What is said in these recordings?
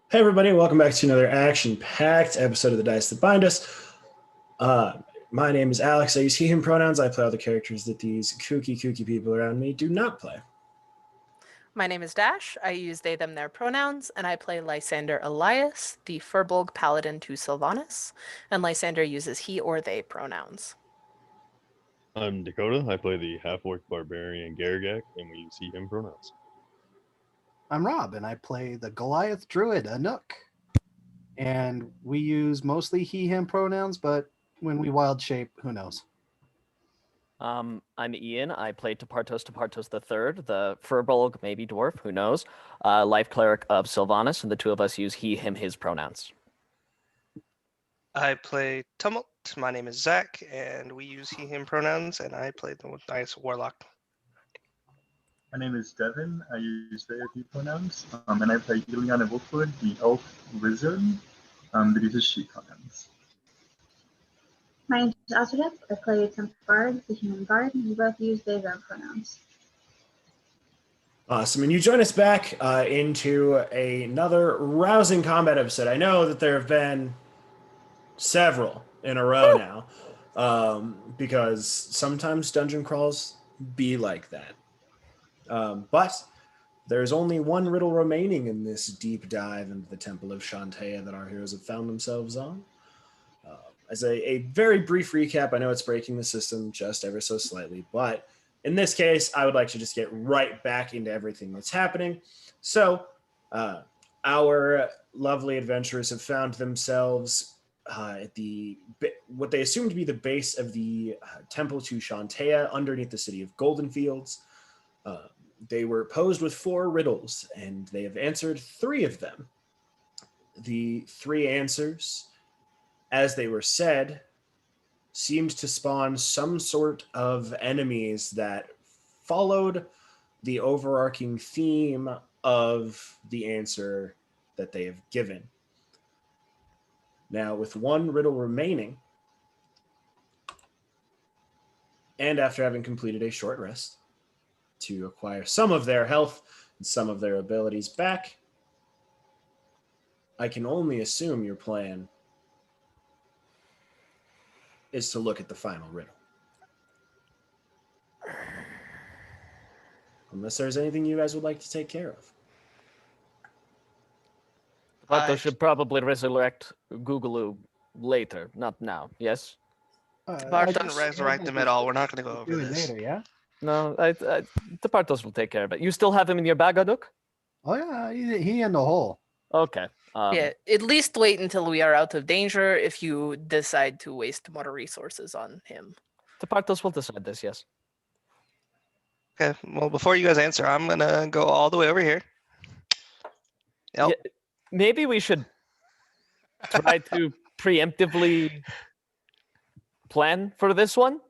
Hey everybody, welcome back to another action-packed episode of The Dice That Bind Us. Uh, my name is Alex. I use he, him pronouns. I play all the characters that these kooky people around me do not play. My name is Dash. I use they, them, their pronouns, and I play Lysander Elias, the Furbolg Paladin to Sylvanas, and Lysander uses he or they pronouns. I'm Dakota. I play the half-orc barbarian Garagak, and we use he, him pronouns. I'm Rob, and I play the Goliath druid, Anook. And we use mostly he, him pronouns, but when we wild shape, who knows? I'm Ian. I play Tepartos III, the Furbolg, maybe dwarf, who knows, life cleric of Sylvanas, and the two of us use he, him, his pronouns. I play Tumult. My name is Zach, and we use he, him pronouns, and I play the nice warlock. My name is Devin. I use they, he pronouns, and I play Ileana Wolfwood, the elf wizard that uses she pronouns. My name is Azradeth. I play Temp Bard, the human bard, and we both use they, them pronouns. Awesome, and you join us back into another rousing combat episode. I know that there have been several in a row now, because sometimes dungeon crawls be like that. But there's only one riddle remaining in this deep dive into the Temple of Shantaea that our heroes have found themselves on. As a very brief recap, I know it's breaking the system just ever so slightly, but in this case, I would like to just get right back into everything that's happening. So, our lovely adventurers have found themselves at what they assume to be the base of the Temple to Shantaea underneath the city of Goldenfields. They were posed with 4 riddles, and they have answered 3 of them. The 3 answers, as they were said, seemed to spawn some sort of enemies that followed the overarching theme of the answer that they have given. Now, with 1 riddle remaining, and after having completed a short rest to acquire some of their health and some of their abilities back, I can only assume your plan is to look at the final riddle. Unless there's anything you guys would like to take care of. Tepartos should probably resurrect Googaloo later, not now, yes? Bard doesn't resurrect them at all. We're not going to go over this. Later, yeah? No, Tepartos will take care of it. You still have him in your bag, Aduk? Oh, yeah, he in the hole. Okay. Yeah, at least wait until we are out of danger if you decide to waste more resources on him. Tepartos will decide this, yes. Okay, well, before you guys answer, I'm going to go all the way over here. Yep. Yeah, maybe we should try to preemptively plan for this one.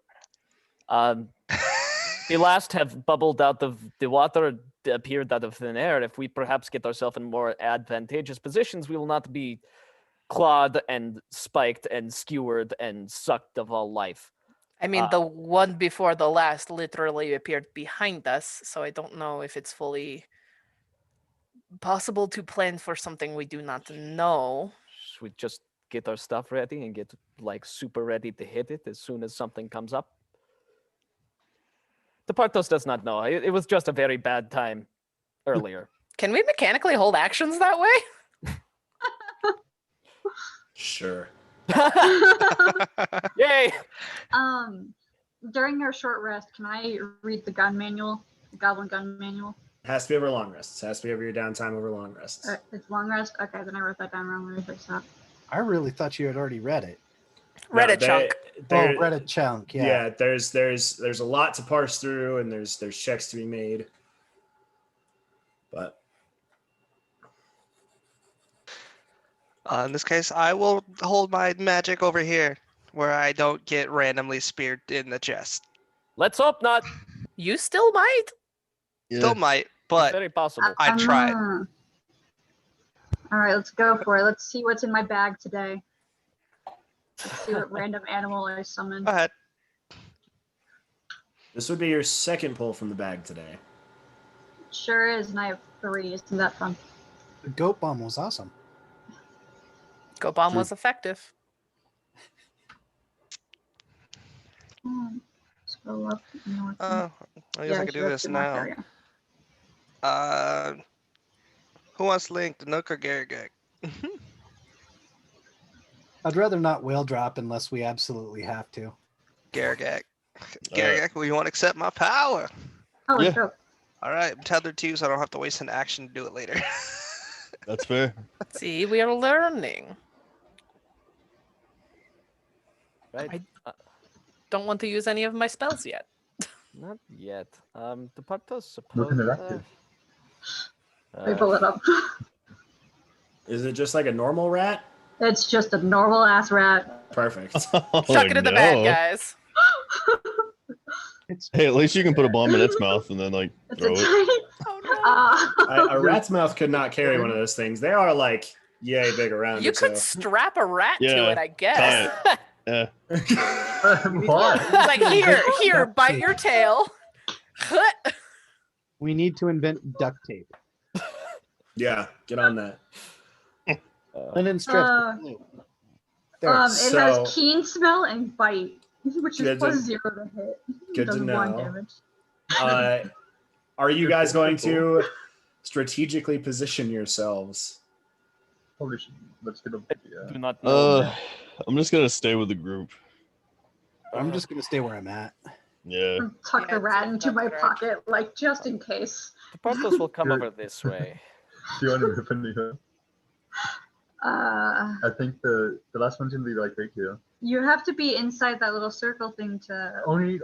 The last have bubbled out of the water, appeared out of thin air. If we perhaps get ourselves in more advantageous positions, we will not be clawed and spiked and skewered and sucked of all life. I mean, the one before the last literally appeared behind us, so I don't know if it's fully possible to plan for something we do not know. Should we just get our stuff ready and get super ready to hit it as soon as something comes up? Tepartos does not know. It was just a very bad time earlier. Can we mechanically hold actions that way? Sure. Yay! During our short rest, can I read the gun manual, the goblin gun manual? It has to be over long rests. It has to be over your downtime over long rests. It's long rest? Okay, then I wrote that down wrong. Let me fix that. I really thought you had already read it. Read a chunk. Read a chunk, yeah. Yeah, there's a lot to parse through, and there's checks to be made. But In this case, I will hold my magic over here, where I don't get randomly speared in the chest. Let's hope not. You still might. Still might, It's but very possible. I tried. All right, let's go for it. Let's see what's in my bag today. Let's see what random animal I summon. Go ahead. this would be your second pull from the bag today. Sure is, and I have 3. Isn't that fun? The goat bomb was awesome. Go bomb True. was effective. Scroll up. North. I guess I could do sure, this good mark now. area. Who wants Link, the Nook or Garrigak? I'd rather not whale drop unless we absolutely have to. Garrigak. Garrigak, will you want to accept my power? Oh, Yeah. sure. All right, I'm tethered to you, so I don't have to waste an action to do it later. That's fair. See, we are learning. Right? Don't want to use any of my spells yet. Not yet. The Partos suppose. Look interactive. They pull it up. Is it just like a normal rat? It's just a normal ass rat. Perfect. Chuck it in the bag, no. guys. Hey, at least you can put a bomb in its mouth and then like It's throw a it. tiny. Oh no. A rat's mouth could not carry one of those things. They are like yay big around. You it, could so. strap a rat to Yeah, it, I guess. Yeah. Why? It's like, here, bite your tail. We need to invent duct tape. Yeah, get on that. Linen strips. Uh, There. it So- has keen smell and bite, which Good is plus to- 0 to hit. good to Does 1 know. damage. Are you guys going to strategically position yourselves? Probably should. Let's get a. Do Yeah. not know. I'm just gonna stay with the group. I'm just gonna stay where I'm at. Yeah. Tuck Yeah, the rat it's into my better. pocket, like just in case. The Partos will come Good. over this way. Do you want to move any here? I think the last one's gonna be like right here. You have to be inside that little circle thing to. Only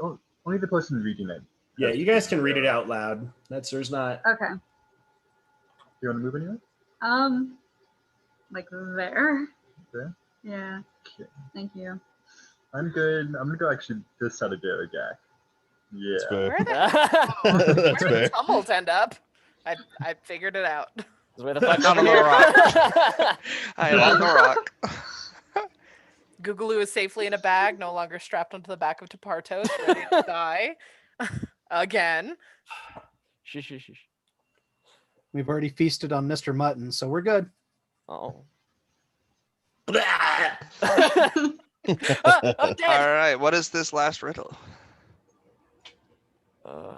the person reading it. Yeah, you guys can read it out loud. There's not. Okay. Do you want to move anywhere? Like there. There? Yeah. Okay. Thank you. I'm good. I'm gonna go actually this side of Garrigak. Yeah. That's fair. Where the That's Where fair. did tumbles end up? I figured it out. Where the fuck On a over little here? rock. I am on the rock. Googaloo is safely in a bag, no longer strapped onto the back of Tapartos, ready to die. Again. Shh, shh, shh, shh. We've already feasted on Mr. Mutton, so we're good. Oh. I'm All dead. right, what is this last riddle?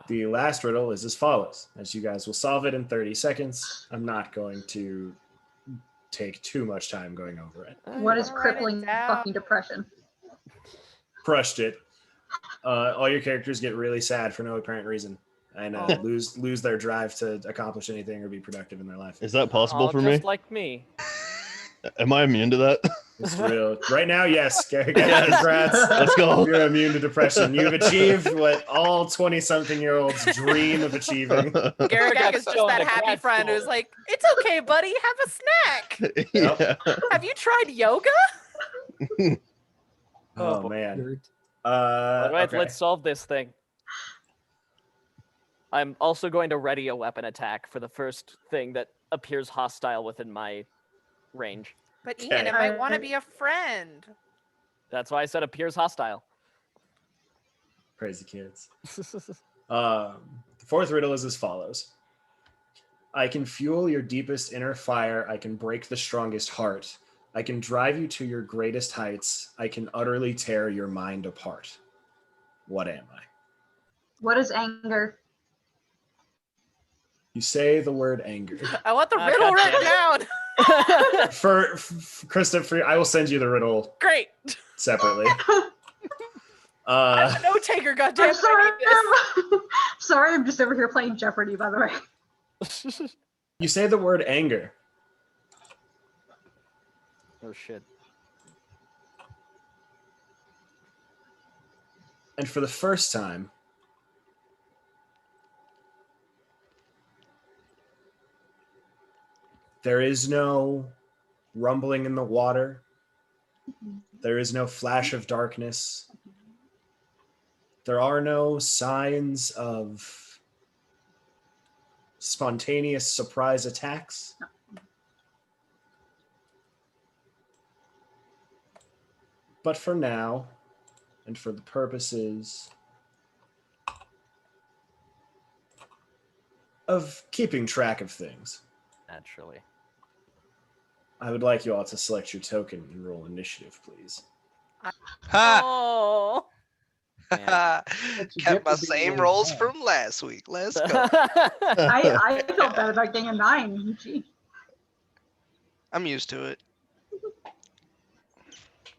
The last riddle is as follows. As you guys will solve it in 30 seconds, I'm not going to take too much time going over it. What is Write it crippling down. fucking depression? Crushed it. All your characters get really sad for no apparent reason and lose their drive to accomplish anything or be productive in their life. Is that possible Oh, for me? just like me. Am I immune to that? It's real. Right now, yes. Yes. Congrats. Let's go. You're immune to depression. You've achieved what all 20-something-year-olds dream of achieving. Garrigak is just Show that the happy grad friend school. who's like, it's okay, buddy, have a snack. Yeah. Have you tried yoga? Oh, man. All right, Okay. let's solve this thing. I'm also going to ready a weapon attack for the first thing that appears hostile within my range. But Ian, it Okay. might want to be a friend. That's why I said appears hostile. Crazy kids. The fourth riddle is as follows. I can fuel your deepest inner fire. I can break the strongest heart. I can drive you to your greatest heights. I can utterly tear your mind apart. What am I? What is anger? You say the word anger. I want the Ah, riddle God written damn down. For Christopher, I will send you the riddle Great. separately. I'm a note taker, I'm goddammit. sorry. I need this. Sorry, I'm just over here playing Jeopardy, by the way. You say the word anger. Oh shit. And for the first time, there is no rumbling in the water. There is no flash of darkness. There are no signs of spontaneous surprise attacks. But for now, and for the purposes of keeping track of things, Naturally. I would like you all to select your token and roll initiative, please. Ha! Oh. Man. What you Kept get my for being same really rolls bad. from last week. Let's go. I felt bad about getting a 9. Gee. I'm used to it.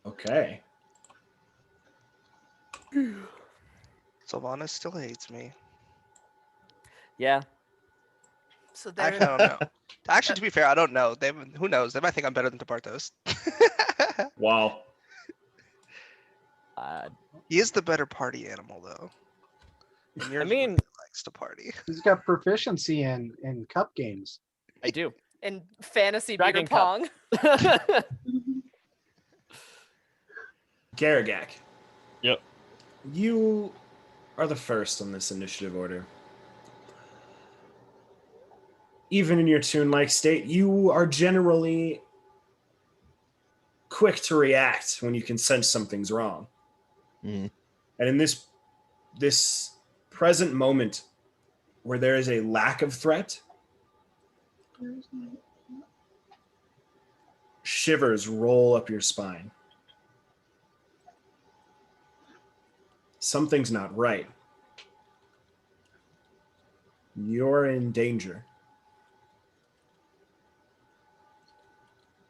Okay. Sylvanas still hates me. Yeah. So Actually, there. I don't know. Actually, to be fair, I don't know. Who knows? They might think I'm better than Departos. Wow. He is the better party animal, though. And yours mean- really likes to party. He's got proficiency in cup games. I do. In fantasy Dragon beer Cup. pong. Garagak. Yep. You are the first on this initiative order. Even in your toon-like state, you are generally quick to react when you can sense something's wrong. Mhm. And in this present moment where there is a lack of threat, shivers roll up your spine. Something's not right. You're in danger.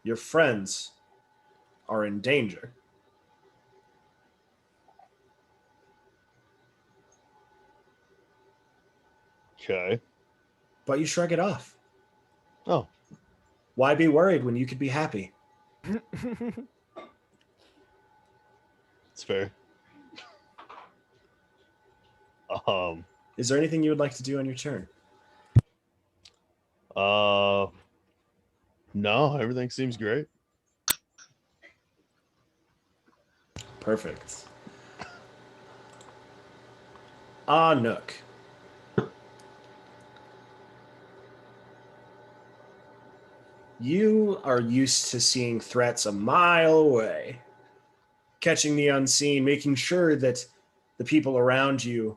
Your friends are in danger. Okay. But you shrug it off. Oh, Why be worried when you could be happy? it's fair. Is there anything you would like to do on your turn? No, everything seems great. Perfect. Nook. You are used to seeing threats a mile away, catching the unseen, making sure that the people around you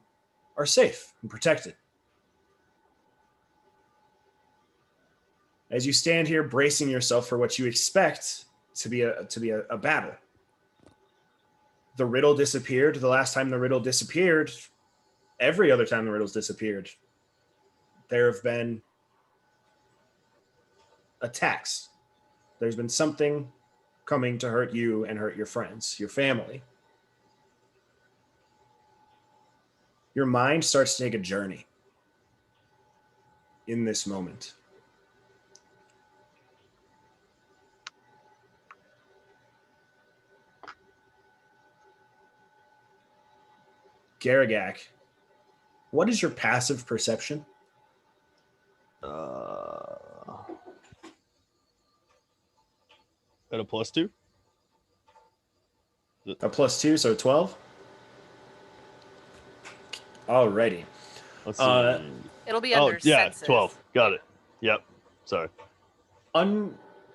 are safe and protected. As you stand here bracing yourself for what you expect to be a battle. The riddle disappeared the last time the riddle disappeared. Every other time the riddles disappeared, there have been attacks. There's been something coming to hurt you and hurt your friends, your family. Your mind starts to take a journey in this moment. Garagak, what is your passive perception? At a +2? A +2, so 12? Alrighty. Let's see. It'll be under senses. 12. Got it. Yep. Sorry.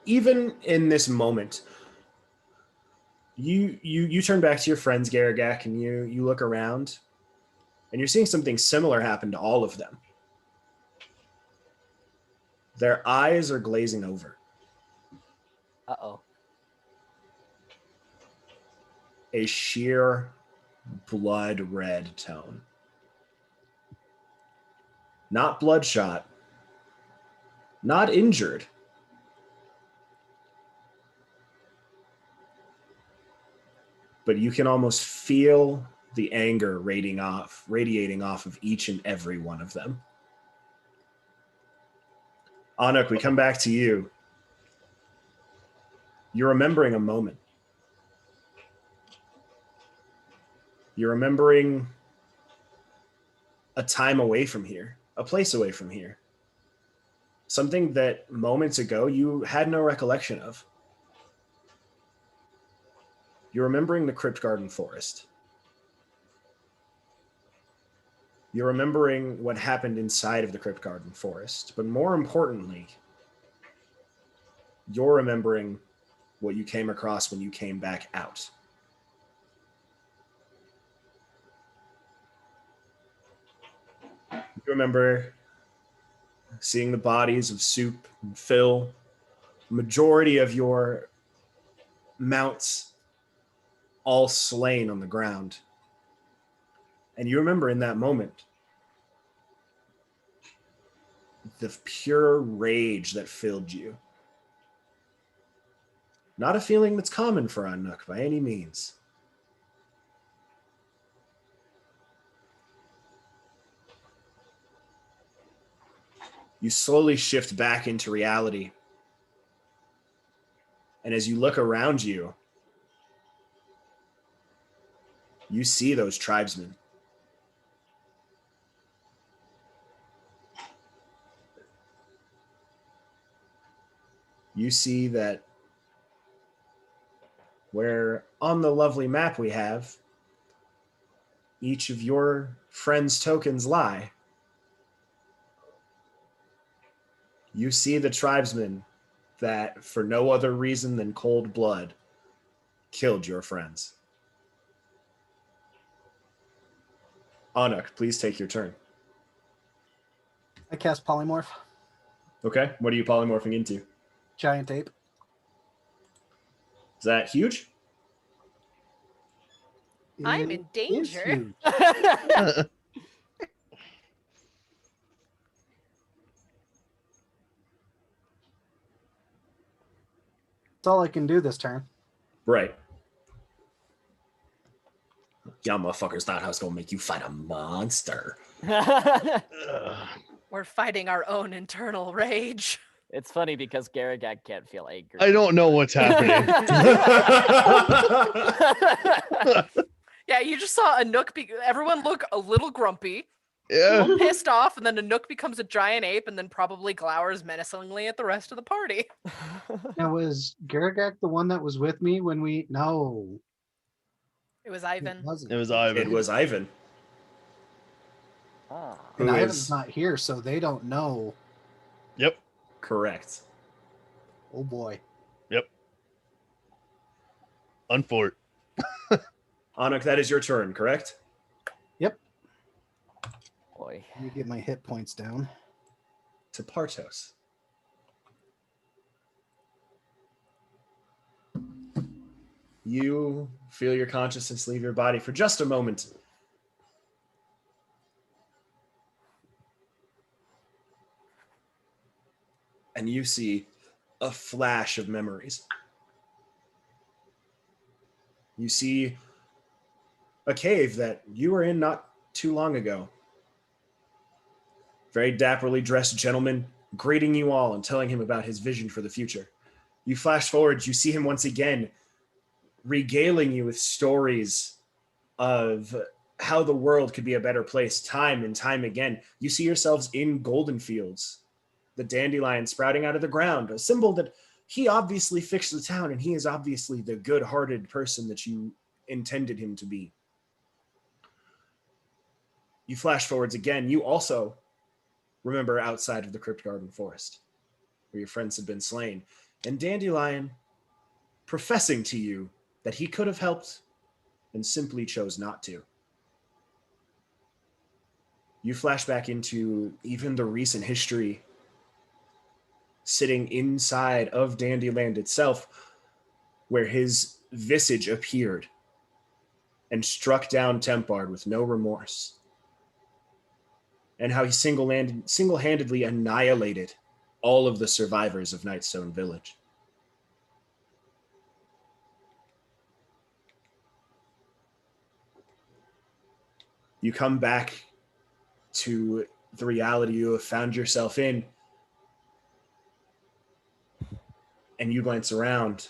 Even in this moment, you turn back to your friends, Garagak, and you look around, and you're seeing something similar happen to all of them. Their eyes are glazing over. Uh-oh. A sheer blood red tone. Not bloodshot, not injured. But you can almost feel the anger radiating off of each and every one of them. Anuk, we come back to you. You're remembering a moment. You're remembering a time away from here, a place away from here. Something that moments ago you had no recollection of. You're remembering the Crypt Garden Forest. You're remembering what happened inside of the Crypt Garden Forest. But more importantly, you're remembering what you came across when you came back out. You remember seeing the bodies of Soup and Phil majority of your mounts all slain on the ground. And you remember in that moment the pure rage that filled you. Not a feeling that's common for Anuk by any means. You slowly shift back into reality. And as you look around you, you see those tribesmen. You see that where on the lovely map we have, each of your friends' tokens lie. You see the tribesmen that, for no other reason than cold blood, killed your friends. Anuk, please take your turn. I cast polymorph. Okay, what are you polymorphing into? Giant ape. Is that huge? I'm It in is danger. huge. That's all I can do this turn. Right. Y'all motherfuckers thought I was gonna make you fight a monster. We're fighting our own internal rage. It's funny because Garagak can't feel angry. I don't know what's happening. Yeah, you just saw Anuk everyone look a little grumpy, a Yeah. little pissed off, and then Anuk becomes a giant ape and then probably glowers menacingly at the rest of the party. Now, was Garagak the one that was with me when we... No, It was it Ivan. wasn't. It was Ivan. It was Ivan. Ah. And who Ivan's is- not here, so they don't know. Yep. Correct. Oh boy. Unfort. Anuk, that is your turn, correct? Boy. Let me get my hit points down. To Partos. You feel your consciousness leave your body for just a moment. And you see a flash of memories. You see a cave that you were in not too long ago. Very dapperly dressed gentleman greeting you all and telling him about his vision for the future. You flash forward, you see him once again regaling you with stories of how the world could be a better place time and time again. You see yourselves in golden fields, the dandelion sprouting out of the ground, a symbol that he obviously fixed the town, and he is obviously the good-hearted person that you intended him to be. You flash forwards again. You also remember outside of the Crypt Garden Forest, where your friends had been slain, and Dandelion professing to you that he could have helped and simply chose not to. You flash back into even the recent history sitting inside of Dandyland itself, where his visage appeared and struck down Tempard with no remorse, and how he single-handedly annihilated all of the survivors of Nightstone Village. You come back to the reality you have found yourself in, and you glance around,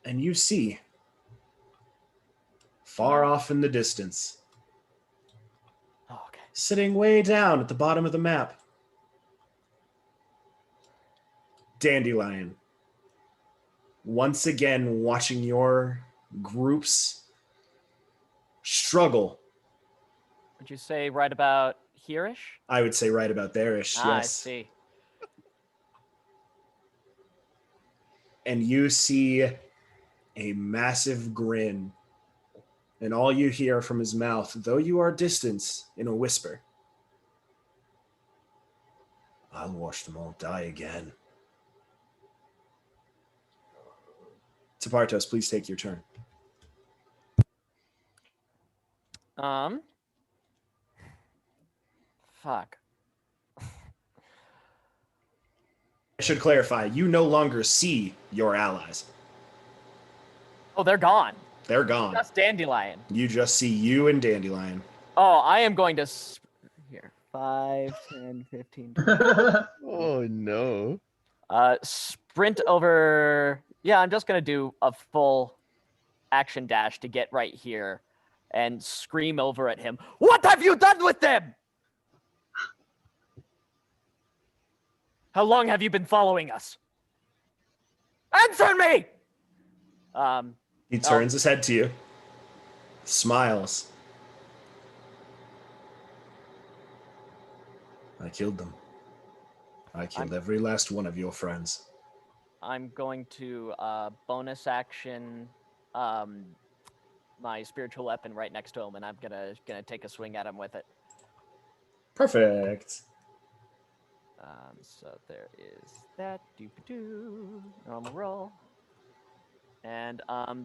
and you see, far off in the distance, Oh, okay. sitting way down at the bottom of the map, Dandelion, once again watching your groups struggle. Would you say right about here-ish? I would say right about there-ish, Ah, I yes. see. And you see a massive grin, and all you hear from his mouth, though you are distant, in a whisper, I'll watch them all die again. Tapartos, please take your turn. Fuck. I should clarify, you no longer see your allies. Oh, they're gone. They're gone. Just Dandelion. You just see you and Dandelion. Oh, I am going to... Here. 5, 10, 15, 20. Oh no. Sprint over... Yeah, I'm just going to do a full action dash to get right here and scream over at him. What have you done with them? How long have you been following us? Answer me! He turns his head to you, smiles. I killed them. I killed every last one of your friends. I'm going to bonus action my spiritual weapon right next to him, and I'm gonna take a swing at him with it. Perfect. So there is that. Doop-a-doo. Normal roll. And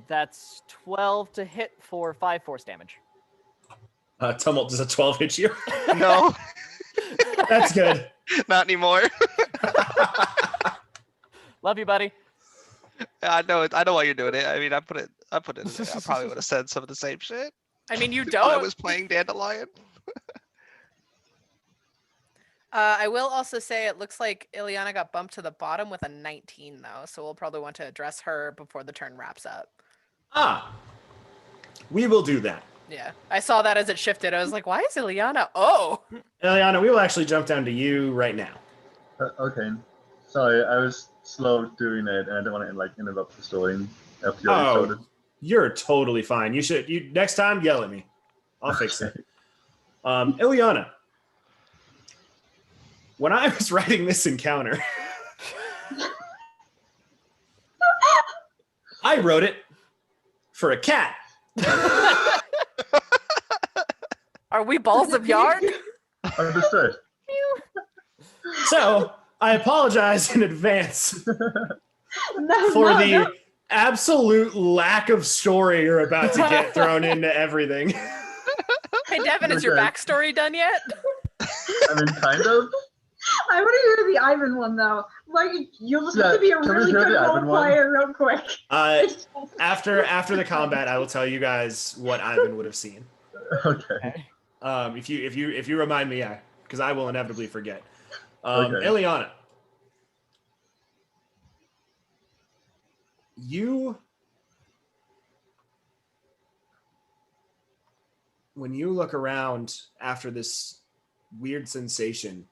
that's 12 to hit for 5 force damage. Tumult, does a 12 hit you? No, That's good. not anymore. Love you, buddy. I know why you're doing it. I mean, I put it in there. I probably would have said some of the same shit. I mean, you While I don't. was playing Dandelion. I will also say it looks like Ileana got bumped to the bottom with a 19, though, so we'll probably want to address her before the turn wraps up. We will do that. Yeah, I saw that as it shifted. I was like, why is Ileana? Oh! Eliana, we will actually jump down to you right now. Okay. Sorry, I was slow doing it, and I didn't want to interrupt the story after you already started. You're totally fine. You next time yell at me. I'll fix it. Ileana, when I was writing this encounter, I wrote it for a cat. Are we balls of yarn? Understood. So I apologize in advance No, for no, the no. absolute lack of story you're about to get thrown into everything. Hey, Devin, is your Okay. backstory done yet? I mean, kind of. I want to hear the Ivan one though. Like, you'll just have to be a can we really hear good the role Ivan one? player real quick. After the combat, I will tell you guys what Ivan would have seen. Okay. If you remind me, because I will inevitably forget. Okay. Ileana, when you look around after this weird sensation,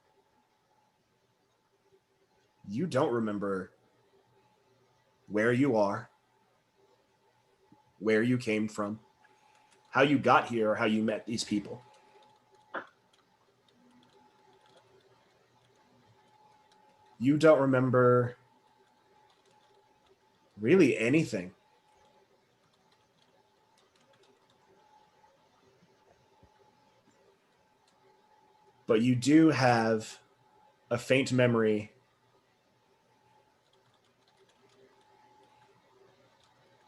you don't remember where you are, where you came from, how you got here, or how you met these people. You don't remember really anything. But you do have a faint memory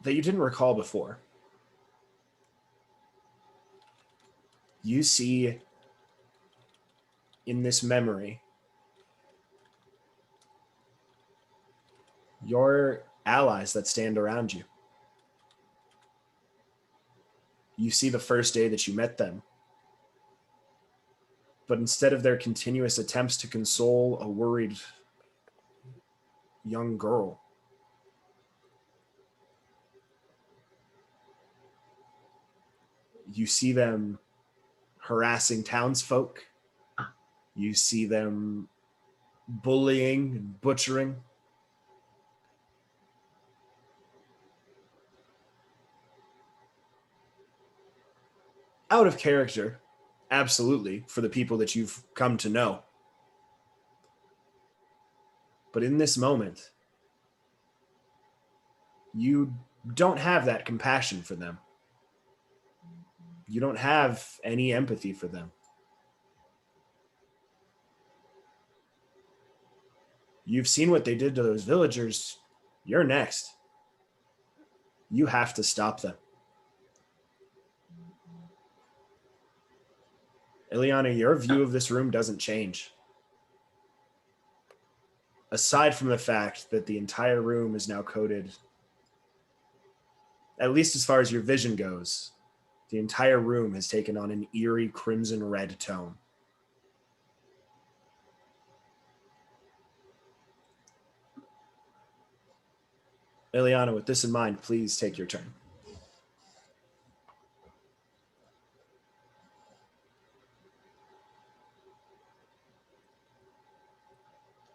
that you didn't recall before. You see in this memory your allies that stand around you. You see the first day that you met them. But instead of their continuous attempts to console a worried young girl, you see them harassing townsfolk. You see them bullying and butchering. Out of character, absolutely, for the people that you've come to know. But in this moment, you don't have that compassion for them. You don't have any empathy for them. You've seen what they did to those villagers. You're next. You have to stop them. Ileana, your view of this room doesn't change. Aside from the fact that the entire room is now coated, at least as far as your vision goes, the entire room has taken on an eerie crimson red tone. Ileana, with this in mind, please take your turn.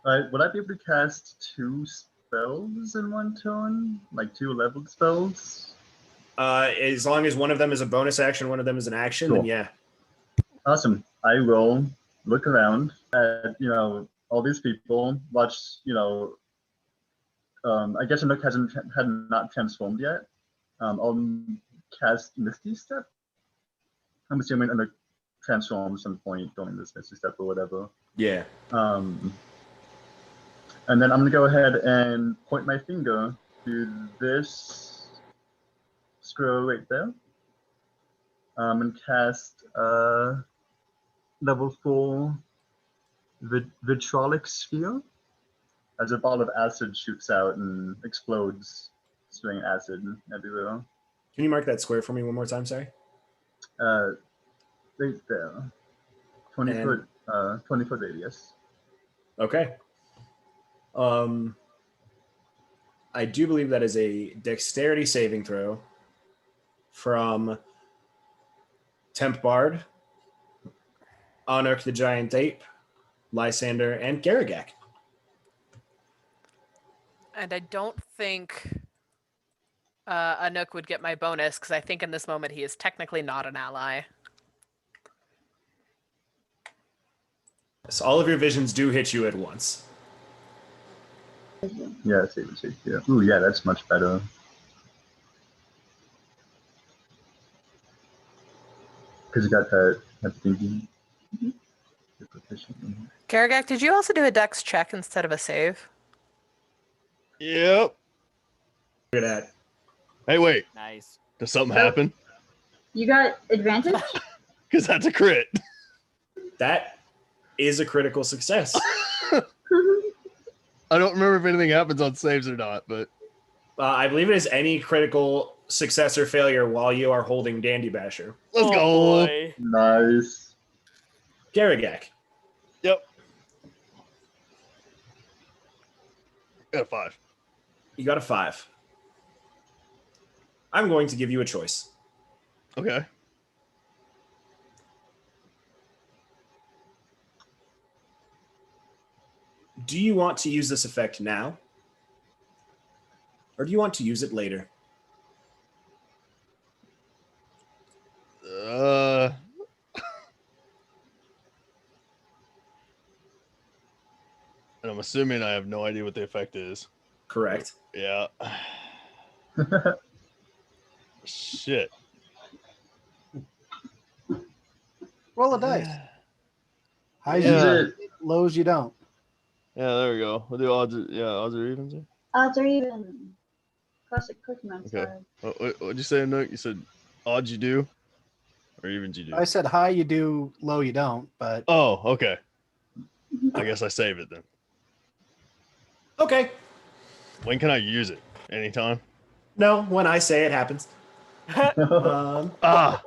Alright, would I be able to cast 2 spells in one turn? Like 2 leveled spells? As long as one of them is a bonus action, one of them is an action, Cool. then yeah. Awesome. I will look around at, all these people, watch, I guess Nook had not transformed yet. I'll cast Misty Step. I'm assuming Nook transforms some point during this Misty Step or whatever. Yeah. And then I'm gonna go ahead and point my finger to this squirrel right there. And cast level 4 vitrolic sphere. As a ball of acid shoots out and explodes, spraying acid everywhere. Can you mark that square for me one more time, sorry? Right there. 20 And- foot 20-foot radius. Okay. I do believe that is a dexterity saving throw from Temp Bard, Anarch the Giant Ape, Lysander, and Garagak. And I don't think Anouk would get my bonus because I think in this moment he is technically not an ally. So all of your visions do hit you at once. Yeah, save it, save it. Ooh, yeah, that's much better. Because you got that thinking. Garagak, did you also do a dex check instead of a save? Yep. Look at that. Hey, wait. Nice. Does something happen? You got advantage? Because that's a crit. That is a critical success. I don't remember if anything happens on saves or not, but I believe it is any critical success or failure while you are holding Dandy Basher. let's Oh, go. boy. Nice. Garagak. Yep. Got a 5. You got a 5. I'm going to give you a choice. Okay. Do you want to use this effect now? Or do you want to use it later? And I'm assuming I have no idea what the effect is. Correct. Yeah. Shit. Roll a dice. Highs Yeah. you Is get, lows you don't. Yeah, there we go. We'll do odds. Odds or evens. Here? Odds are even. Classic Pokemon Okay. style. What'd you say, Nook? You said odds you do, or evens you do? I said high you do, low you don't, but Oh, okay. I guess I save it then. Okay. When can I use it? Anytime. No, when I say it happens. Ah,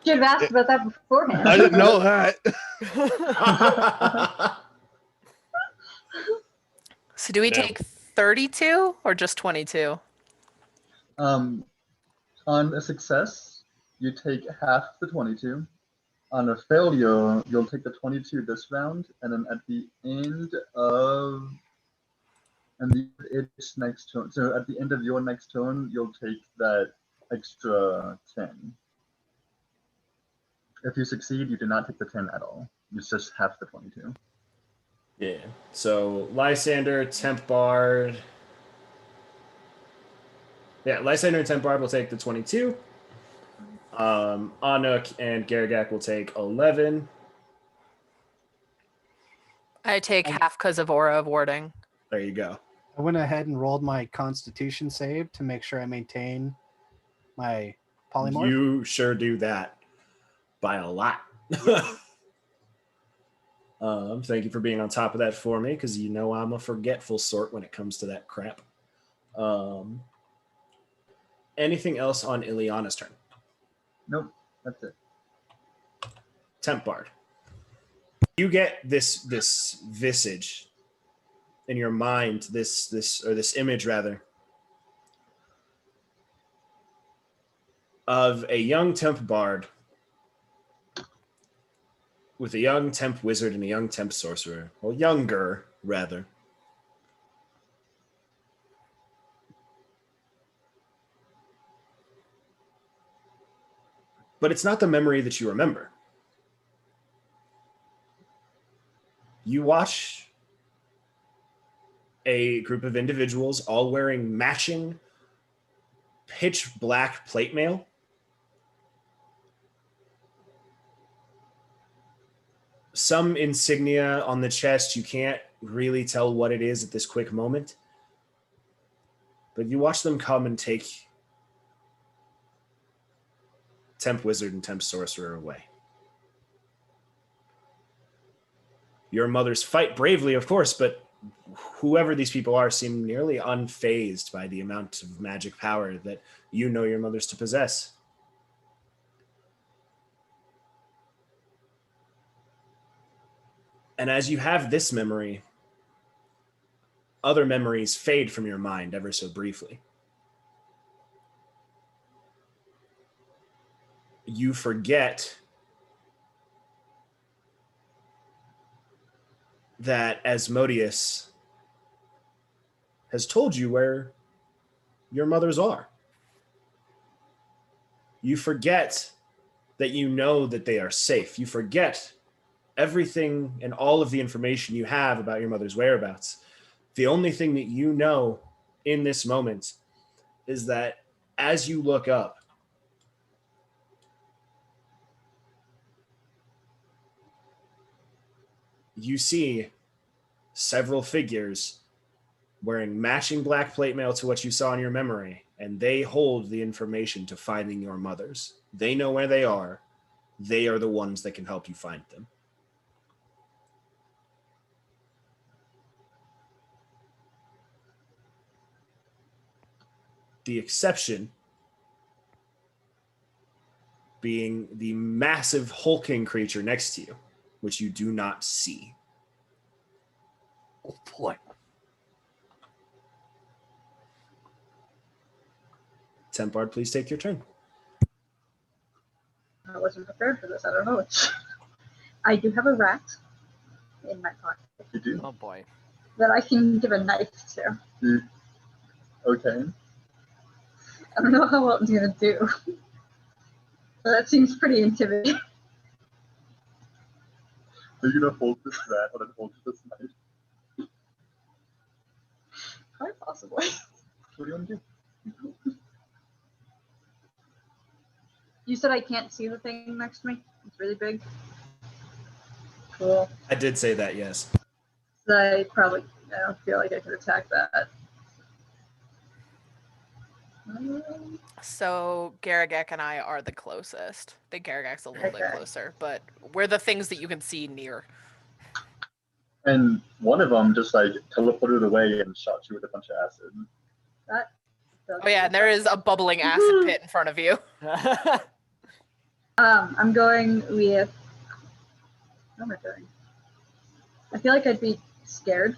Should have asked about that beforehand. I didn't know that. So do we Damn. take 32 or just 22? On a success, you take half the 22. On a failure, you'll take the 22 this round, and then at the end of its next turn, so at the end of your next turn, you'll take that extra 10. If you succeed, you do not take the 10 at all. It's just half the 22. Yeah. So Lysander, Temp Bard. Yeah, Lysander and Temp Bard will take the 22. Anuk and Garagak will take 11. I take half because of aura of warding. There you go. I went ahead and rolled my Constitution save to make sure I maintain my polymorph. You sure do that by a lot. Thank you for being on top of that for me, because you know I'm a forgetful sort when it comes to that crap. Anything else on Ileana's turn? Nope, that's it. Temp Bard. You get this visage in your mind, this image rather, of a young Temp Bard with a young Temp Wizard and a young Temp Sorcerer. Well, younger, rather. But it's not the memory that you remember. You watch a group of individuals all wearing matching pitch black plate mail. Some insignia on the chest. You can't really tell what it is at this quick moment. But you watch them come and take Temp Wizard and Temp Sorcerer away. Your mothers fight bravely, of course, but whoever these people are seem nearly unfazed by the amount of magic power that you know your mothers to possess. And as you have this memory, other memories fade from your mind ever so briefly. You forget that Asmodeus has told you where your mothers are. You forget that you know that they are safe. You forget everything and all of the information you have about your mother's whereabouts. The only thing that you know in this moment is that as you look up, you see several figures wearing matching black plate mail to what you saw in your memory, and they hold the information to finding your mothers. They know where they are. They are the ones that can help you find them. The exception being the massive hulking creature next to you, which you do not see. Oh boy. Tempard, please take your turn. I wasn't prepared for this. I don't know. I do have a rat in my pocket You do? Oh boy. that I can give a knife to. Okay. I don't know how well it's gonna do. But that seems pretty intimidating. So you're gonna hold this rat and then hold this knife. Quite possibly. What are you gonna do? You said I can't see the thing next to me? It's really big. Cool. I did say that, yes. So I don't feel like I could attack that. So Garagek and I are the closest. I think Garagek's a little bit Okay. closer, but we're the things that you can see near. And one of them just like teleported away and shot you with a bunch of acid. That does Oh yeah, and there is a bubbling acid Woohoo! pit in front of you. I'm going with. What am I doing? I feel like I'd be scared.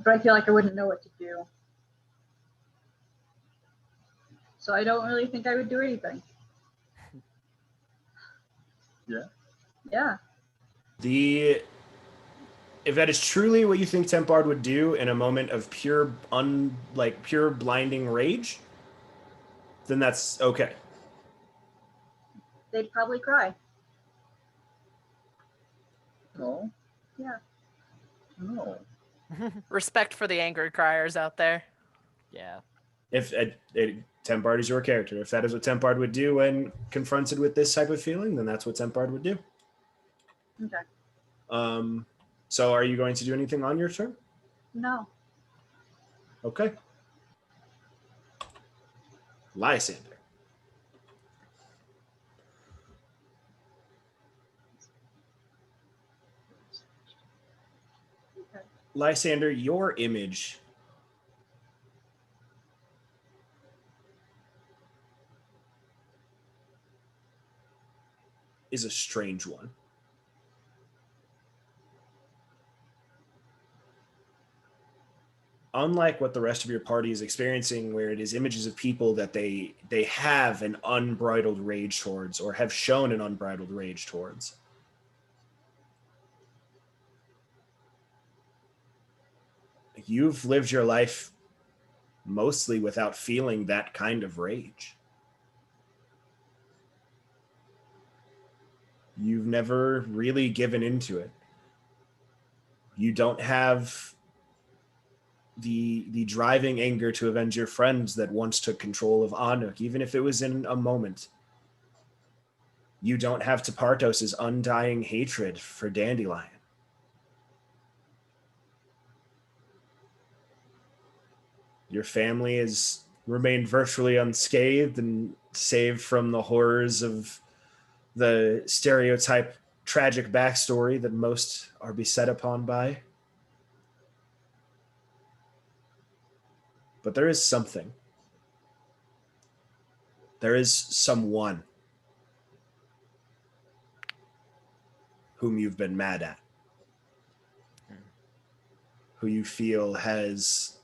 But I feel like I wouldn't know what to do. So I don't really think I would do anything. Yeah. Yeah. If that is truly what you think Tempard would do in a moment of pure blinding rage, then that's okay. They'd probably cry. No. Yeah. No. Respect for the angry criers out there. Yeah. If Tempard is your character. If that is what Tempard would do when confronted with this type of feeling, then that's what Tempard would do. Okay. So are you going to do anything on your turn? No. Okay. Lysander. Okay. Lysander, your image is a strange one. Unlike what the rest of your party is experiencing, where it is images of people that they have an unbridled rage towards or have shown an unbridled rage towards. You've lived your life mostly without feeling that kind of rage. You've never really given into it. You don't have the driving anger to avenge your friends that once took control of Anuk, even if it was in a moment. You don't have Tepartos' undying hatred for Dandelion. Your family has remained virtually unscathed and saved from the horrors of the stereotype tragic backstory that most are beset upon by. But there is something. There is someone whom you've been mad at, who you feel has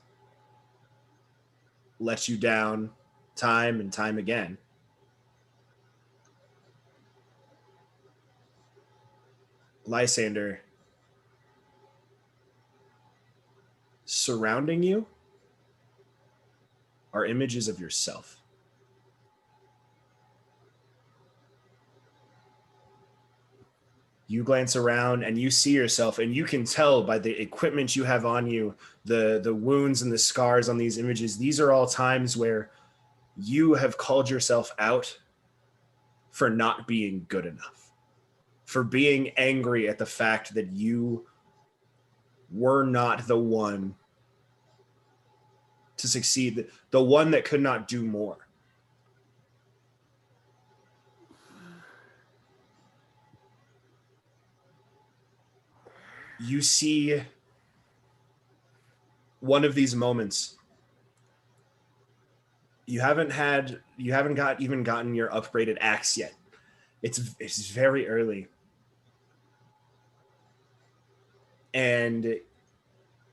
let you down time and time again. Lysander, surrounding you are images of yourself. You glance around and you see yourself, and you can tell by the equipment you have on you, the wounds and the scars on these images, these are all times where you have called yourself out for not being good enough, for being angry at the fact that you were not the one to succeed, the one that could not do more. You see one of these moments. You haven't gotten your upgraded axe yet. It's very early. And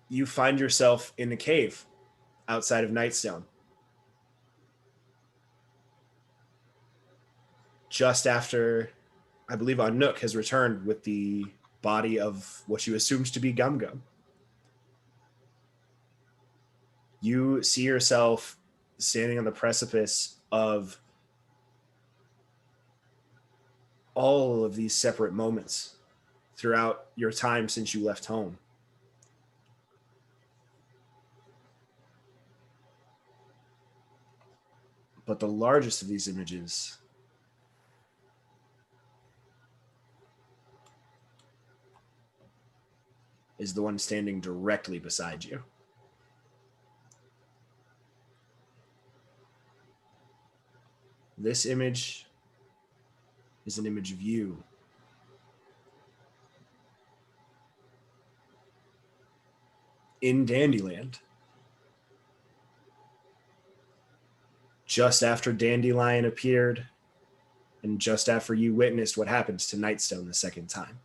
you find yourself in a cave outside of Nightstone. Just after, I believe, Anuk has returned with the body of what you assumed to be Gum Gum. You see yourself standing on the precipice of all of these separate moments throughout your time since you left home. But the largest of these images is the one standing directly beside you. This image is an image of you. In Dandyland. Just after Dandelion appeared, and just after you witnessed what happens to Nightstone the second time.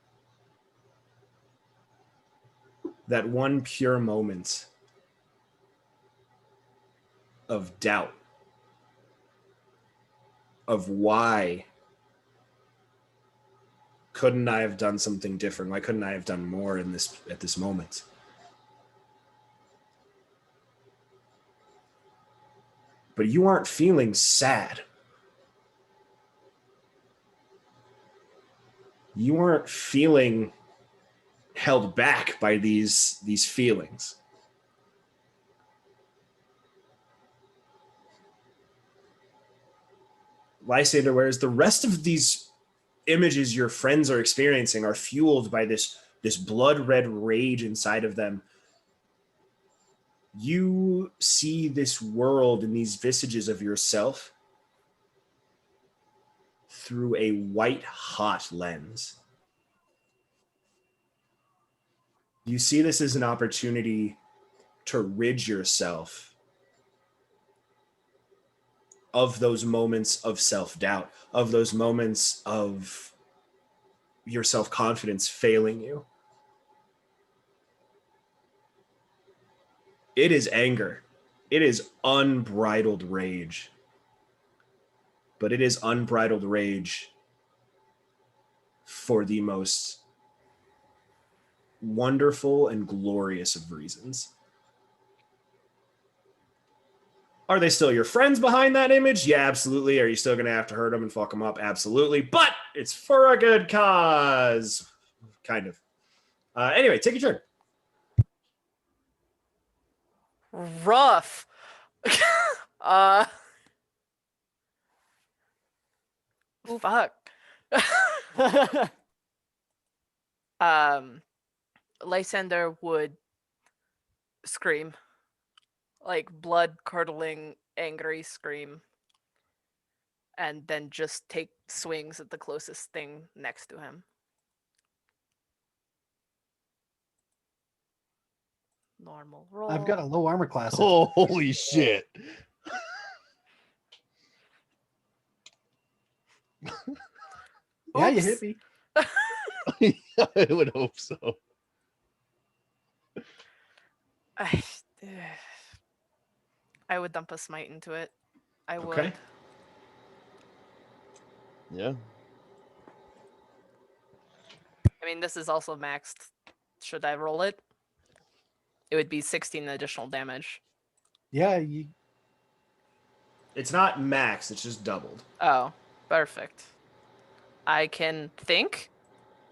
That one pure moment of doubt, of why couldn't I have done something different? Why couldn't I have done more at this moment? But you aren't feeling sad. You aren't feeling held back by these feelings. Lysander, whereas the rest of these images your friends are experiencing are fueled by this blood red rage inside of them, you see this world and these visages of yourself through a white hot lens. You see this as an opportunity to rid yourself of those moments of self-doubt, of those moments of your self-confidence failing you. It is anger. It is unbridled rage. But it is unbridled rage for the most wonderful and glorious of reasons. Are they still your friends behind that image? Yeah, absolutely. Are you still going to have to hurt them and fuck them up? Absolutely. But it's for a good cause. Kind of. Anyway, take your turn. Rough. Fuck. Lysander would scream, like blood curdling, angry scream, and then just take swings at the closest thing next to him. Normal roll. I've got a low armor class. Holy shit. Yeah, you Oops. hit me. I would hope so. I would dump a smite into it. I would. Okay. Yeah. I mean, this is also maxed. Should I roll it? It would be 16 additional damage. Yeah, It's not max, it's just doubled. Oh, perfect. I can think.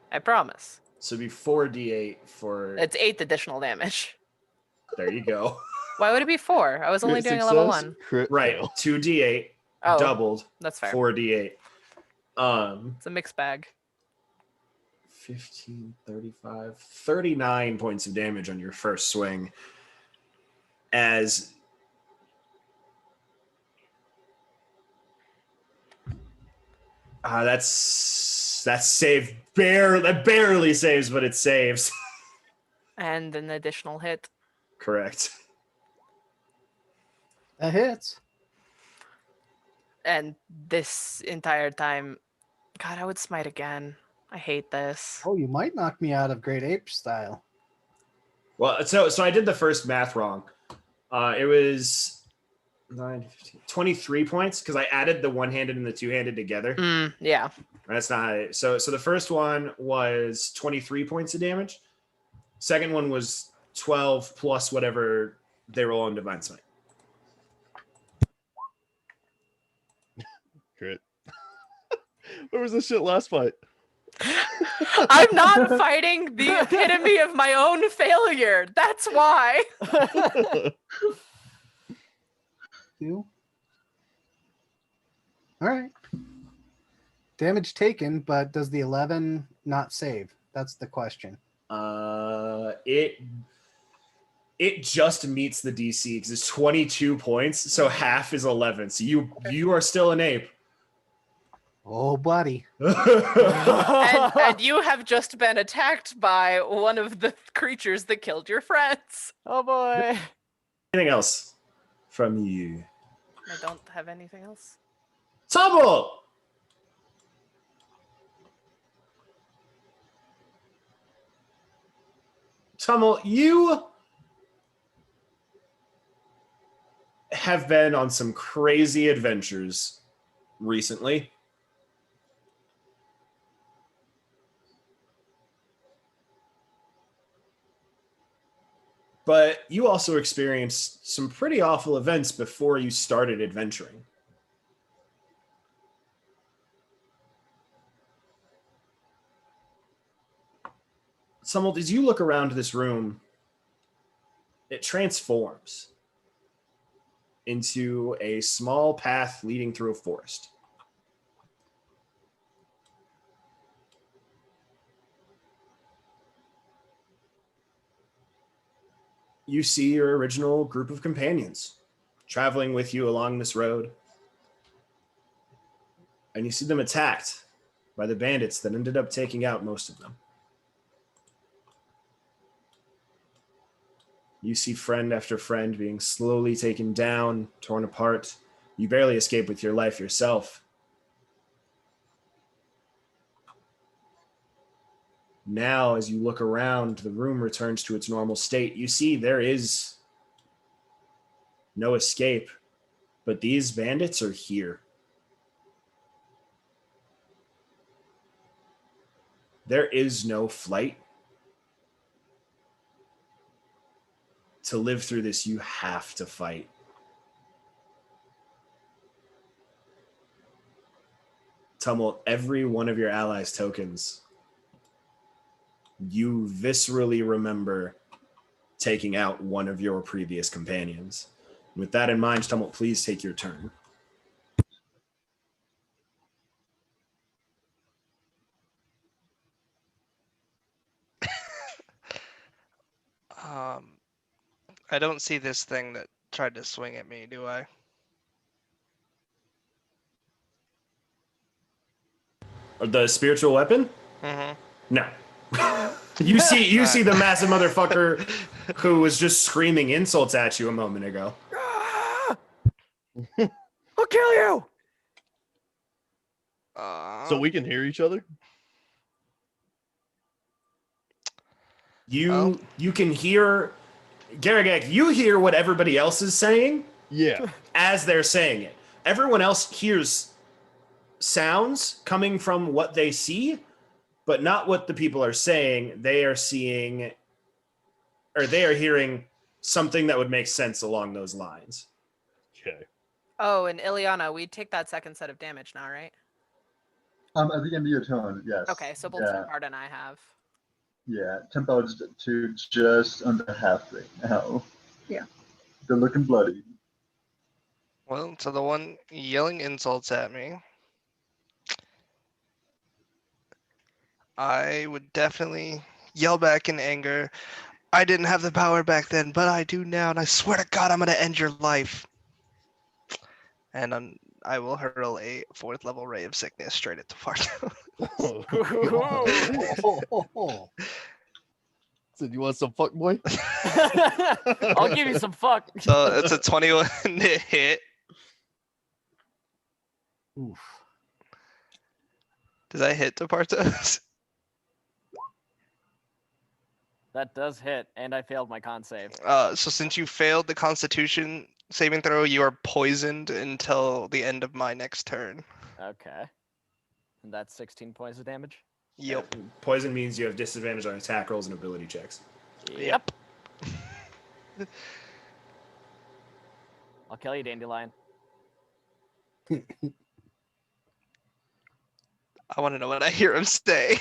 I promise. So it'd be 4d8 for... It's 8 additional damage. There you go. Why would it be 4? I was only Crit doing a level success, 1. crit Right, fail. 2d8, Oh, doubled, that's fair. 4d8. It's a mixed bag. 15, 35, 39 points of damage on your first swing. As that's saved. That barely saves, but it saves. And an additional hit. Correct. that hits. And this entire time, God, I would smite again. I hate this. Oh, you might knock me out of Great Ape style. Well, so I did the first math wrong. It was 9, 15, 23 points because I added the one-handed and the two-handed together. Yeah. That's not how so the first one was 23 points of damage. Second one was 12 plus whatever they roll on Divine Smite. Crit. Where was this shit last fight? I'm not fighting the epitome of my own failure. That's why. 2. All right. Damage taken, but does the 11 not save? That's the question. It just meets the DC because it's 22 points, so half is 11. So you are still an ape. Oh, buddy. And you have just been attacked by one of the creatures that killed your friends. Oh boy. Anything else from you? I don't have anything else. Tumble! Tummel, you have been on some crazy adventures recently. But you also experienced some pretty awful events before you started adventuring. Summel, as you look around this room, it transforms into a small path leading through a forest. you see your original group of companions traveling with you along this road. And you see them attacked by the bandits that ended up taking out most of them. You see friend after friend being slowly taken down, torn apart. You barely escape with your life yourself. Now, as you look around, the room returns to its normal state. You see there is no escape, but these bandits are here. There is no flight. To live through this, you have to fight. Tumult, every one of your allies' tokens, you viscerally remember taking out one of your previous companions. With that in mind, Tumult, please take your turn. I don't see this thing that tried to swing at me, do I? The spiritual weapon? Mm-hmm. No. You see the massive motherfucker who was just screaming insults at you a moment ago. I'll kill you. So we can hear each other? You can hear Garagak, you hear what everybody else is saying Yeah. as they're saying it. Everyone else hears sounds coming from what they see, but not what the people are saying. They are seeing, or they are hearing something that would make sense along those lines. Okay. Oh, and Ileana, we take that second set of damage now, right? At the end of your turn, yes. Okay, so both Yeah, Tempard and I have. yeah. Tempo's to just under halfway now. Yeah. They're looking bloody. Well, to the one yelling insults at me, I would definitely yell back in anger. I didn't have the power back then, but I do now, and I swear to God, I'm gonna end your life. And I will hurl a 4th level ray of sickness straight at the Farto. So you want some fuck boy? I'll give you some fuck. So it's a 21 to hit. Oof. Does that hit Departos? That does hit, and I failed my con save. So since you failed the Constitution saving throw, you are poisoned until the end of my next turn. Okay. And that's 16 points of damage? Yep. Poison means you have disadvantage on attack rolls and ability checks. Yep. I'll kill you, Dandelion. I want to know what I hear him say.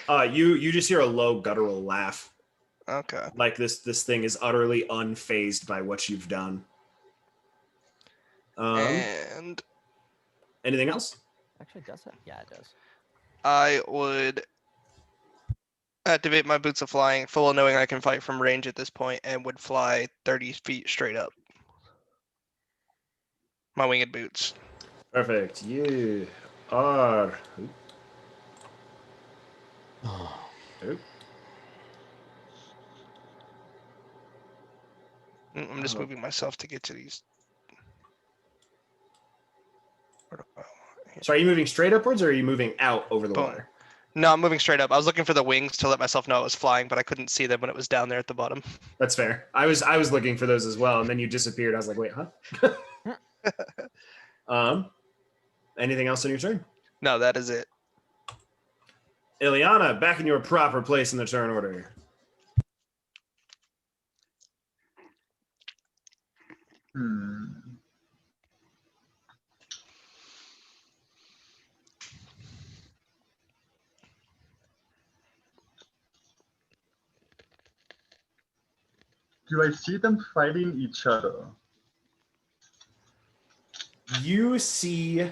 You just hear a low guttural laugh. Okay. Like this thing is utterly unfazed by what you've done. And Anything else? Actually, does it? Yeah, it does. I would activate my boots of flying, full knowing I can fight from range at this point, and would fly 30 feet straight up. My winged boots. Perfect. You are. Oop. I'm just moving myself to get to these. So are you moving straight upwards or are you moving out over the Boom. water? No, I'm moving straight up. I was looking for the wings to let myself know I was flying, but I couldn't see them when it was down there at the bottom. That's fair. I was looking for those as well, and then you disappeared. I was like, wait, huh? Anything else on your turn? No, that is it. Ileana, back in your proper place in the turn order. Do I see them fighting each other? You see.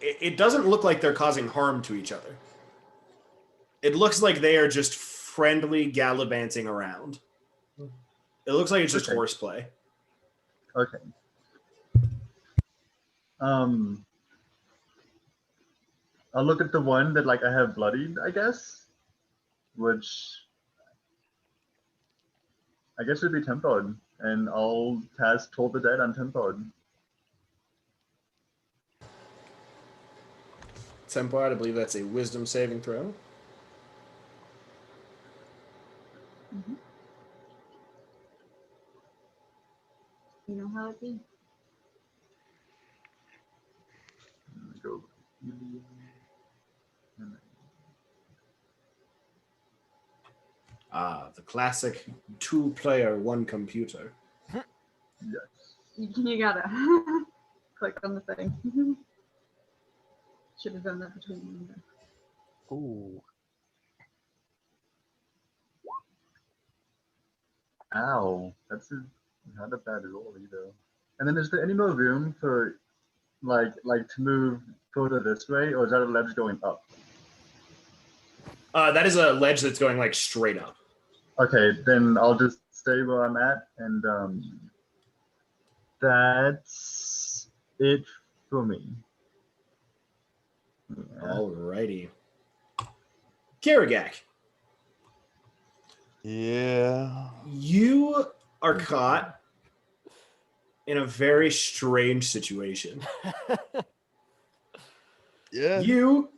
It doesn't look like they're causing harm to each other. It looks like they are just friendly gallivanting around. It looks like it's just Okay. horseplay. Okay. I'll look at the one that like I have bloodied, I guess, which I guess would be Tempod, and I'll cast Toll the Dead on Tempod. Templar, I believe that's a wisdom saving throw. You know how it be. Go. Ah, the classic 2-player, 1 computer. Yes. You gotta click on the thing. Should have done that between you and Ooh. Ow. That's not a bad roll either. And then is there any more room for like to move further this way, or is that a ledge going up? That is a ledge that's going like straight up. Okay, then I'll just stay where I'm at, and that's it for me. Yeah. Alrighty. Garagak, Yeah. you are caught in a very strange situation. Yeah. You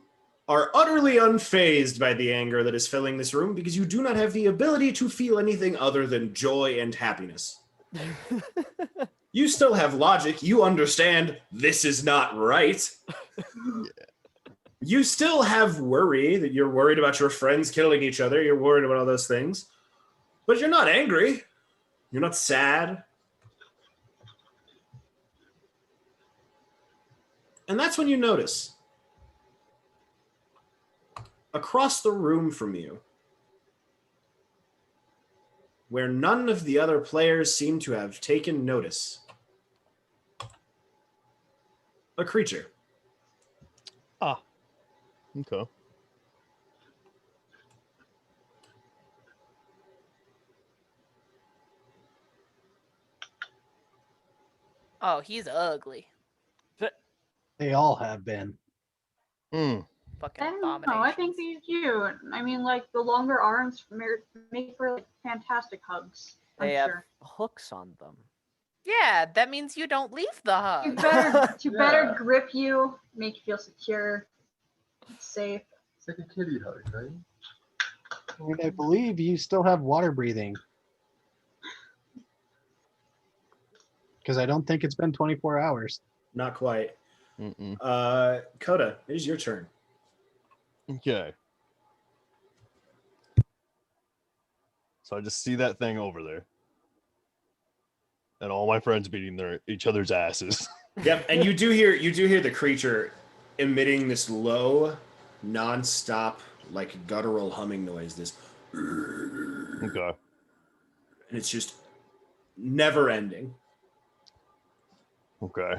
are utterly unfazed by the anger that is filling this room because you do not have the ability to feel anything other than joy and happiness. You still have logic. You understand this is not right. You still have worry that you're worried about your friends killing each other. You're worried about all those things. But you're not angry. You're not sad. And that's when you notice, across the room from you, where none of the other players seem to have taken notice, a creature. Ah. Okay. Oh, he's ugly. They all have been. Hmm. Fucking I don't know. abomination. I think he's cute. I mean, like the longer arms make for like fantastic hugs. I'm They have sure. hooks on them. Yeah, that means you don't leave the To hug. better Yeah. grip you, make you feel secure, safe. It's like a kitty hug, right? And I believe you still have water breathing. Because I don't think it's been 24 hours. Not quite. Mm-mm. Coda, it is your turn. Okay. So I just see that thing over there. And all my friends beating each other's asses. Yep, and you do hear the creature emitting this low, non-stop, like guttural humming noise. This, and Okay. it's just never ending. Okay.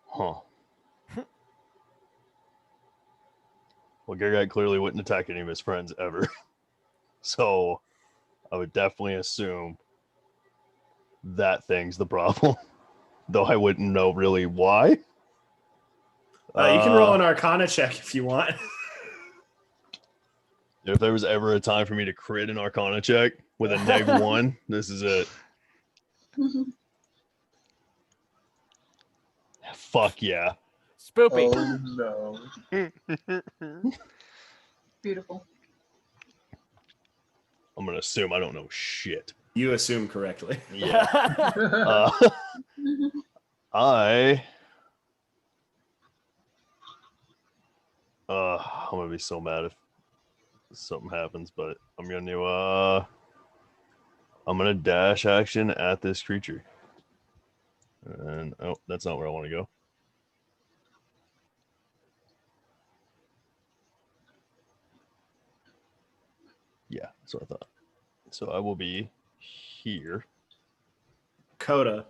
Huh. Well, Gargat clearly wouldn't attack any of his friends ever. So I would definitely assume that thing's the problem. Though I wouldn't know really why. You can roll an Arcana check if you want. If there was ever a time for me to crit an Arcana check with a -1, this is it. Fuck yeah. Spoopy. Oh no. Beautiful. I'm gonna assume I don't know shit. You assume correctly. Yeah. I'm gonna be so mad if something happens, but I'm gonna dash action at this creature. And oh, that's not where I want to go. Yeah, that's what I thought. So I will be here. Coda,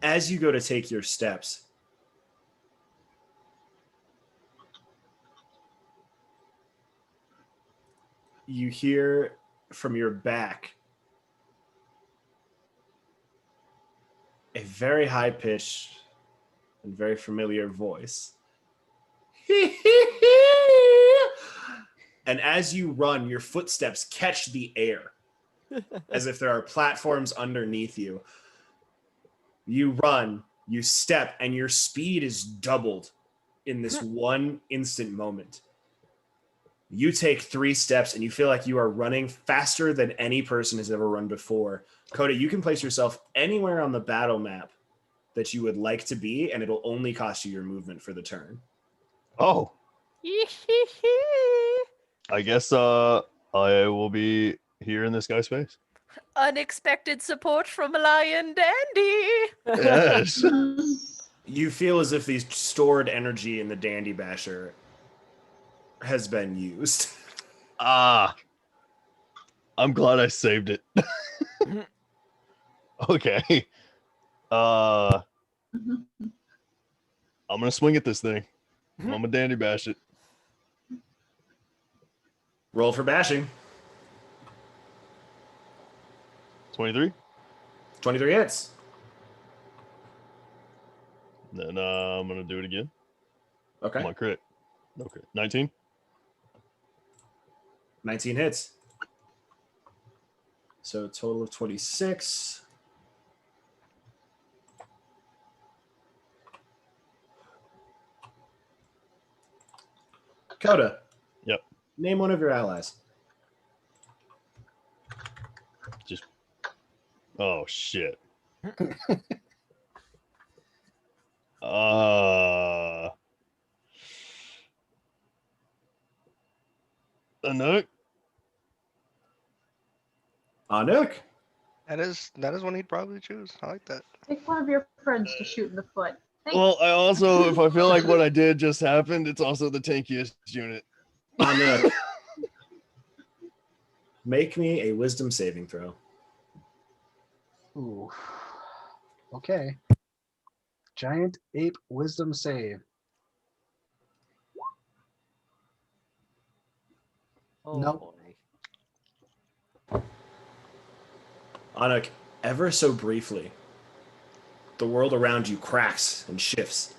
as you go to take your steps, you hear from your back a very high-pitched and very familiar voice. And as you run, your footsteps catch the air as if there are platforms underneath you. You run, you step, and your speed is doubled in this one instant moment. You take 3 steps and you feel like you are running faster than any person has ever run before. Coda, you can place yourself anywhere on the battle map that you would like to be, and it'll only cost you your movement for the turn. Oh. I guess I will be here in this guy's face. Unexpected support from Lion Dandy. Yes. You feel as if the stored energy in the Dandy Basher has been used. I'm glad I saved it. Okay. I'm gonna swing at this thing. I'm gonna Dandy Bash it. Roll for bashing. 23. 23 hits. Then I'm gonna do it again. Okay. Come on, crit. No crit. 19. 19 hits. So a total of 26. Coda. Yep. Name one of your allies. Oh shit. Anuk? Anuk? That is one he'd probably choose. I like that. Pick one of your friends to shoot in the foot. Thanks. Well, I also, if I feel like what I did just happened, it's also the tankiest unit. Anuk. Make me a wisdom saving throw. Ooh. Okay. Giant ape wisdom save. Oh, Nope. boy. Anuk, ever so briefly, the world around you cracks and shifts.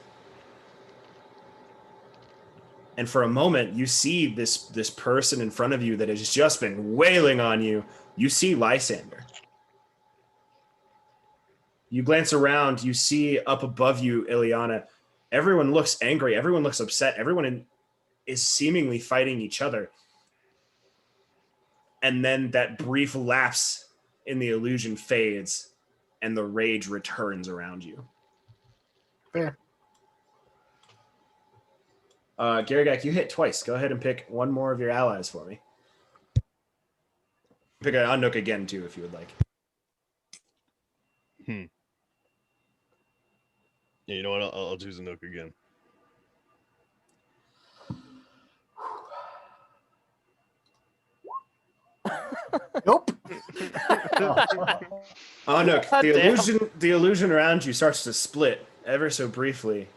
And for a moment, you see this person in front of you that has just been wailing on you. You see Lysander. You glance around, you see up above you, Ileana. Everyone looks angry. Everyone looks upset. Everyone is seemingly fighting each other. And then that brief lapse in the illusion fades, and the rage returns around you. Fair. Garrigak, you hit twice. Go ahead and pick one more of your allies for me. Pick an Anuk again, too, if you would like. Yeah, you know what? I'll choose Anuk again. Nope. Anuk, God damn. the illusion around you starts to split ever so briefly.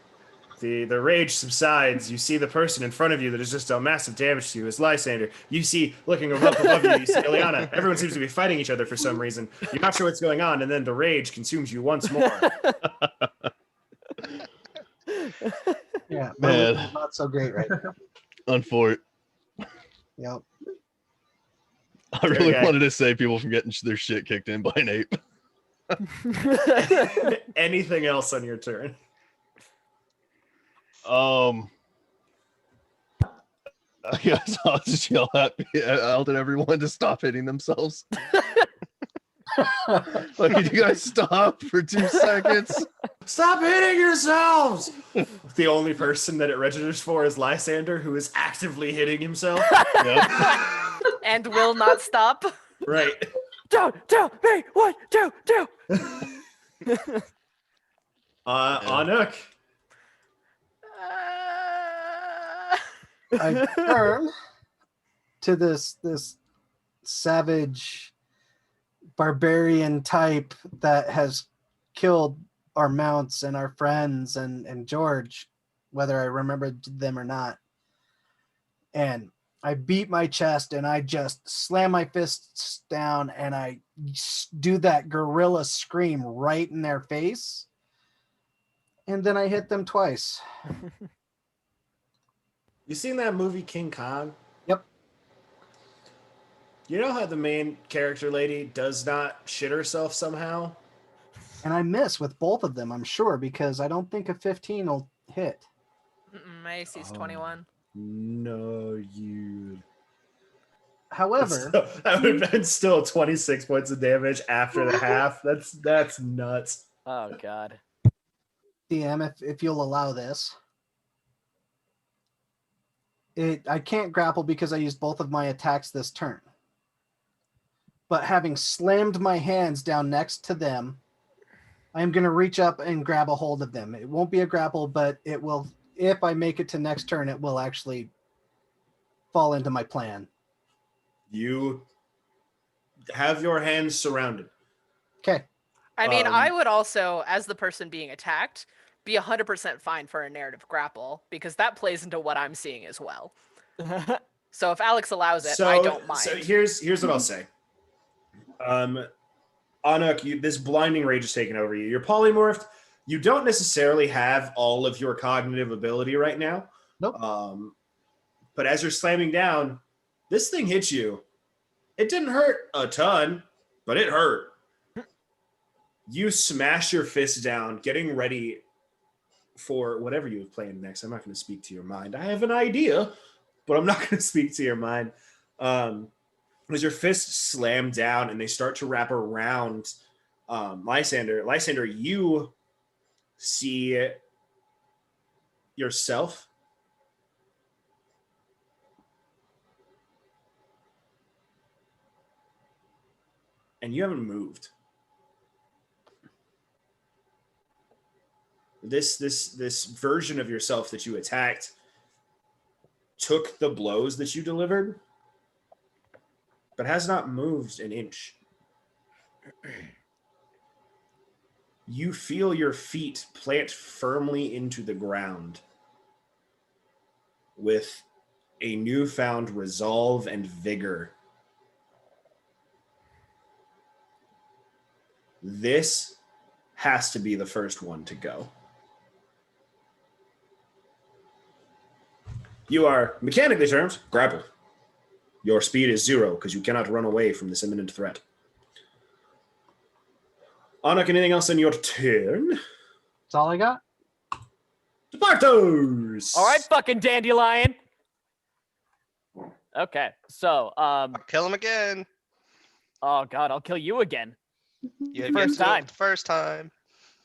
The rage subsides. You see the person in front of you that has just done massive damage to you is Lysander. You see, looking above you, you see Ileana. Everyone seems to be fighting each other for some reason. You're not sure what's going on, and then the rage consumes you once more. Yeah, Man. man. Not so great right now. Unfort. Yep. I really Okay. wanted to save people from getting their shit kicked in by an ape. Anything else on your turn? I guess I'll just yell at everyone to stop hitting themselves. Like, could you guys stop for 2 seconds? Stop hitting yourselves! The only person that it registers for is Lysander, who is actively hitting himself. Yep. And will not stop. Right. Two, 3, 1, 2, 2. Anuk. I turn to this savage barbarian type that has killed our mounts and our friends and George, whether I remembered them or not. And I beat my chest and I just slam my fists down and I do that gorilla scream right in their face. And then I hit them twice. You seen that movie King Kong? Yep. You know how the main character lady does not shit herself somehow? And I miss with both of them, I'm sure, because I don't think a 15 will hit. My AC's 21. No, you. However, That would have been still 26 points of damage after the half. That's nuts. Oh God. DM, if you'll allow this, I can't grapple because I used both of my attacks this turn. But having slammed my hands down next to them, I'm going to reach up and grab a hold of them. It won't be a grapple, but it will. If I make it to next turn, it will actually fall into my plan. You have your hands surrounded. Okay. I mean, I would also, as the person being attacked, be 100% fine for a narrative grapple because that plays into what I'm seeing as well. So if Alex allows it, I don't mind. So here's what I'll say. Anuk, this blinding rage is taking over you. You're polymorphed. You don't necessarily have all of your cognitive ability right now. Nope. But as you're slamming down, this thing hits you. It didn't hurt a ton, but it hurt. You smash your fist down, getting ready for whatever you have planned next. I'm not going to speak to your mind. I have an idea, but I'm not going to speak to your mind. As your fists slam down and they start to wrap around Lysander. Lysander, you see yourself and you haven't moved. This version of yourself that you attacked took the blows that you delivered, but has not moved an inch. You feel your feet plant firmly into the ground with a newfound resolve and vigor. This has to be the first one to go. You are, mechanically termed, grappled. Your speed is 0 because you cannot run away from this imminent threat. Anuk, anything else in your turn? That's all I got. Departos! All right, fucking dandelion. Okay, so I'll kill him again. oh God, I'll kill you again. You First get to do it time. the first time.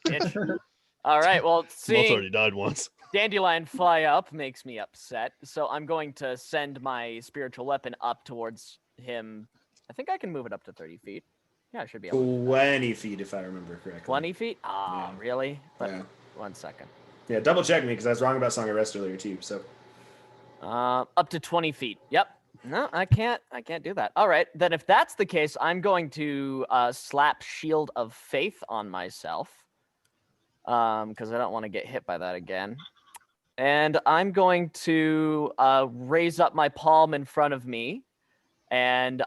Bitch. All right, well, Moth's seeing already died once. dandelion fly up makes me upset, so I'm going to send my spiritual weapon up towards him. I think I can move it up to 30 feet. Yeah, I should be able to. 20 feet, if I remember correctly. 20 feet? Ah, Yeah. really? But Yeah. 1 second. Yeah, double check me because I was wrong about Song of Rest earlier too. So Up to 20 feet. Yep. No, I can't do that. All right, then if that's the case, I'm going to slap Shield of Faith on myself. Because I don't want to get hit by that again. And I'm going to raise up my palm in front of me and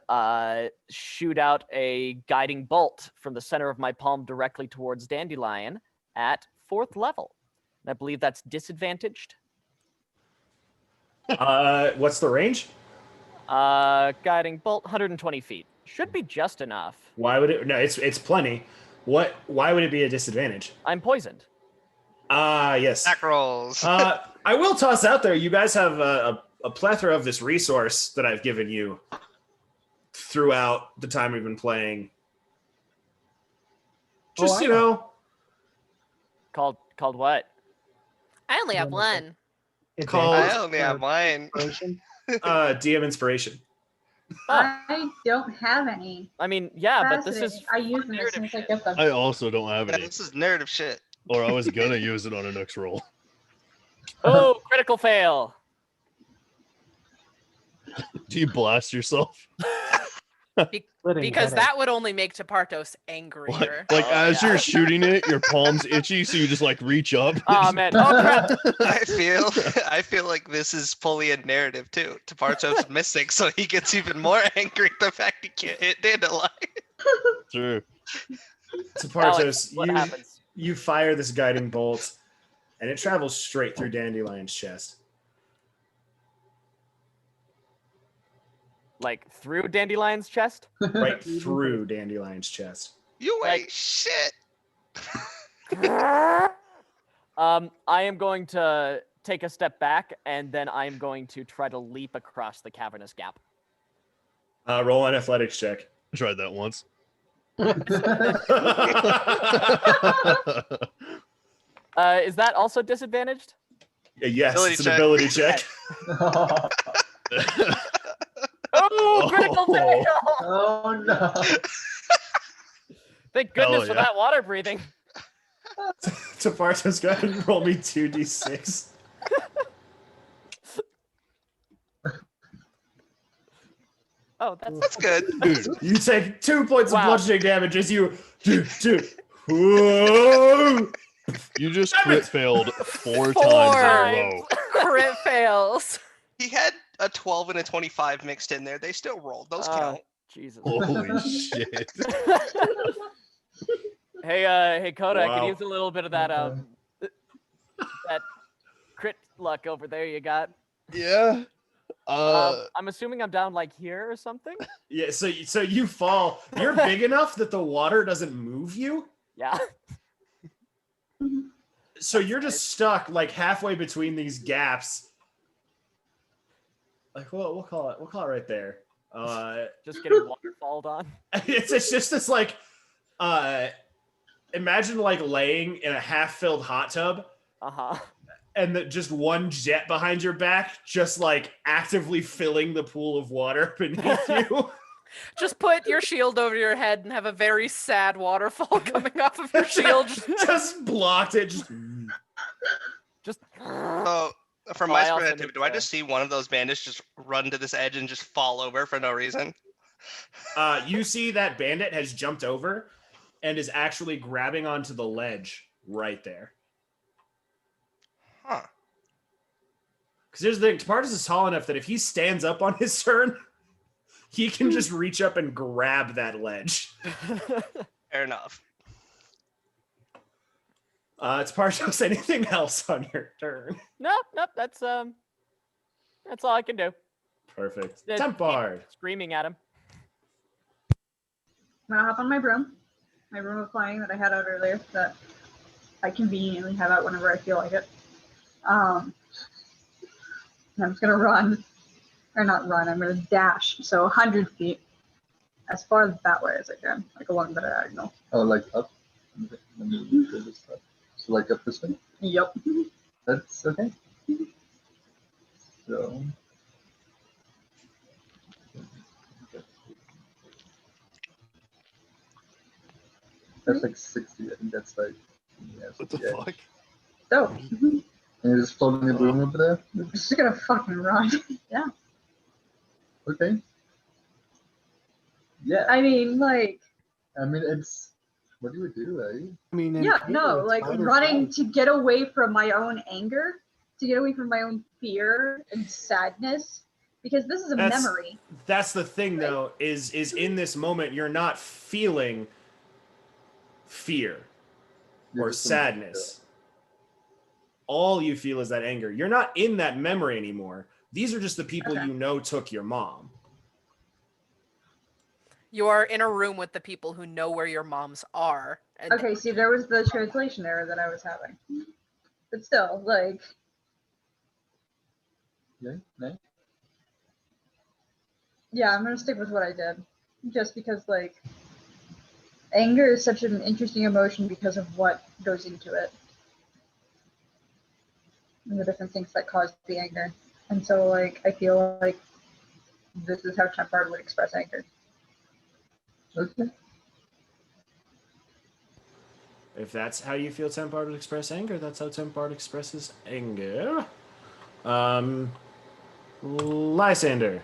shoot out a guiding bolt from the center of my palm directly towards Dandelion at 4th level. And I believe that's disadvantaged. what's the range? Guiding bolt, 120 feet. Should be just enough. Why would it? No, it's plenty. Why would it be a disadvantage? I'm poisoned. Yes. Back rolls. I will toss out there. You guys have a plethora of this resource that I've given you throughout the time we've been playing. Just I know. Called what? I only have one. It's Called- I only have mine. DM inspiration. I don't have any. I mean, yeah, but this is Fascinating. I use them as soon as I get them. I also don't have Yeah, any, this is narrative shit. or I was gonna use it on a next roll. oh, critical fail. Do you blast yourself? Splitting Because headache. that would only make Tepartos angrier. Like Oh, as yeah. you're shooting it, your palm's itchy, so you just like reach up. Oh man! Oh crap! I feel like this is fully a narrative too. Tepartos missing, so he gets even more angry at the fact he can't hit Dandelion. True. Alex, Tepartos, what happens? you fire this guiding bolt, and it travels straight through Dandelion's chest. Like through Dandelion's chest? Right through Dandelion's chest. You Like- ain't shit. I am going to take a step back, and then I am going to try to leap across the cavernous gap. Roll an athletics check. I tried that once. Is that also disadvantaged? Yes, Ability it's an check. ability check. Oh, critical fail! Oh no. Thank goodness for yeah. that water breathing. Tepartos, go ahead and roll me 2d6. Oh, that's That's good. Dude, You take 2 points of Wow. bludgeoning damage as you Whoa! you just Damn crit it. failed 4 Four times in a row. Crit fails. He had a 12 and a 25 mixed in there. They still rolled. Those count. Jesus. Holy shit. Hey, Coda, I Wow. could use a little bit of that that crit luck over there you got. Yeah. I'm assuming I'm down like here or something. Yeah, so you fall. You're big enough that the water doesn't move you. Yeah. So you're just stuck like halfway between these gaps. Like we'll call it right there. Just getting waterfalled on. It's just this like imagine like laying in a half-filled hot tub Uh-huh. and just one jet behind your back just like actively filling the pool of water beneath you. Just put your shield over your head and have a very sad waterfall coming off of your shield. Just blocked it. Just So, from Oh, my I also perspective, need do I to- just see one of those bandits just run to this edge and just fall over for no reason? You see that bandit has jumped over and is actually grabbing onto the ledge right there. Huh. Because here's the thing, Tepartos is tall enough that if he stands up on his turn, he can just reach up and grab that ledge. Fair enough. Tepartos, anything else on your turn? Nope, that's all I can do. Perfect. Yeah, Tempard. Screaming at him. I'm gonna hop on my broom of flying that I had out earlier that I conveniently have out whenever I feel like it. And I'm just gonna run, or not run. I'm gonna dash. So 100 feet, as far that way as I can, like along the diagonal. Oh, like up? Let me do this stuff. So like up this way? Yep. That's okay. So. That's like 60. I think that's like. Yeah, What the 60. fuck? So And you're just floating the broom over there? I'm just gonna fucking run. Yeah. Okay. Yeah. I mean, like, I mean, it's. What do you do, right? I mean, in yeah, theory, no, it's like fight or running flight. to get away from my own anger, to get away from my own fear and sadness, because this is a That's- memory. That's the thing, though, is in this moment, you're not feeling fear You're or just in- sadness. All you feel is that anger. You're not in that memory anymore. These are just the people Okay. you know took your mom. You are in a room with the people who know where your moms are. And Okay, see, there was the translation error that I was having. But still, like, Yeah, no? yeah, I'm gonna stick with what I did. Just because, like, anger is such an interesting emotion because of what goes into it. And the different things that cause the anger. And so, like, I feel like this is how Tempard would express anger. Okay. If that's how you feel Tempard would express anger, that's how Tempard expresses anger. Lysander.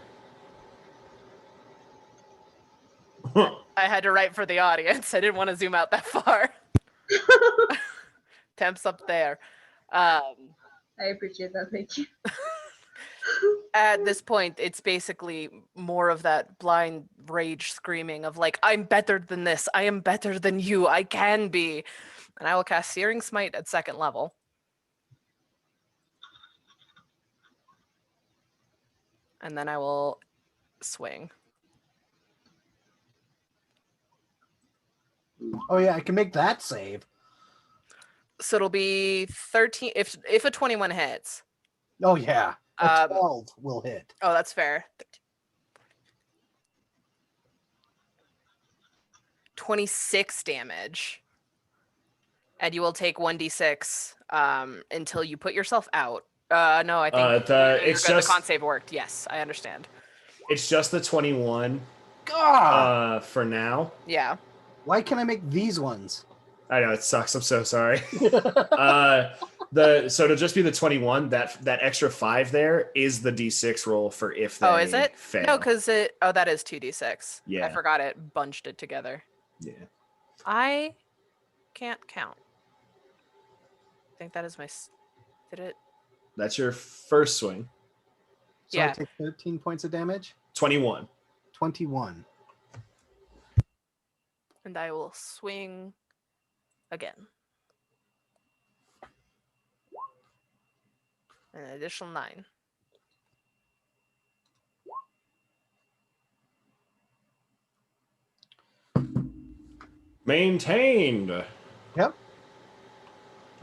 I had to write for the audience. I didn't want to zoom out that far. Temps up there. I appreciate that. Thank you. At this point, it's basically more of that blind rage screaming of like, I'm better than this. I am better than you. I can be. And I will cast Searing Smite at 2nd level. And then I will swing. Oh yeah, I can make that save. So it'll be 13 if a 21 hits. Oh yeah, a Um, 12 will hit. Oh, that's fair. 26 damage. And you will take 1d6 until you put yourself out. No, I think it's the just con save worked. Yes, I understand. it's just the 21 God, for now. Yeah. why can't I make these ones? I know it sucks. I'm so sorry. So it'll just be the 21. That extra 5 there is the d6 roll for if they Oh, is it? fail. No, because that is 2d6. Yeah. I forgot it bunched it together. Yeah. I can't count. I think that is my. Did it? That's your first swing. So Yeah. I take 13 points of damage. 21. 21. And I will swing again. An additional 9. Maintained. Yep.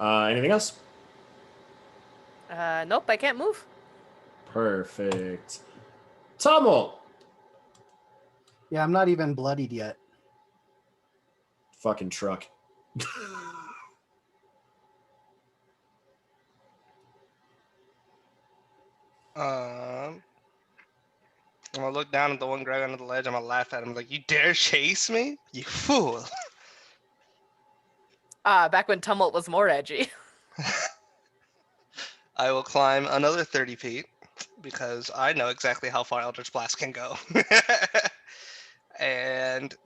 Anything else? Nope, I can't move. Perfect. Tumult. Yeah, I'm not even bloodied yet. Fucking truck. I'm gonna look down at the one Greg under the ledge. I'm gonna laugh at him like, "You dare chase me, you fool!" Back when Tumult was more edgy. I will climb another 30 feet because I know exactly how far Eldritch Blast can go, and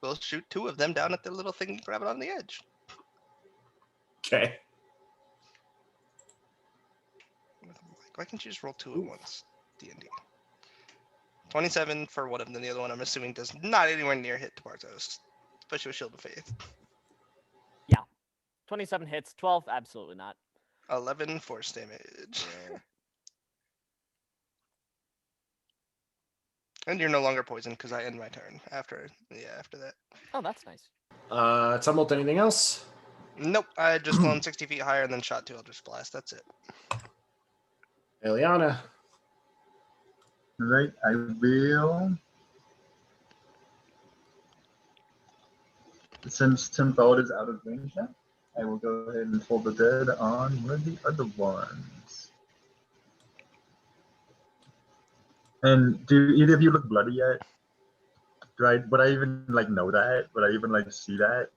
we'll shoot 2 of them down at the little thing and grab it on the edge. Okay. Why can't you just roll 2 at once? D&D. 27 for one of them. The other one, I'm assuming, does not anywhere near hit Bartos, especially with Shield of Faith. 27 hits, 12, absolutely not. 11 force damage. And you're no longer poisoned because I end my turn after that. Oh, that's nice. Tumult, anything else? Nope, I had just flown 60 feet higher and then shot 2 Eldritch Blast. That's it. Eliana. Right, I will. Since Tim Thought is out of range now, I will go ahead and pull the dead on one of the other ones. And do either of you look bloody yet? Would I even know that? Would I even see that?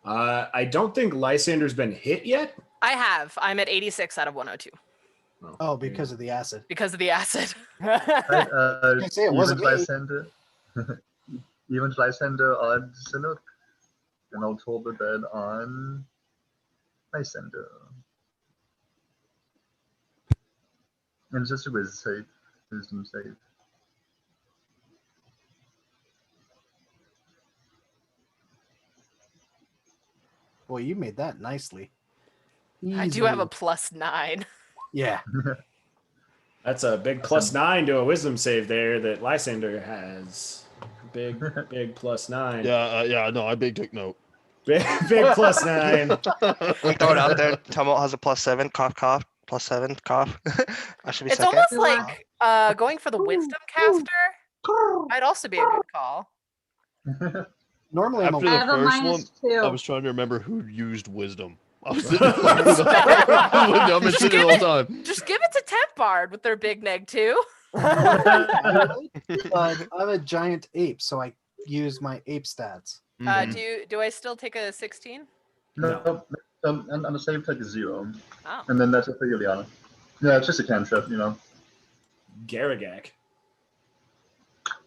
I don't think Lysander's been hit yet. I have. I'm at 86 out of 102 Oh, because of the acid. because of the acid. Right, I say it wasn't me. Lysander. Even Lysander on Sinnoh. And I'll pull the dead on Lysander. And it's just a wisdom save. Boy, you made that nicely. I do have a Easily. +9. Yeah. That's a big +9 to a wisdom save there that Lysander has. Big +9. Yeah, no, I big took note. Big +9. I'm throwing it out there. Tumult has a +7. Cough, cough. +7. Cough. I should be It's second. almost like going for the wisdom caster might also be a good call. Normally I'm After a the I have a first -2. I was trying to remember who used wisdom. I was sitting dumb and sitting all the time. Just give it to Temp Bard with their big neg too. but I'm a giant ape, so I use my ape stats. Mhm. Do I still take a 16? No. And on the save, take a 0. Oh. And then that's it for Ileana. Yeah, it's just a cantrip, Garagak.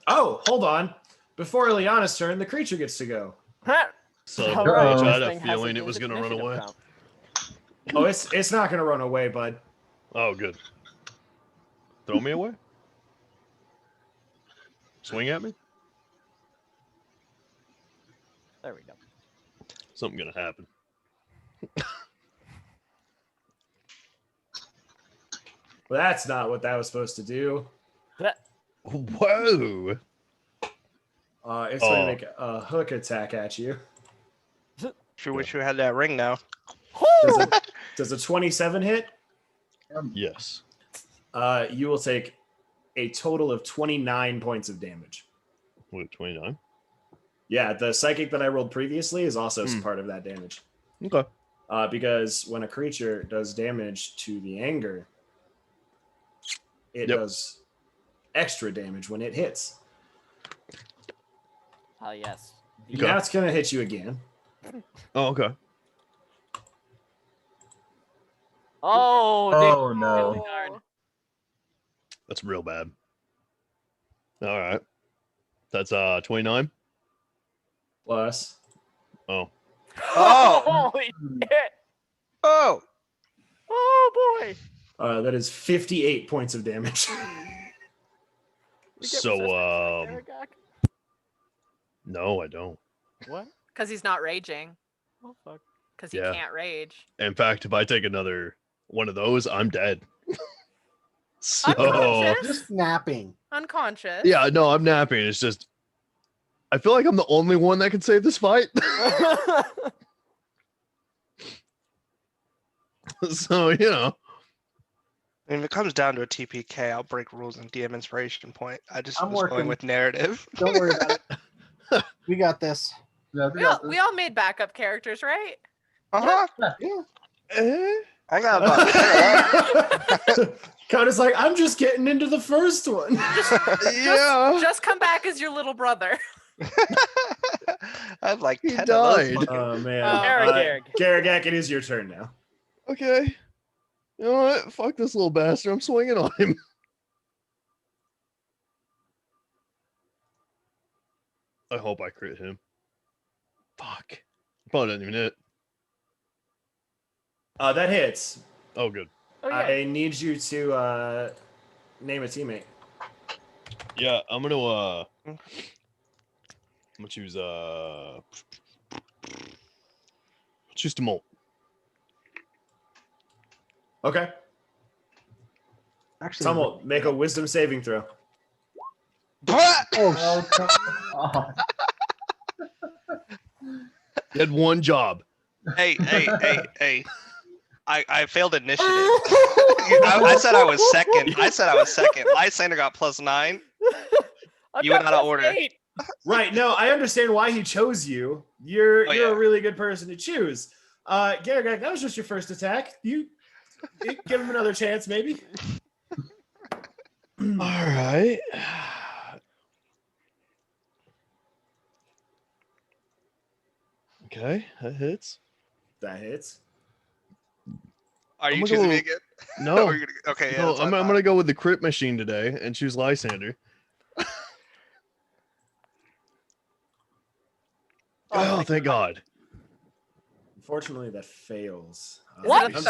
Oh, hold on. Before Ileana's turn, the creature gets to go. So All right, I this had a thing has feeling it was advantage going to run initiative away. count. Oh, it's not going to run away, bud. Oh, good. Throw me away? Swing at me? There we go. Something going to happen. Well, that's not what that was supposed to do. Whoa! It's going to make a hook attack at you. Sure wish you had that ring now. Does a 27 hit? Yes. You will take a total of 29 points of damage. What, 29? Yeah, the psychic that I rolled previously is also part of that damage. Okay. Because when a creature does damage to the anger, it does extra damage when it hits. Ah, yes. Okay. Now it's going to hit you again. Oh, okay. Oh, Oh no. That's real bad. All right. That's 29. Plus. Oh. Oh! Holy shit! Oh! Oh boy! That is 58 points of damage. We get So resistance to Aragog? no, I don't. What? Because he's not raging. Oh fuck. Because he Yeah. can't rage. In fact, if I take another one of those, I'm dead. So Unconscious? Just napping. Unconscious. yeah, no, I'm napping. It's just I feel like I'm the only one that can save this fight. So, you know. And if it comes down to a TPK, I'll break rules and DM inspiration point. I just I'm was working. going with narrative. Don't worry about it. We got this. Yeah, We all made backup characters, right? Uh-huh. Eh? I got about Coda's like, I'm just getting into the first one. Yeah. Just come back as your little brother. I have like He 10 of those. died. fucking- Oh, man. Garrett. Garrett, it is your turn now. Okay. You know what? Fuck this little bastard. I'm swinging on him. I hope I crit him. Fuck. Probably didn't even hit. That hits. Oh, good. Oh yeah. I need you to name a teammate. Yeah, I'm gonna choose choose Demol. Okay. Actually, Tumult, make a wisdom saving throw. Blah! oh, Oh, come on. You had one job. Hey. I failed initiative. I said I was second. Lysander got +9. I've You got went out of plus order. 8. Right. No, I understand why he chose you. You're Oh, yeah. a really good person to choose. Garrett, that was just your first attack. You give him another chance, maybe. All right. Okay, that hits. That hits. Are I'm you gonna choosing me go- again? No, Or you're gonna- okay, yeah. no, that's what I'm I gonna go with the crit machine today and choose Lysander. Oh, thank God. Unfortunately, that fails. What? I'm just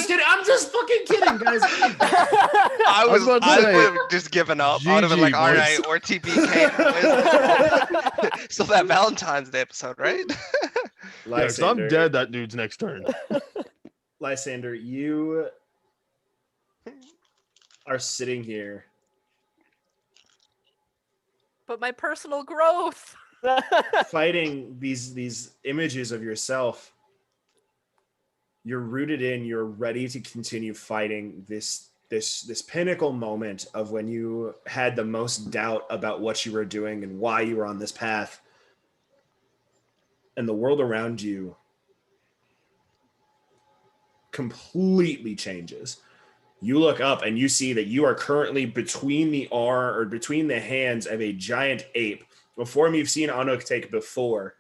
kidding. 30? I'm just fucking kidding, guys. I was was about to I say, would have just given up. I would have been like, GG, all boys. right, or TPK. Still that Valentine's Day episode, right? Yeah, 'cause I'm dead that dude's next turn. Lysander, you are sitting here. But my personal growth. Fighting these images of yourself. You're rooted in, you're ready to continue fighting this pinnacle moment of when you had the most doubt about what you were doing and why you were on this path. And the world around you completely changes. You look up and you see that you are currently between the hands of a giant ape, a form you've seen Anuk take before.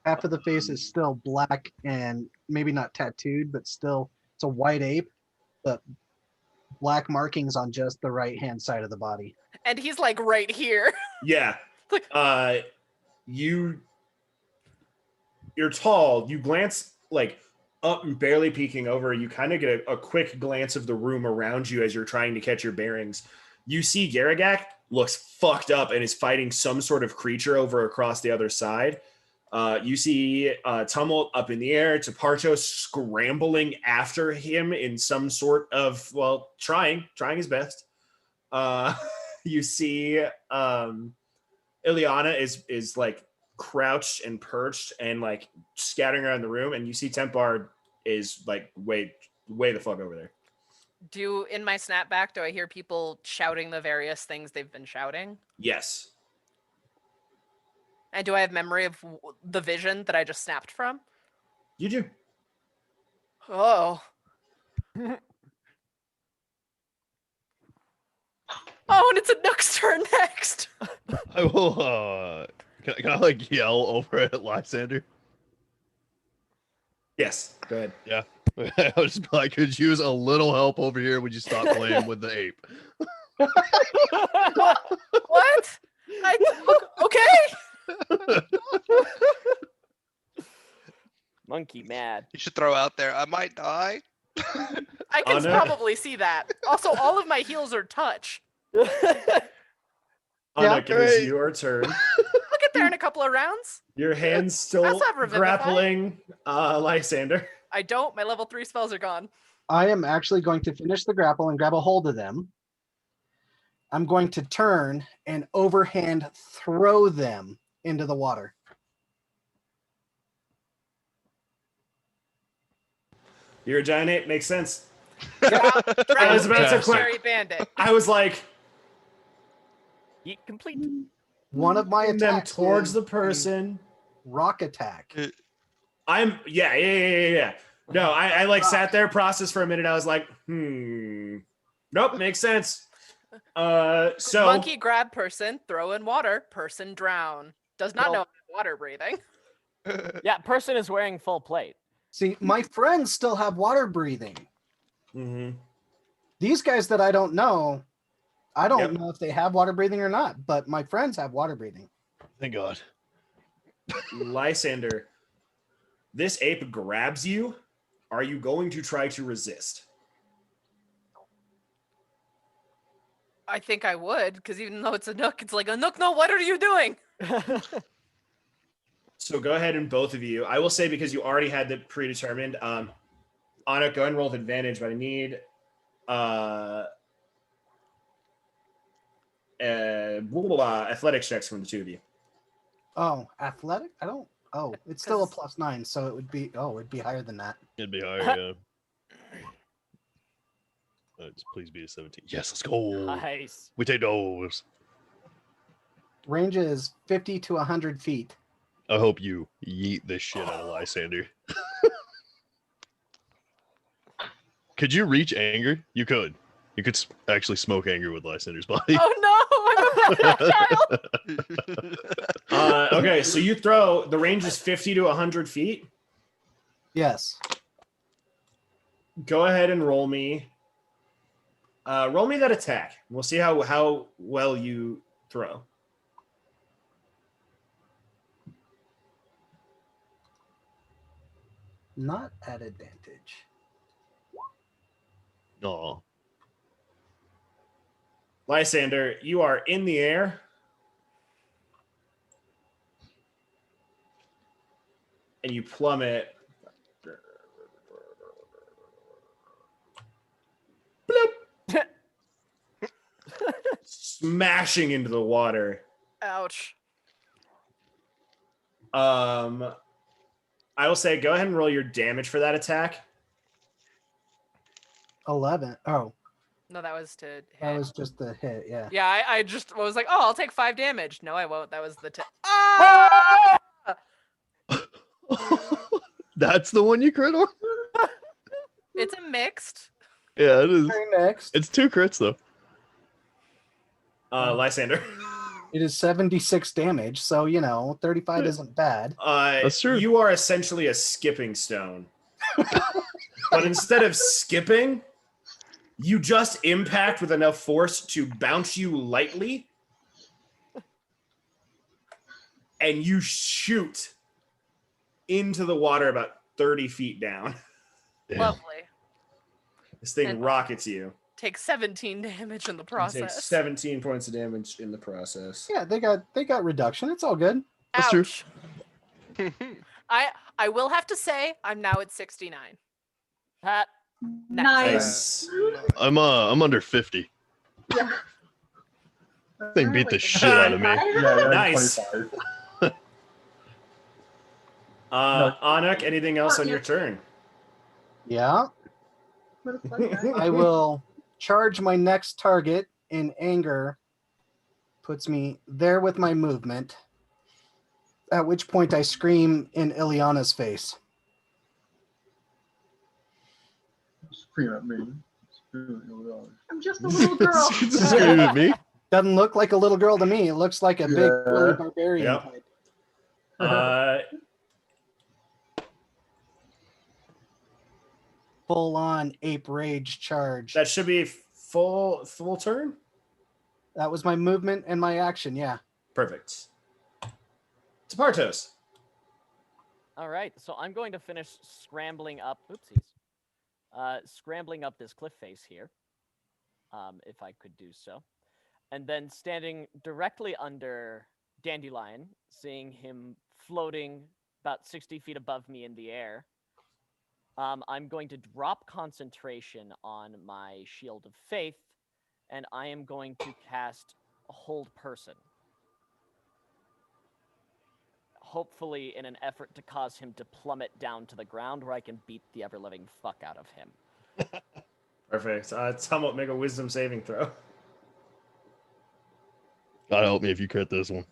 half of the face is still black and maybe not tattooed, but still it's a white ape, but black markings on just the right hand side of the body. And he's like right here. Yeah. Like- You're tall. You glance like up and barely peeking over. You kind of get a quick glance of the room around you as you're trying to catch your bearings. You see Garagak looks fucked up and is fighting some sort of creature over across the other side. You see Tumult up in the air, Taparto scrambling after him in some sort of, well, trying his best. You see Ileana is like crouched and perched and like scattering around the room, and you see Tempar is like way the fuck over there. In my snapback, do I hear people shouting the various things they've been shouting? Yes. And do I have memory of the vision that I just snapped from? You do. Oh. Oh, and it's a Nook's turn next. I will. Can I like yell over at Lysander? Yes. Go ahead. Yeah. I was just like, could use a little help over here. Would you stop playing with the ape? What? Okay. Monkey mad. You should throw out there, I might die. I can no. probably see that. Also, all of my heals are touch. Anak, it is your turn. I'll get there in a couple of rounds. Your hand's still That's not Revivify. grappling Lysander. I don't. My level 3 spells are gone. I am actually going to finish the grapple and grab a hold of them. I'm going to turn and overhand throw them into the water. You're a giant ape. Makes sense. I was about to quit. Bandit. I was like, Yeet complete. One of my them attacks towards is the person. rock attack. Yeah. No, I like sat there, processed for a minute. I was like, nope, makes sense. So Monkey grab person, throw in water, person drown. Does not know water breathing. Yeah, person is wearing full plate. See, my friends still have water breathing. Mhm. These guys that I don't know, I don't Yep. know if they have water breathing or not, but my friends have water breathing. Thank God. Lysander, this ape grabs you. Are you going to try to resist? I think I would, because even though it's a Nook, it's like a Nook. No, what are you doing? So go ahead and both of you. I will say because you already had the predetermined. Anna, go ahead and roll with advantage, but I need athletics checks from the two of you. Oh, athletic? I don't. Oh, it's still a +9, so it would be. Oh, it'd be higher than that. It'd be higher, yeah. Just please be a 17. Yes, let's go. Nice. We take those. Range is 50 to 100 feet. I hope you yeet this shit out of Lysander. Could you reach anger? You could. You could actually smoke anger with Lysander's body. Oh no, I'm a child. Okay, so you throw. The range is 50 to 100 feet. Yes. Go ahead and roll me. Roll me that attack. We'll see how well you throw. Not at advantage. No. Lysander, you are in the air. And you plummet. Bloop. Smashing into the water. Ouch. I will say, go ahead and roll your damage for that attack. 11. Oh, No, that was to hit. that was just the hit. Yeah. Yeah, I just was like, oh, I'll take 5 damage. No, I won't. That was the Ah! That's the one you crit on? It's a mixed. Yeah, it is. Turn next. It's 2 crits though. Lysander. It is 76 damage, so 35 isn't bad. That's true. You are essentially a skipping stone. But instead of skipping, You just impact with enough force to bounce you lightly, and you shoot into the water about 30 feet down. Damn. Lovely. This thing And- rockets you. Take 17 damage in the You take process. 17 points of damage in the process. Yeah, they got reduction. It's all good. That's true. Ouch. I will have to say I'm now at 69. Pat, Nice. I'm under 50. Yeah. Thing beat the shit out of me. Yeah, Nice. 25. Anak, anything else on your turn? Yeah. What a fun guy. I will charge my next target in anger. Puts me there with my movement. At which point I scream in Ileana's face. Scream at me. Scream at me. I'm just a little girl. Scream at me. Doesn't look like a little girl to me. It looks like a big Yeah. burly barbarian Yep. type. Full on ape rage charge. That should be full turn. That was my movement and my action. Yeah. Perfect. Tapartos. all right. So I'm going to finish scrambling up. Oopsies. Scrambling up this cliff face here. If I could do so. And then standing directly under Dandelion, seeing him floating about 60 feet above me in the air. I'm going to drop concentration on my Shield of Faith, and I am going to cast Hold Person. Hopefully in an effort to cause him to plummet down to the ground where I can beat the ever-living fuck out of him. Perfect. Somewhat make a wisdom saving throw. God help me if you crit this one.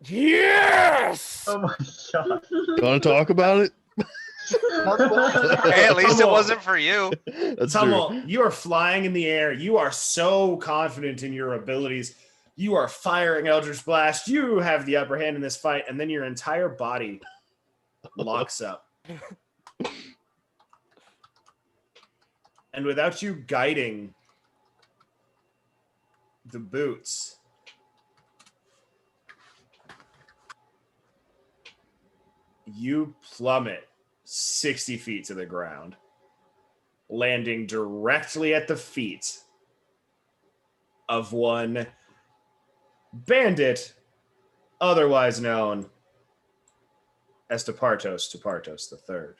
Yes! Oh my god. You want to talk about it? Hey, at least it Tumble. wasn't for you. That's true. Tumble, you are flying in the air. You are so confident in your abilities. You are firing Eldritch Blast. You have the upper hand in this fight, and then your entire body locks up. And without you guiding the boots, you plummet 60 feet to the ground, landing directly at the feet of one bandit, otherwise known as Tapartos III.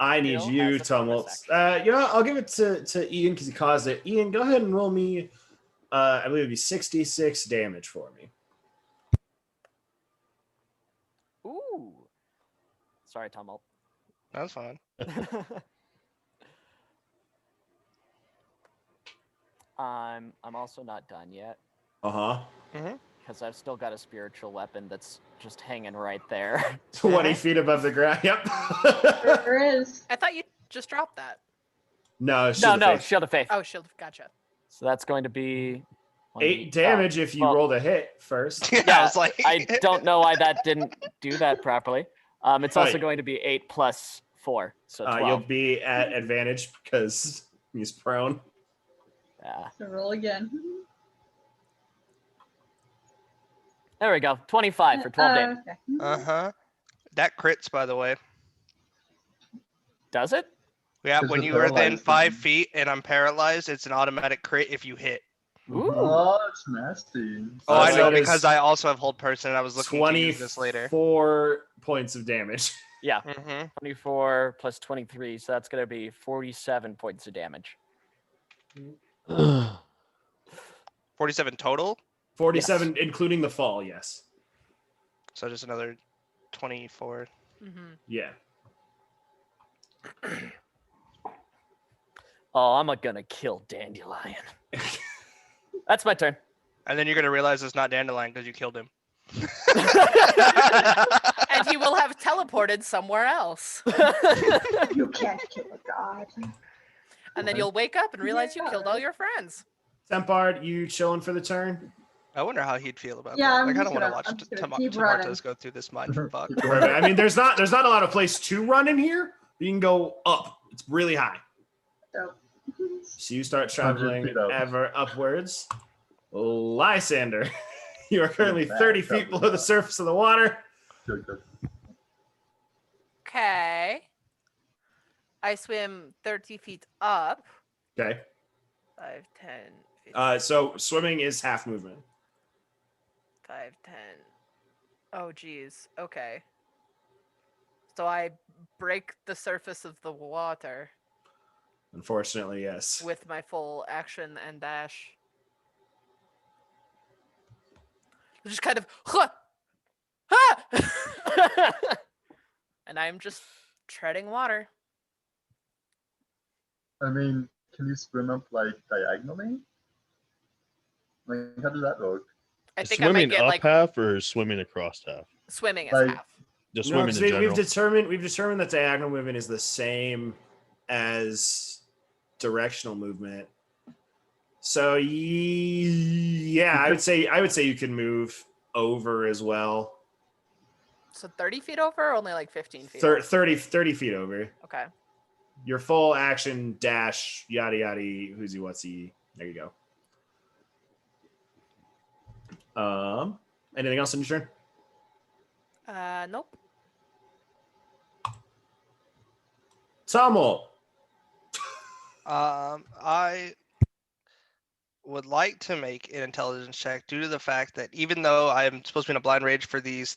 I need Still you, has a bonus Tumult. I'll give it to Ian because he caused it. Ian, go ahead and roll me, I believe it'd be 66 damage for me. Ooh. Sorry, Tumult. That's fine. I'm also not done yet Uh-huh. because I've still got a spiritual weapon that's just hanging right there. 20 feet above the ground. Yep. There is. I thought you just dropped that. No, No, Shield of Faith. Oh, shield. Gotcha. So that's going to be 8 damage if you well, rolled a hit first. Yeah, I Yeah, was like, I don't know why that didn't do that properly. It's also Right. going to be 8 plus 4, so 12. You'll be at advantage because he's prone. Yeah. So roll again. There we go. 25 for 12 damage. Okay. uh-huh. That crits, by the way. Does it? Yeah, Is when it you are within paralyzed? 5 feet and I'm paralyzed, it's an automatic crit if you hit. Ooh. Oh, it's nasty. Oh, Uh, I so know that is because I also have hold person and I was looking to use this later. 24 points of damage. Yeah. Mm-hmm. 24 plus 23, so that's going to be 47 points of damage. 47 total, 47, including the fall, yes. so just another 24. Mm-hmm. Yeah. Oh, I'm gonna kill Dandelion. That's my turn. And then you're going to realize it's not Dandelion because you killed him. And he will have teleported somewhere else. You can't kill a god. And then you'll wake up and realize you killed all your friends. Tempard, you chilling for the turn? I wonder how he'd feel about Yeah, that. I'm I kind just of want to gonna- watch I'm just gonna keep running. Tomatoes go through this mind fuck. Perfect. I mean, there's not a lot of place to run in here. You can go up. It's really high. So, So you start 100 traveling feet up. ever upwards. Lysander, you are currently Back 30 up feet and below the down. surface of the water. Good, good. Okay. I swim 30 feet up. Okay. 5, 10, 15, So swimming is half movement. 5, 10. Oh, geez. Okay. So I break the surface of the water Unfortunately, yes. with my full action and dash. Just kind of, and I'm just treading water. I mean, can you swim up like diagonally? Like, how does that work? I think I might Swimming get up like half or swimming across half? swimming as like- half. Just No, swimming 'cause in general. we've determined that diagonal movement is the same as directional movement. So yeah, I would say you can move over as well. So 30 feet over or only like 15 feet? over? 30 feet over. Okay. Your full action dash yada yada who's he what's he. There you go. Anything else in your turn? Nope. Tomo. I would like to make an intelligence check due to the fact that even though I am supposed to be in a blind rage for these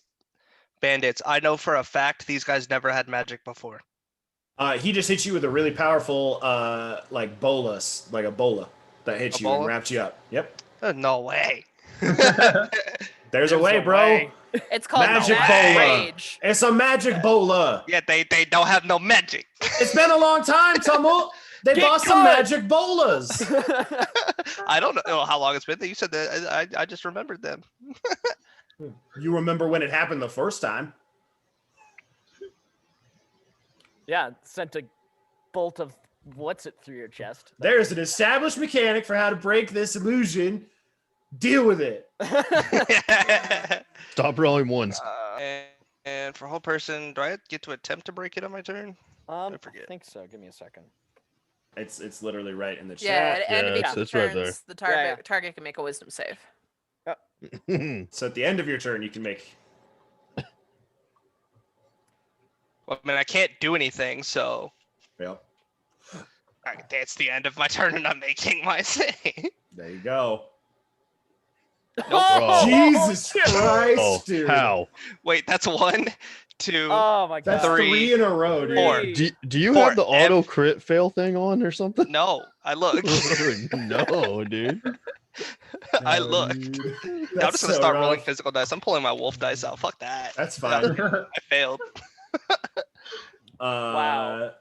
bandits, I know for a fact these guys never had magic before. He just hit you with a really powerful like bolus, like a bola that hit A you and bola? wrapped you up. Yep. No way. There's a way, bro. way. It's called Magic Magic bola. Rage. It's a magic bola. Yeah, they don't have no magic. It's been a long time, Tomo. They Get bought some good. magic bolas. I don't know how long it's been. You said that. I just remembered them. You remember when it happened the first time? Yeah, sent a bolt of what's it through your chest. There's an established mechanic for how to break this illusion. Deal with it. Stop rolling ones. And for whole person, do I get to attempt to break it on my turn? I I forget. think so. Give me a second. It's literally right in the Yeah, chat. at end of Yeah, each it's right there. turns, the target Yeah, yeah. target can make a wisdom save. So at the end of your turn, you can make. Well, I mean, I can't do anything, so Well, that's the end of my turn, and I'm making my save. there you go. Oh. Jesus Christ, Oh, dude. how? Wait, that's 1, 2. Oh my god. That's three in a row, dude. Four. Do you For have the auto crit fail thing on or something? No, I looked. No, dude. I No, looked. dude. Yeah, I'm That's just gonna so start rolling rough. physical dice. I'm pulling my wolf dice out. Fuck that. That's fine. I failed. Wow.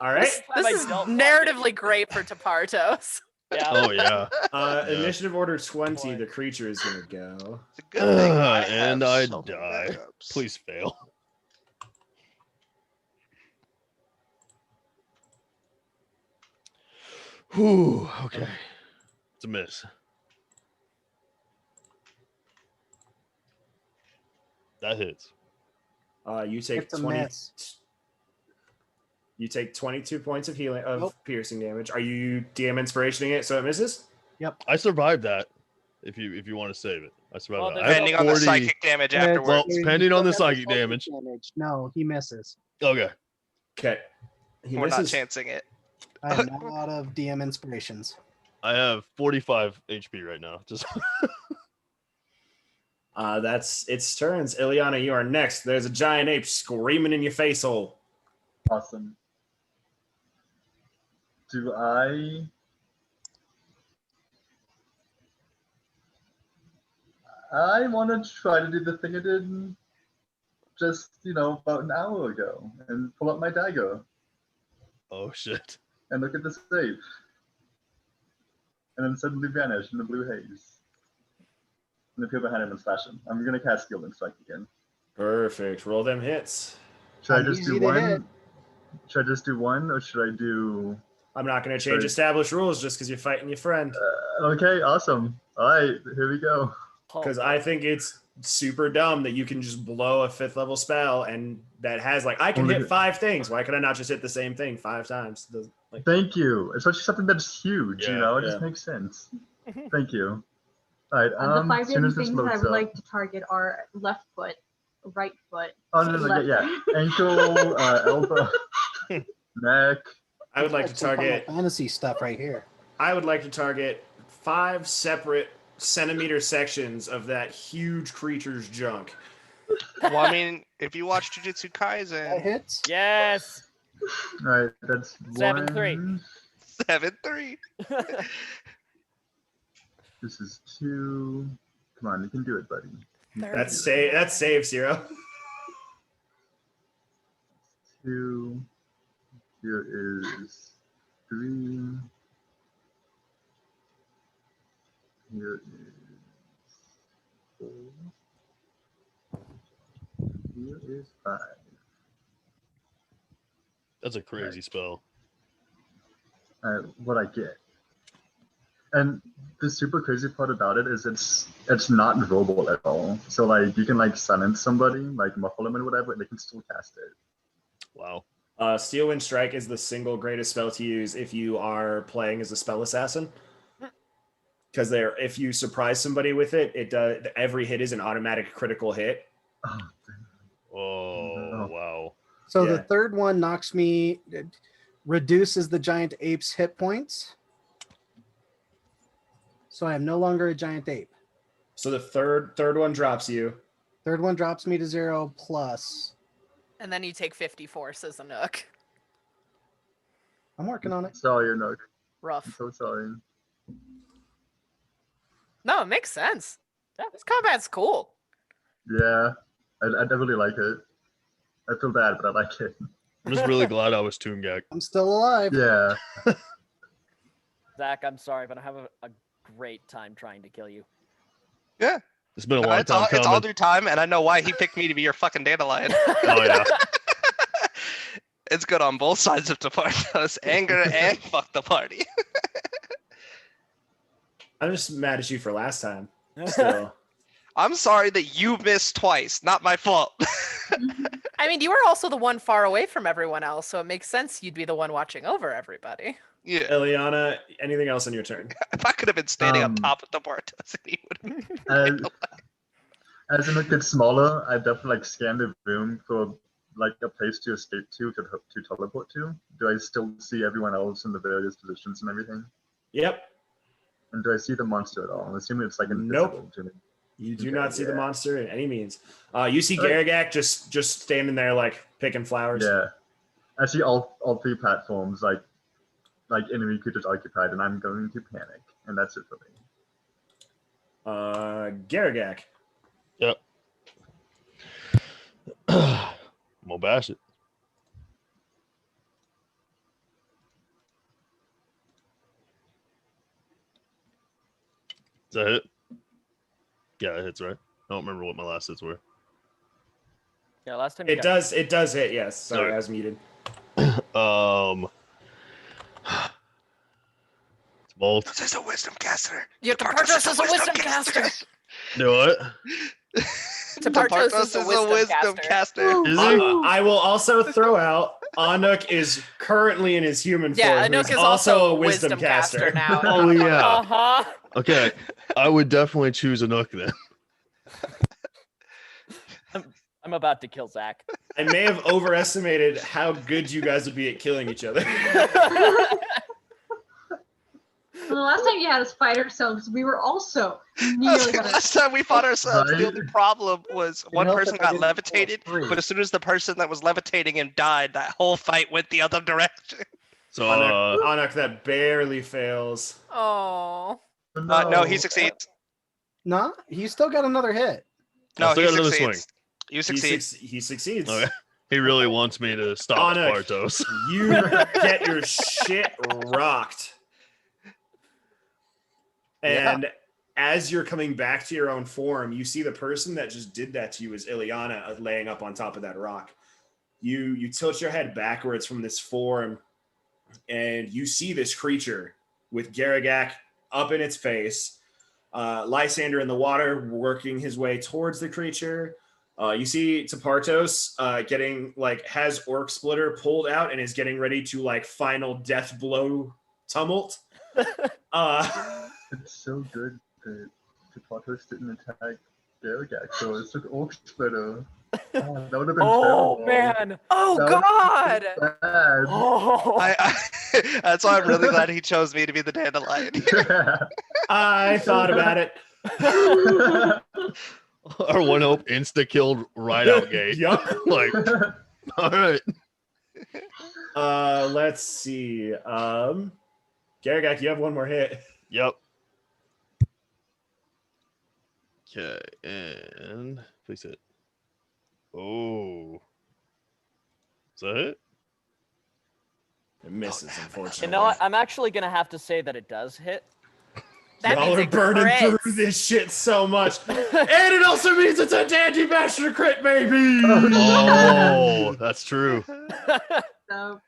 All right. This I is don't have narratively great for Tapartos. Yeah. Oh yeah. Uh, Yeah. Initiative order 20. Boy. The creature is gonna go. It's a good thing I And have I so many die. backups. Please fail. Whew, okay. It's a miss. That hits. You take It's a 20. miss. You take 22 points of healing of Nope. piercing damage. Are you DM inspirationing it so it misses? I survived that. If you want to save it, I survived Well, that. there's I have Depending on the 40 psychic damage Yeah, afterwards. Well, he depending on the still has psychic damage. No, he misses. Okay. Okay. He We're not misses. chancing it. I am not out of DM inspirations. I have 45 HP right now. Just That's its turns. Ileana, you are next. There's a giant ape screaming in your face hole. Awesome. Do I want to try to do the thing I did just, about an hour ago and pull up my dagger oh shit. and look at the save. And then suddenly vanish in the blue haze. And appear behind him and slash him. I'm going to cast Gilding Strike again. Perfect. Roll them hits. Should I Not just easy do to hit. one? Should I just do one or should I do... I'm not going to change Sorry. established rules just because you're fighting your friend. Okay, awesome. All right, here we go. Oh, Because I think it's super dumb that you can just blow a 5th level spell and that has like, I can hit 5 things. Why could I not just hit the same thing 5 times? Like, Thank you. Especially something that's huge, you Yeah, know? It yeah. just makes sense. Thank you. All right, The 5 as soon hidden as this things I loads would up. like to target are left foot, right foot, Oh, no, left yeah. Ankle, elbow, neck. I would like to That's some Final target, Fantasy stuff right here. I would like to target 5 separate centimeter sections of that huge creature's junk. Well, I mean, if you watch Jujutsu That Kaisen, hits. Yes. All right, that's 7-3. 1. 7-3. This is 2. Come on, you can do it, buddy. That's save 0. 2. Here is 3. Here is 4. Here is 5. That's a crazy spell. What I get. And the super crazy part about it is it's not rollable at all. So like you can like silence somebody, like muffle them and whatever, and they can still cast it. Wow. Steel Wind Strike is the single greatest spell to use if you are playing as a spell assassin. Because if you surprise somebody with it, it does. Every hit is an automatic critical hit. Oh, Oh, wow. So Yeah. the third one knocks me, reduces the giant ape's hit points. So I am no longer a giant ape. So the third one drops you. Third one drops me to 0 plus. And then you take 54, says the Nook. I'm working on it. sorry, you're not. I'm Rough. so sorry. No, it makes sense. Yeah, this combat's cool. Yeah, I really like it. I feel bad, but I like it. I'm just really glad I was Toongak. I'm still alive. Yeah. Zach, I'm sorry, but I have a great time trying to kill you. Yeah. It's been a long It's all time coming. due time, and I know why he picked me to be your fucking dandelion. Oh, yeah. It's good on both sides of the party. Anger and fuck the party. I'm just mad at you for last time. Still. I'm sorry that you missed twice. Not my fault. I mean, you were also the one far away from everyone else, so it makes sense you'd be the one watching over everybody. Yeah. Eliana, anything else on your turn? If I could have been standing on Um, top of the Bartos, he would have been. As it gets smaller, I definitely like scan the room for like a place to escape to teleport to. Do I still see everyone else in the various positions and everything? Yep. And do I see the monster at all? I'm assuming it's like Nope. invisible to me. You do Okay, not see the yeah. monster in any means. You see Alright. Garagak just standing there like picking flowers. Yeah. I see all 3 platforms like enemy creatures occupied, and I'm going to panic, and that's it for me. Garagak. Yep. I'm gonna bash it. Is that hit? Yeah, it hits, right? I don't remember what my last hits were. Yeah, last time you It got- does hit, yes. Sorry, Alright. I was muted. It's bolt. This is a wisdom caster. You have to purchase as a wisdom caster. Do it. Tepartos is a wisdom caster. Is he? I will also throw out Anuk is currently in his human form. Yeah, who's Anuk is also a wisdom wisdom caster now. Oh yeah. Uh-huh. Okay. I would definitely choose a Nook then. I'm about to kill Zach. I may have overestimated how good you guys would be at killing each other. Well, the last time you had us fight ourselves, we were also nearly gonna. Last time we fought ourselves, the Right. only problem was one know, person if I got didn't roll a levitated, 3. but as soon as the person that was levitating him died, that whole fight went the other direction. So Anuk, that barely fails. Oh. No, he succeeds. Nah, he still got another hit. No, still he got another succeeds. You He, succeed. he succeeds. okay. He really wants me to stop Anuk. Bartos. You get your shit rocked. And as you're coming back to your own form, you see the person that just did that to you is Ileana laying up on top of that rock. You tilt your head backwards from this form, and you see this creature with Garagak up in its face, Lysander in the water, working his way towards the creature. You see Tapartos getting has Orc Splitter pulled out and is getting ready to final death blow tumult. It's so good that Tapatos didn't attack Garagak, so it's took Orc Splitter. Oh, that would have been Oh terrible. man! Oh That would've God! been bad. Oh, That's why I'm really glad he chose me to be the dandelion. I thought about it. Our one hope insta killed right out gate. Yup. All right. Let's see. Garagak, you have one more hit. Yep. Okay, and please hit. Oh. Is that it? It misses, unfortunately. you know what? I'm actually gonna have to say that it does hit. That Y'all means are it burning crits. through this shit so much. And it also means it's a Dandy Basher crit, baby! Oh, that's true. So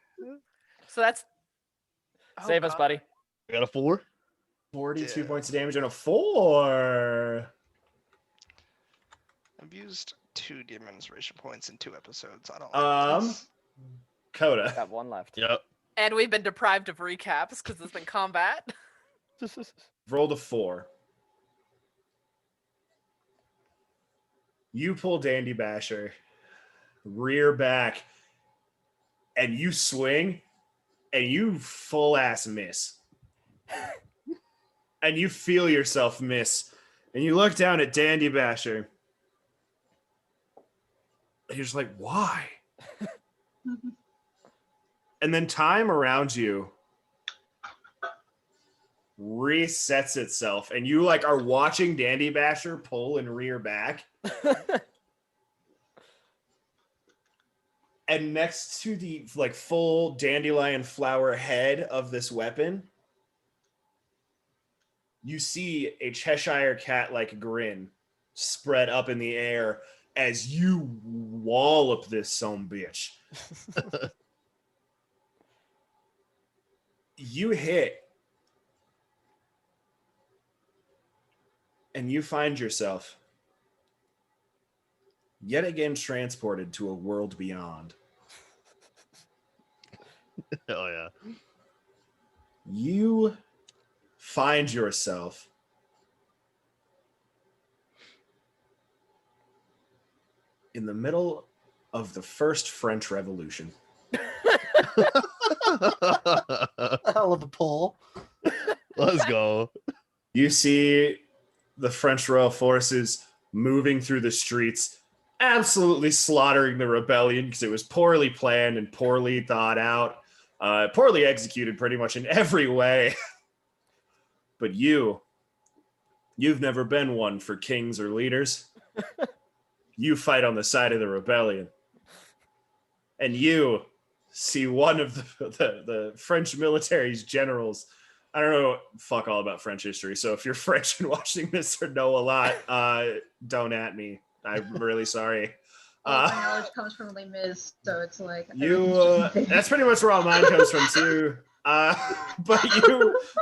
So that's Save us, God. buddy. I got a 4. 42 Yeah. points of damage and a 4. I've used 2 demonstration points in 2 episodes. I don't like this. Coda. Got one left. Yep. And we've been deprived of recaps because it's been combat. Rolled a 4. You pull Dandy Basher, rear back, and you swing, and you full ass miss. And you feel yourself miss. And you look down at Dandy Basher. And you're just like, why? And then time around you resets itself, and you are watching Dandy Basher pull and rear back. And next to the full dandelion flower head of this weapon, you see a Cheshire cat grin spread up in the air as you wallop this sumbitch. You hit, and you find yourself yet again transported to a world beyond. Hell yeah. You find yourself in the middle of the first French Revolution. Hell of a pull. Let's go. You see the French royal forces moving through the streets, absolutely slaughtering the rebellion because it was poorly planned and poorly thought out, poorly executed pretty much in every way. But you've never been one for kings or leaders. You fight on the side of the rebellion. And you see one of the French military's generals. I don't know fuck all about French history, so if you're French and watching this or know a lot, don't at me. I'm really sorry. all my knowledge comes from Les Mis, so it's that's pretty much where all mine comes from too. But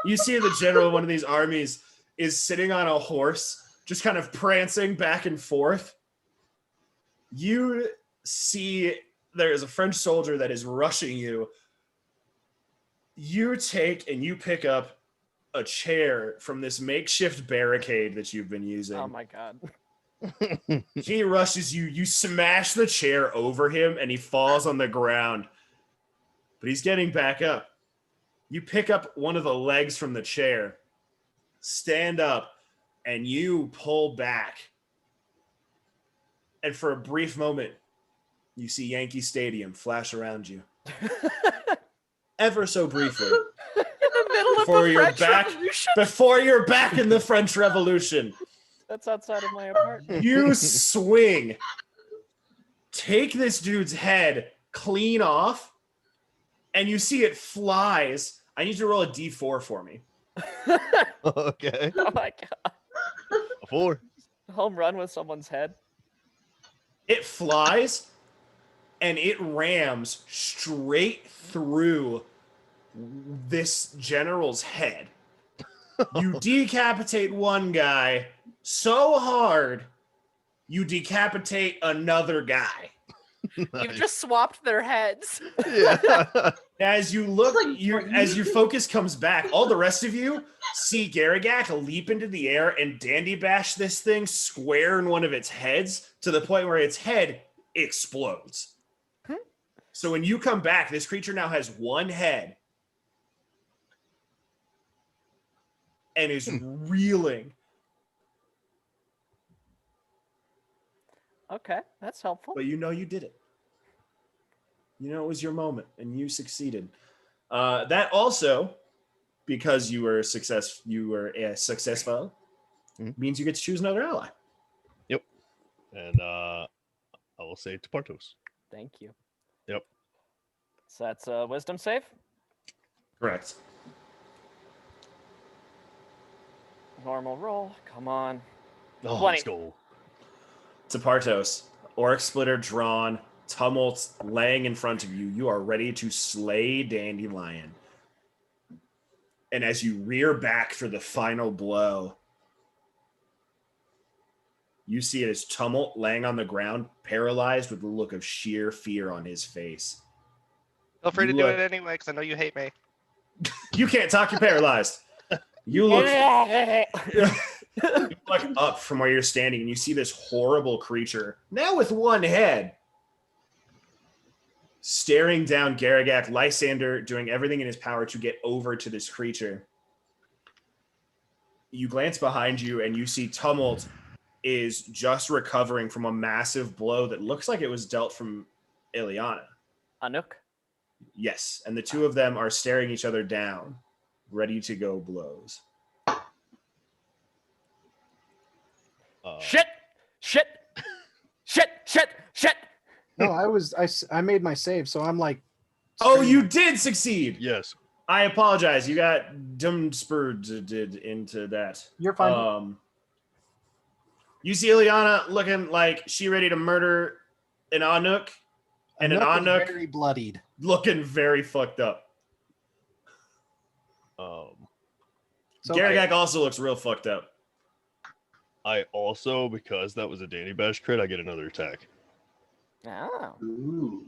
you see the general of one of these armies is sitting on a horse, just kind of prancing back and forth. You see there is a French soldier that is rushing you. You take and you pick up a chair from this makeshift barricade that you've been using. Oh my god. He rushes you. You smash the chair over him, and he falls on the ground. But he's getting back up. You pick up one of the legs from the chair, stand up, and you pull back. And for a brief moment, you see Yankee Stadium flash around you. Ever so briefly. In the middle Before of the you're French back- Revolution. Before you're back in the French Revolution. That's outside of my apartment. You swing, take this dude's head clean off, and you see it flies. I need you to roll a d4 for me. Okay. Oh my god. A 4. Home run with someone's head. It flies, and it rams straight through this general's head. You decapitate one guy so hard, you decapitate another guy. You've just swapped their heads. Yeah. As you look, It's like, as your focus comes back, all the rest of you see Garagak leap into the air and dandy bash this thing square in one of its heads to the point where its head explodes. So when you come back, this creature now has one head and is reeling. Okay, that's helpful. But you know you did it. You know it was your moment, and you succeeded. That also, because you were successful, means you get to choose another ally. Yep. And I will say Tepartos. Thank you. Yep. So that's a wisdom save. Correct. Normal roll. Come on. Oh, 20. let's go. Tepartos, Auric Splitter drawn, Tumult laying in front of you. You are ready to slay Dandelion. And as you rear back for the final blow, you see it as Tumult laying on the ground, paralyzed with a look of sheer fear on his face. Feel free to You do look- it anyway, because I know you hate me. You can't talk, you're paralyzed. You look, you look up from where you're standing and you see this horrible creature, now with one head, staring down Garagak, Lysander doing everything in his power to get over to this creature. You glance behind you and you see Tumult is just recovering from a massive blow that looks like it was dealt from Ileana. Anuk. Yes, and the two of them are staring each other down, ready to go blows. Shit! Shit! Shit! Shit! Shit! No, I made my save, so I'm like. Oh, you screaming. did succeed. Yes. I apologize. You got dumbspurred into that. You're fine. You see Ileana looking like she ready to murder an Anuk, and an Anuk is Anuk very bloodied. looking very fucked up. So Garagak also looks real fucked up. I also, because that was a Danny Bash crit, I get another attack. Oh. Ooh.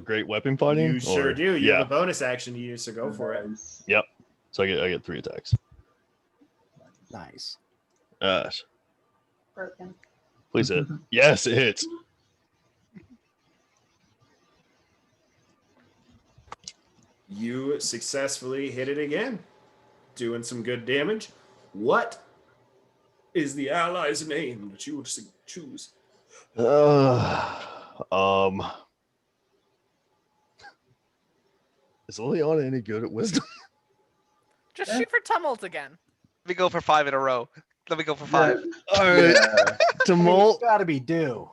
Great weapon fighting. You sure or- do. You yeah. have a bonus action to use, so go for it. Nice. So I get 3 attacks. Nice. Broken. Please hit. Yes, it hits. You successfully hit it again, doing some good damage. What is the ally's name that you would choose? Is Liliana any good at wisdom? Just shoot for Tumult again. Let me go for 5 in a row. Let me go for 5. All right. Yeah. Tumult. It's gotta be due.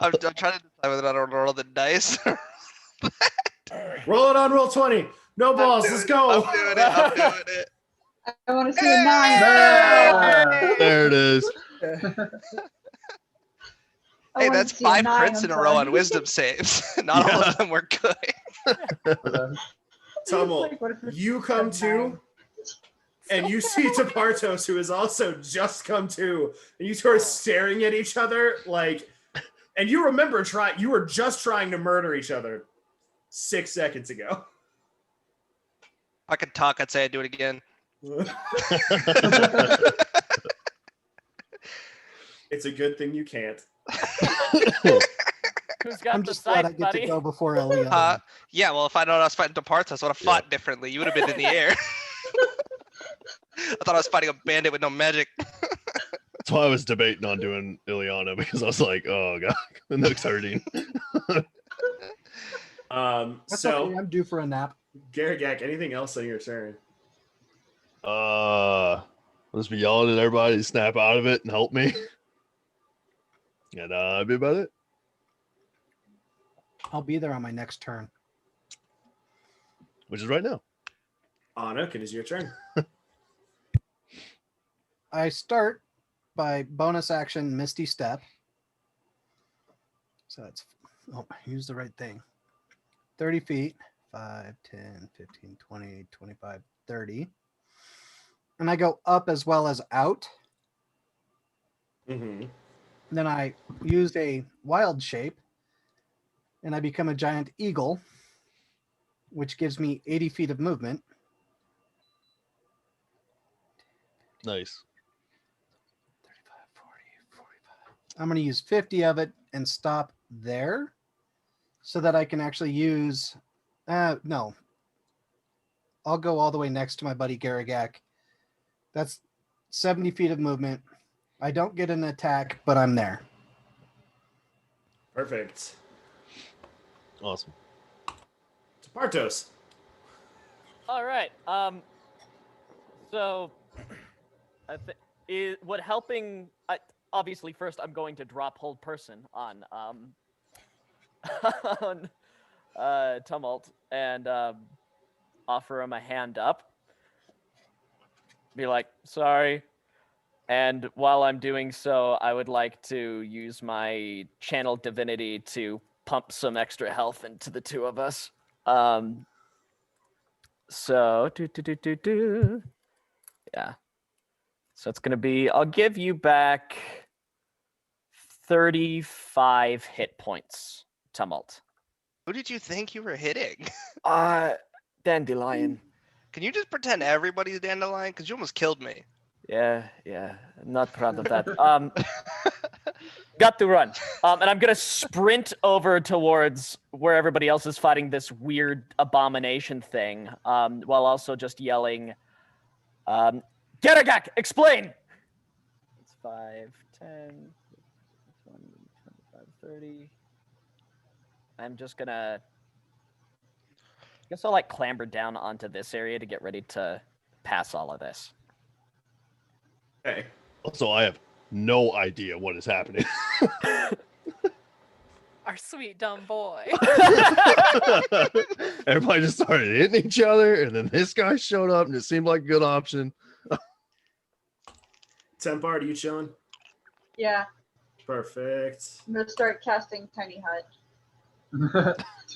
I'm trying to decide whether I don't roll the dice. Roll it on roll 20. No balls. Let's go. I'm doing it. I want to see a 9. Yeah. There it is. I Hey, wanna that's see a 5 9, crits I'm in a row sorry. on wisdom saves. Not all of them were good. Tumult, Like, what if it's you come a to, 9? and you see Tepartos, who has also just come to, and you two are staring at each other like, and you remember you were just trying to murder each other 6 seconds ago. If I could talk, I'd say I'd do it again. It's a good thing you can't. Who's got I'm the just glad I scythe, get buddy? to go before Eliana. Yeah, well, if I known I was fighting Departs, I would have fought differently. You would have been in the air. I thought I was fighting a bandit with no magic. That's why I was debating on doing Ileana, because I was like, oh god, the nook's hurting. That's So okay. I'm due for a nap. Garagak, anything else on your turn? I'll just be yelling at everybody to snap out of it and help me. And that'd be about it. I'll be there on my next turn. Which is right now. Anuk, it is your turn. I start by bonus action Misty Step. So that's use the right thing. 30 feet, 5, 10, 15, 20, 25, 30. And I go up as well as out. Mm-hmm. Then I used a wild shape and I become a giant eagle, which gives me 80 feet of movement. Nice. 35, 40, 45. I'm going to use 50 of it and stop there so that I can actually use. No. I'll go all the way next to my buddy Garagak. That's 70 feet of movement. I don't get an attack, but I'm there. Perfect. Awesome. Bartos. All right. So, would helping? Obviously, first I'm going to drop hold person on on Tumult and offer him a hand up. Be like, sorry. And while I'm doing so, I would like to use my channel divinity to pump some extra health into the two of us. So, yeah. So it's going to be, I'll give you back 35 hit points, Tumult. Who did you think you were hitting? Dandelion. Can you just pretend everybody's Dandelion? Because you almost killed me. Yeah, I'm not proud of that. Got to run. And I'm gonna sprint over towards where everybody else is fighting this weird abomination thing, while also just yelling, Geragak, explain! It's 5, 10, 20, 25, 30. I'm just gonna... I guess I'll, clamber down onto this area to get ready to pass all of this. Okay. Also, I have no idea what is happening. Our sweet dumb boy. Everybody just started hitting each other, and then this guy showed up, and it seemed like a good option. Tempard, are you chilling? Yeah, Perfect. I'm gonna start casting Tiny Hut.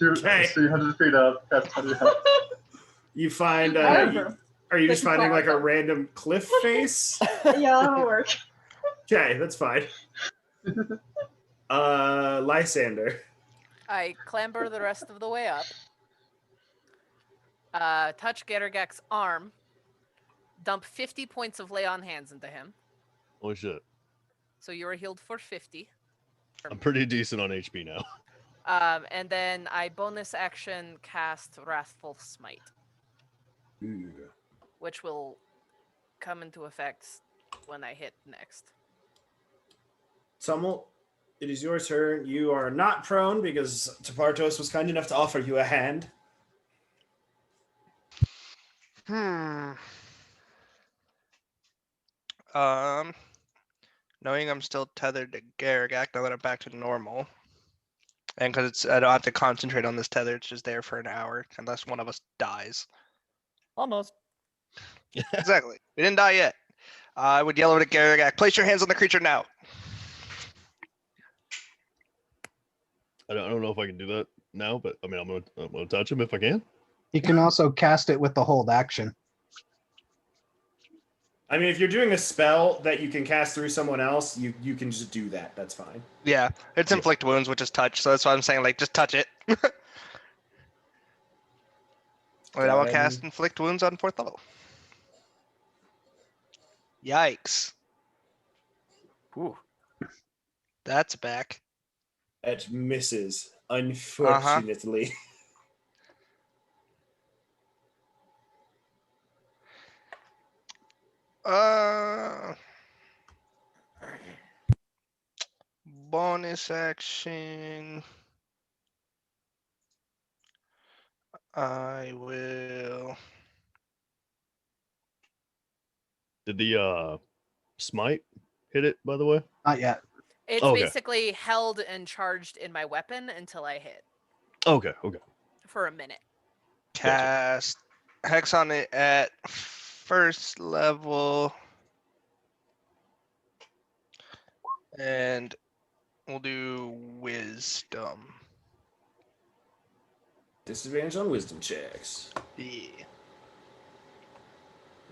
Okay. 300 feet up. That's how you have. You find However, are you just That's finding like a fine. random cliff face? yeah, that'll work. Okay, that's fine. Lysander. I clamber the rest of the way up. Touch Geragak's arm. Dump 50 points of lay on hands into him. Holy shit. So you are healed for 50. I'm pretty decent on HP now. And then I bonus action cast Wrathful Smite, which will come into effect when I hit next. Tumult, it is your turn. You are not prone because Tapartos was kind enough to offer you a hand. Knowing I'm still tethered to Garagak now that I'm back to normal. And because I don't have to concentrate on this tether, it's just there for an hour, unless one of us dies. Almost. Exactly. We didn't die yet. I would yell over to Garagak, place your hands on the creature now. I don't know if I can do that now, but I mean, I'm gonna touch him if I can. You can also cast it with the hold action. I mean, if you're doing a spell that you can cast through someone else, you can just do that. That's fine. Yeah, it's Yeah. inflict wounds, which is touch, so that's why I'm saying, just touch it. Alright, I will cast inflict wounds on 4th level. Yikes. Ooh. That's back. It misses, unfortunately. Bonus action. I will. Did the smite hit it, by the way? Not yet. It's Okay. basically held and charged in my weapon until I hit Okay. for a minute. Cast Hex on it at 1st level. And we'll do Wisdom. Disadvantage on wisdom checks. Yeah.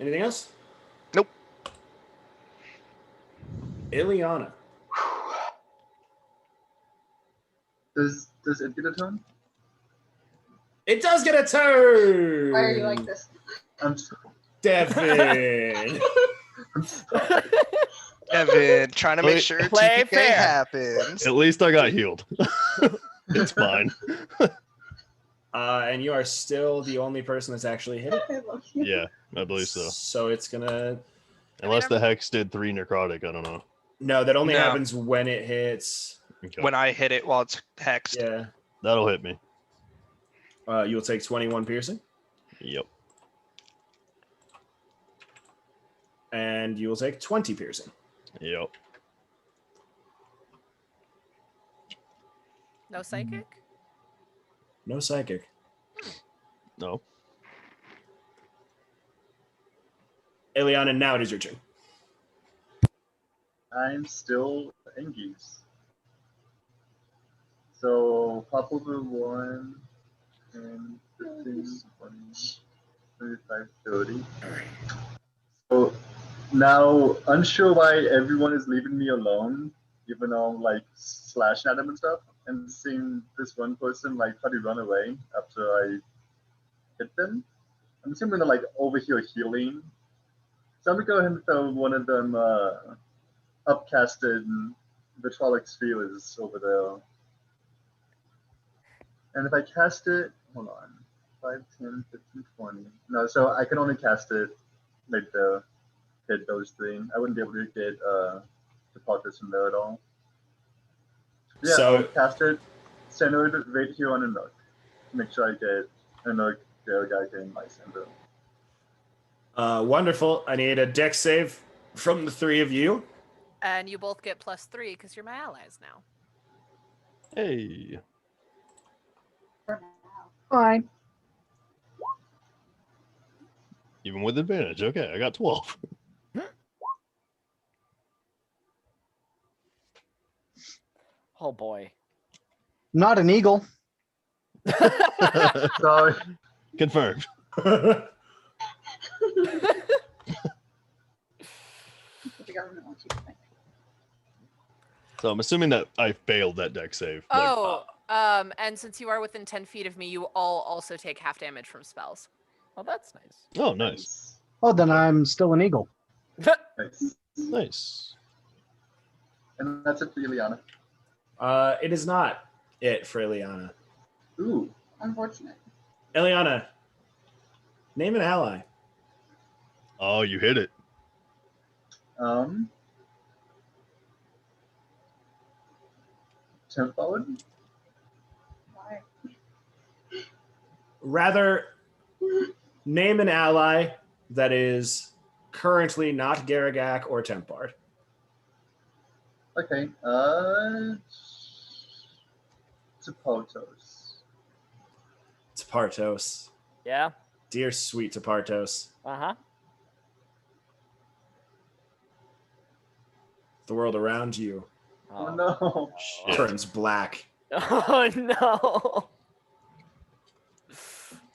Anything else? Nope. Ileana. Does it get a turn? It does get a turn. Why are you like this? I'm so, Devin. I'm sorry. Evan, trying to make sure Play TPK fair. happens. At least I got healed. It's fine. And you are still the only person that's actually hit it. I love you. Yeah, I believe so. So it's gonna. Unless the hex did 3 necrotic, I don't know. No, that only No. happens when it hits. Okay. When I hit it while it's hexed. Yeah. That'll hit me. You'll take 21 piercing, Yep. and you will take 20 piercing. Yep. No psychic? No psychic. No. Ileana, now it is your turn. I'm still Angus. So pop over 1 and 15, 20, 25, 30. So now unsure why everyone is leaving me alone, even though I'm like slashing at them and stuff, and seeing this one person like try to run away after I hit them. I'm assuming they're like over here healing. So I'm gonna go ahead and throw one of them upcasted vitrolic spheres over there. And if I cast it, hold on, 5, 10, 15, 20. No, so I can only cast it like there, hit those 3. I wouldn't be able to get the pockets from there at all. Yeah, So- I'll cast it centered right here on a nook. Make sure I get a nook, there, guy getting Lysander. Wonderful. I need a dex save from the 3 of you. And you both get +3 because you're my allies now. Hey. Fine. Even with advantage. Okay, I got 12. Oh boy. Not an eagle. Sorry. Confirmed. The government wants you to think. So I'm assuming that I failed that deck save. Like, Oh, and since you are within 10 feet of me, you all also take half damage from spells. Oh, that's nice. oh, nice. Oh, then I'm still an eagle. Nice. Nice. And that's it for Ileana. It is not it for Ileana. Ooh. Unfortunate. Ileana, name an ally. Oh, you hit it. Temp forward? Why? Rather, name an ally that is currently not Garagak or Tempard. Okay. Tapotos. Tapartos. Yeah. Dear sweet Tapartos. Uh-huh. The world around you Oh no. Shit. turns black. Oh no.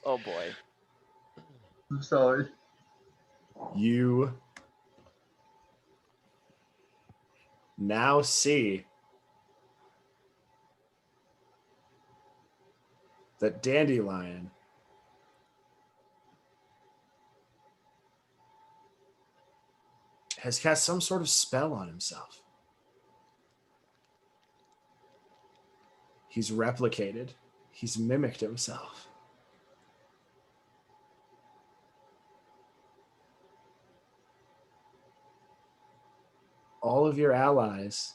Oh boy. I'm sorry. You now see that Dandelion has cast some sort of spell on himself. He's replicated. He's mimicked himself. All of your allies,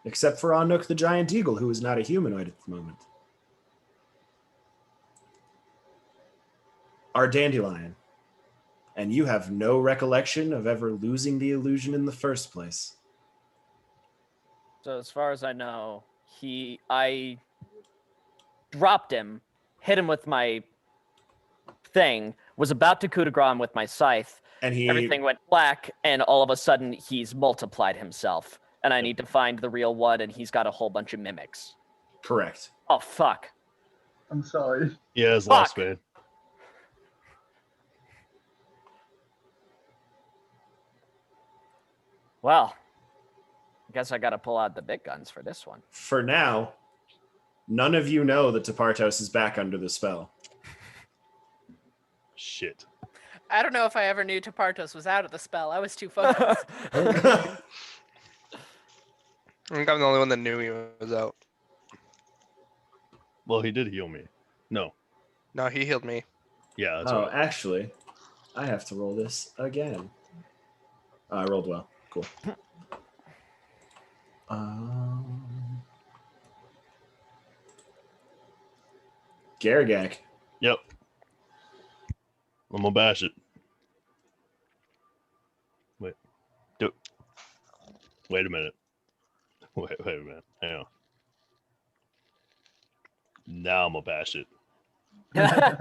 except for Anuk the Giant Eagle, who is not a humanoid at the moment, are Dandelion. And you have no recollection of ever losing the illusion in the first place. So as far as I know, I dropped him, hit him with my thing, was about to coup de grace him with my scythe. And he Everything went black, and all of a sudden he's multiplied himself. And I need to find the real one, and he's got a whole bunch of mimics. correct. Oh fuck. I'm sorry. He has lost Fuck. faith. Well, I guess I gotta pull out the big guns for this one. For now, none of you know that Tepartos is back under the spell. Shit. I don't know if I ever knew Tepartos was out of the spell. I was too focused. I think I'm the only one that knew he was out. Well, he did heal me. No. No, he healed me. Yeah, that's Oh, right. actually, I have to roll this again. I rolled well. Cool. Garagak. Yep. I'm gonna bash it. Wait. Wait a minute. Wait a minute. Hang on. Now I'm gonna bash it. Yeah.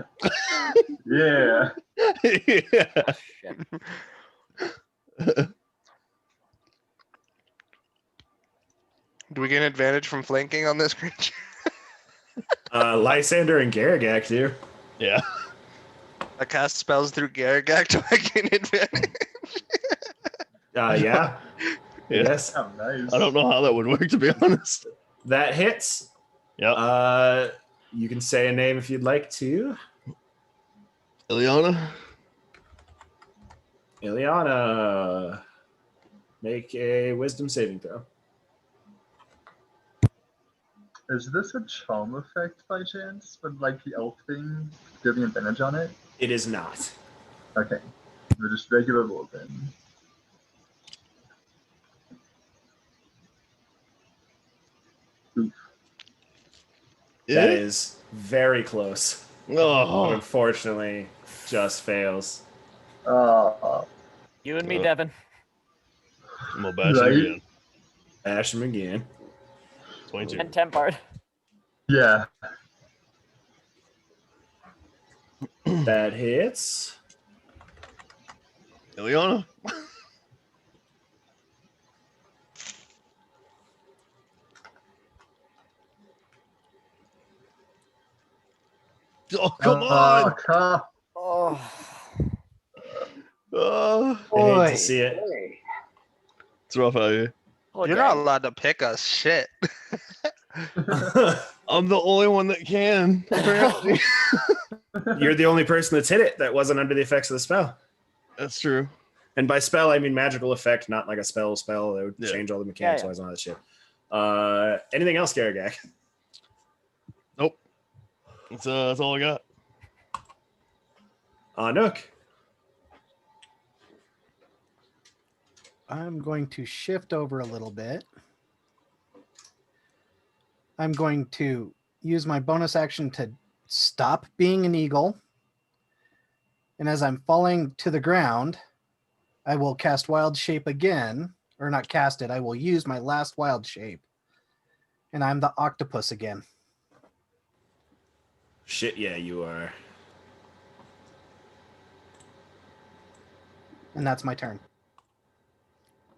Yeah. Shit. Do we get an advantage from flanking on this creature? Lysander and Garagak do. Yeah. I cast spells through Garagak to I gain advantage. Yeah. Yeah. Yes. Oh, nice. I don't know how that would work, to be honest. That hits. Yep. You can say a name if you'd like to. Ileana? Ileana. Make a wisdom saving throw. Is this a charm effect by chance? With like the elf thing giving advantage on it? It is not. Okay. We're just regular roll then. Oof. That is very close. But Oh. unfortunately, just fails. You and me, Uh, Devin. I'm gonna bash Right? it again. Bash him again. 22. And Tempard. Yeah. That hits. Ileana? Oh, come on! Oh. Oh, I hate to see it. it's rough out here. Okay. You're not allowed to pick us. Shit. I'm the only one that can, apparently. You're the only person that's hit it that wasn't under the effects of the spell. That's true. And by spell, I mean magical effect, not like a spell. That would Yeah. change all the mechanics Yeah. wise and all that shit. Anything else, Garagak? Nope. That's all I got. Nook. I'm going to shift over a little bit. I'm going to use my bonus action to stop being an eagle. And as I'm falling to the ground, I will cast Wild Shape again. Or not cast it, I will use my last Wild Shape. And I'm the octopus again. Shit, yeah, you are. And that's my turn.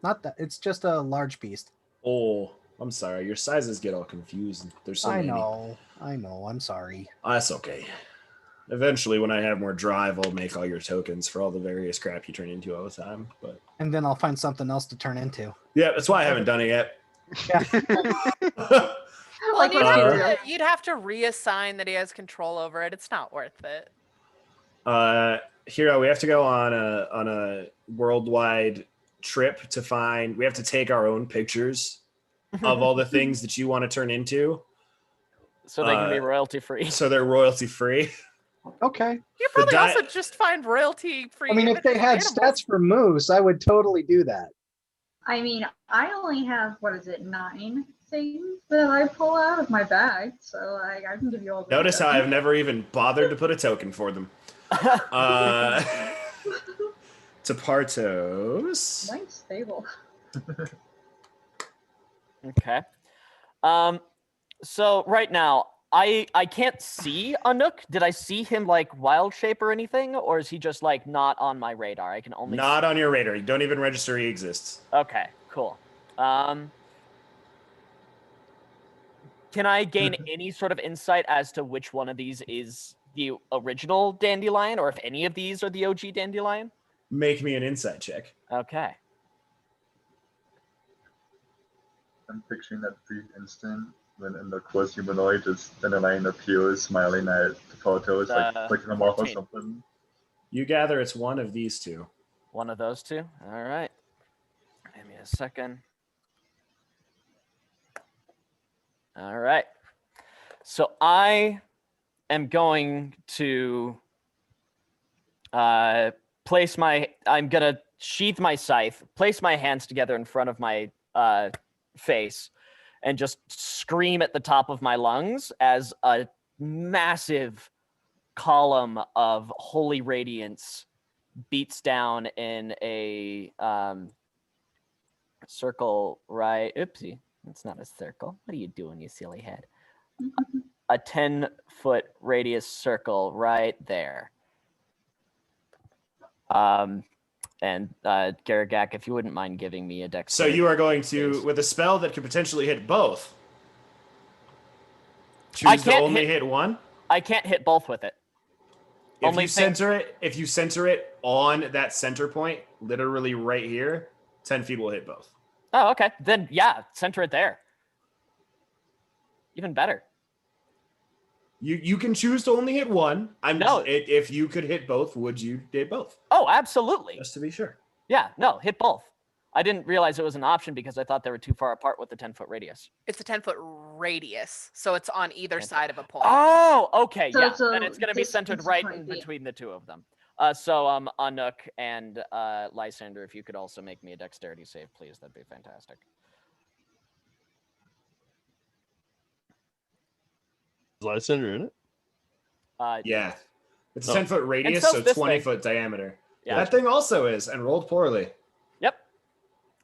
Not that, it's just a large beast. Oh, I'm sorry. Your sizes get all confused. There's so I many. know, I'm sorry. That's okay. Eventually, when I have more drive, I'll make all your tokens for all the various crap you turn into all the time. But And then I'll find something else to turn into. yeah, that's why I haven't done it yet. Yeah. Well, and Uh, you'd have to reassign that he has control over it. It's not worth it. Hero, we have to go on a worldwide trip to find. We have to take our own pictures of all the things that you want to turn into, So they can be royalty free. so they're royalty free. Okay. You probably di- also just find royalty-free. I mean, if they had animals. stats for moose, I would totally do that. I mean, I only have, 9 things that I pull out of my bag, so I can give you all the Notice how I've never even bothered to put a token for them. Tepartos. Mine's stable. Okay. So right now, I can't see Anouk. Did I see him like wild shape or anything, or is he just like not on my radar? I can only Not on your radar. You don't even register he exists. Okay, cool. can I gain any sort of insight as to which one of these is the original dandelion, or if any of these are the OG dandelion? Make me an insight check. Okay. I'm picturing that brief instant when in the quote humanoid just dandelion appears smiling at the photos, like flicking them off or 14. something. You gather it's one of these two. One of those two? All right. Give me a second. All right. So I am going to I'm going to sheath my scythe, place my hands together in front of my face, and just scream at the top of my lungs as a massive column of holy radiance beats down in a circle, right? Oopsie, it's not a circle. What are you doing, you silly head? A 10-foot radius circle right there. And Garagak, if you wouldn't mind giving me a dex. So you are going to, with a spell that could potentially hit both, choose to only hit one? I can't hit both with it. If you center it on that center point, literally right here, 10 feet will hit both. Oh, okay. Then yeah, center it there. Even better. You can choose to only hit one. If you could hit both, would you hit both? Oh, absolutely. Just to be sure. Yeah, no, hit both. I didn't realize it was an option because I thought they were too far apart with the 10-foot radius. It's a 10-foot radius, so it's on either side of a point. Oh, okay, So- yeah. so Then it's going to be centered right in 20 feet. between the two of them. So Anuk and Lysander, if you could also make me a dexterity save, please, that'd be fantastic. Is Lysander in it? Yeah. It's a Oh. 10-foot radius, so's so this thing. 20-foot diameter. Yeah. That thing also is, and rolled poorly. Yep.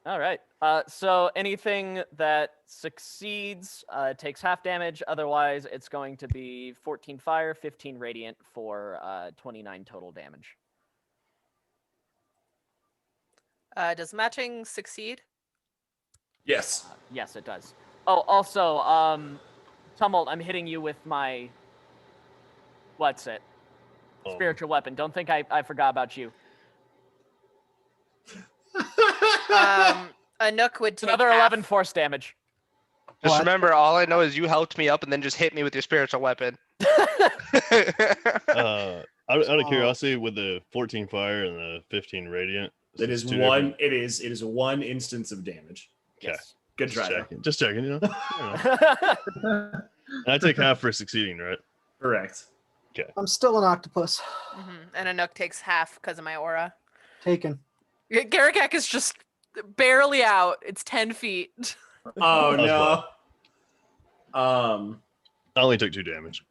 All right. So anything that succeeds takes half damage. Otherwise, it's going to be 14 fire, 15 radiant for 29 total damage. Does matching succeed? Yes. Yes, it does. Oh, also, Tumult, I'm hitting you with my... What's it? Oh. Spiritual weapon. Don't think I forgot about you. A Nook would take Another half. 11 force damage. Just What? remember, all I know is you helped me up and then just hit me with your spiritual weapon. Out of Oh. curiosity, with the 14 fire and the 15 radiant, It is two one. different- It is one instance of damage. Yes. Good try. though. Just checking, you know. And I take half for succeeding, right? Correct. I'm still an octopus. And a Nook takes half because of my aura. Taken. Garagak is just barely out. It's 10 feet. Oh That's no. I only took 2 damage.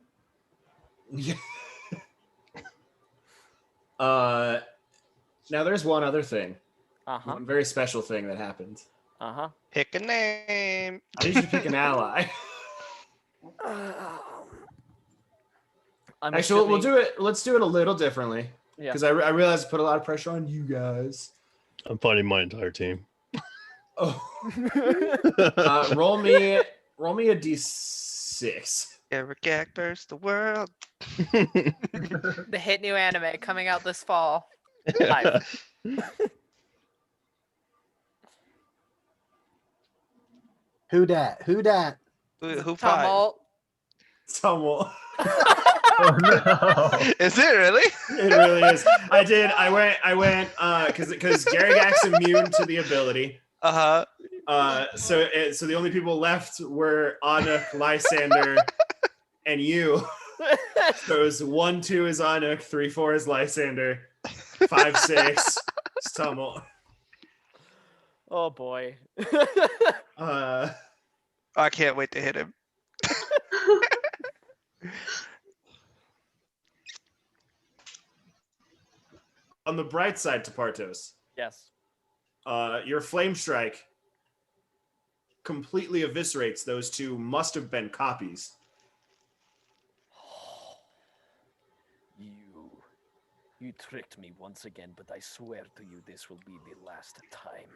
Now there's one other thing. Uh-huh. One very special thing that happened. Uh-huh. Pick a name. I need you to pick an ally. I'm Actually, we'll assuming- do it. Let's do it a little differently. Yeah. Because I realized I put a lot of pressure on you guys. I'm fighting my entire team. Oh. Roll me a d6. Garagak burst the world. The hit new anime coming out this fall. 5. Who dat? Who dat? Who five? Tumult. Tumult. Oh no! Is it really? It really is. I went because Garagak's immune to the ability. Uh-huh. So the only people left were Anuk, Lysander, and you. So it was 1-2 is Anuk, 3-4 is Lysander, 5-6 is Tumult. Oh boy. I can't wait to hit him. On the bright side, Tapartos, Yes. your flame strike completely eviscerates those two must have been copies. You tricked me once again, but I swear to you this will be the last time.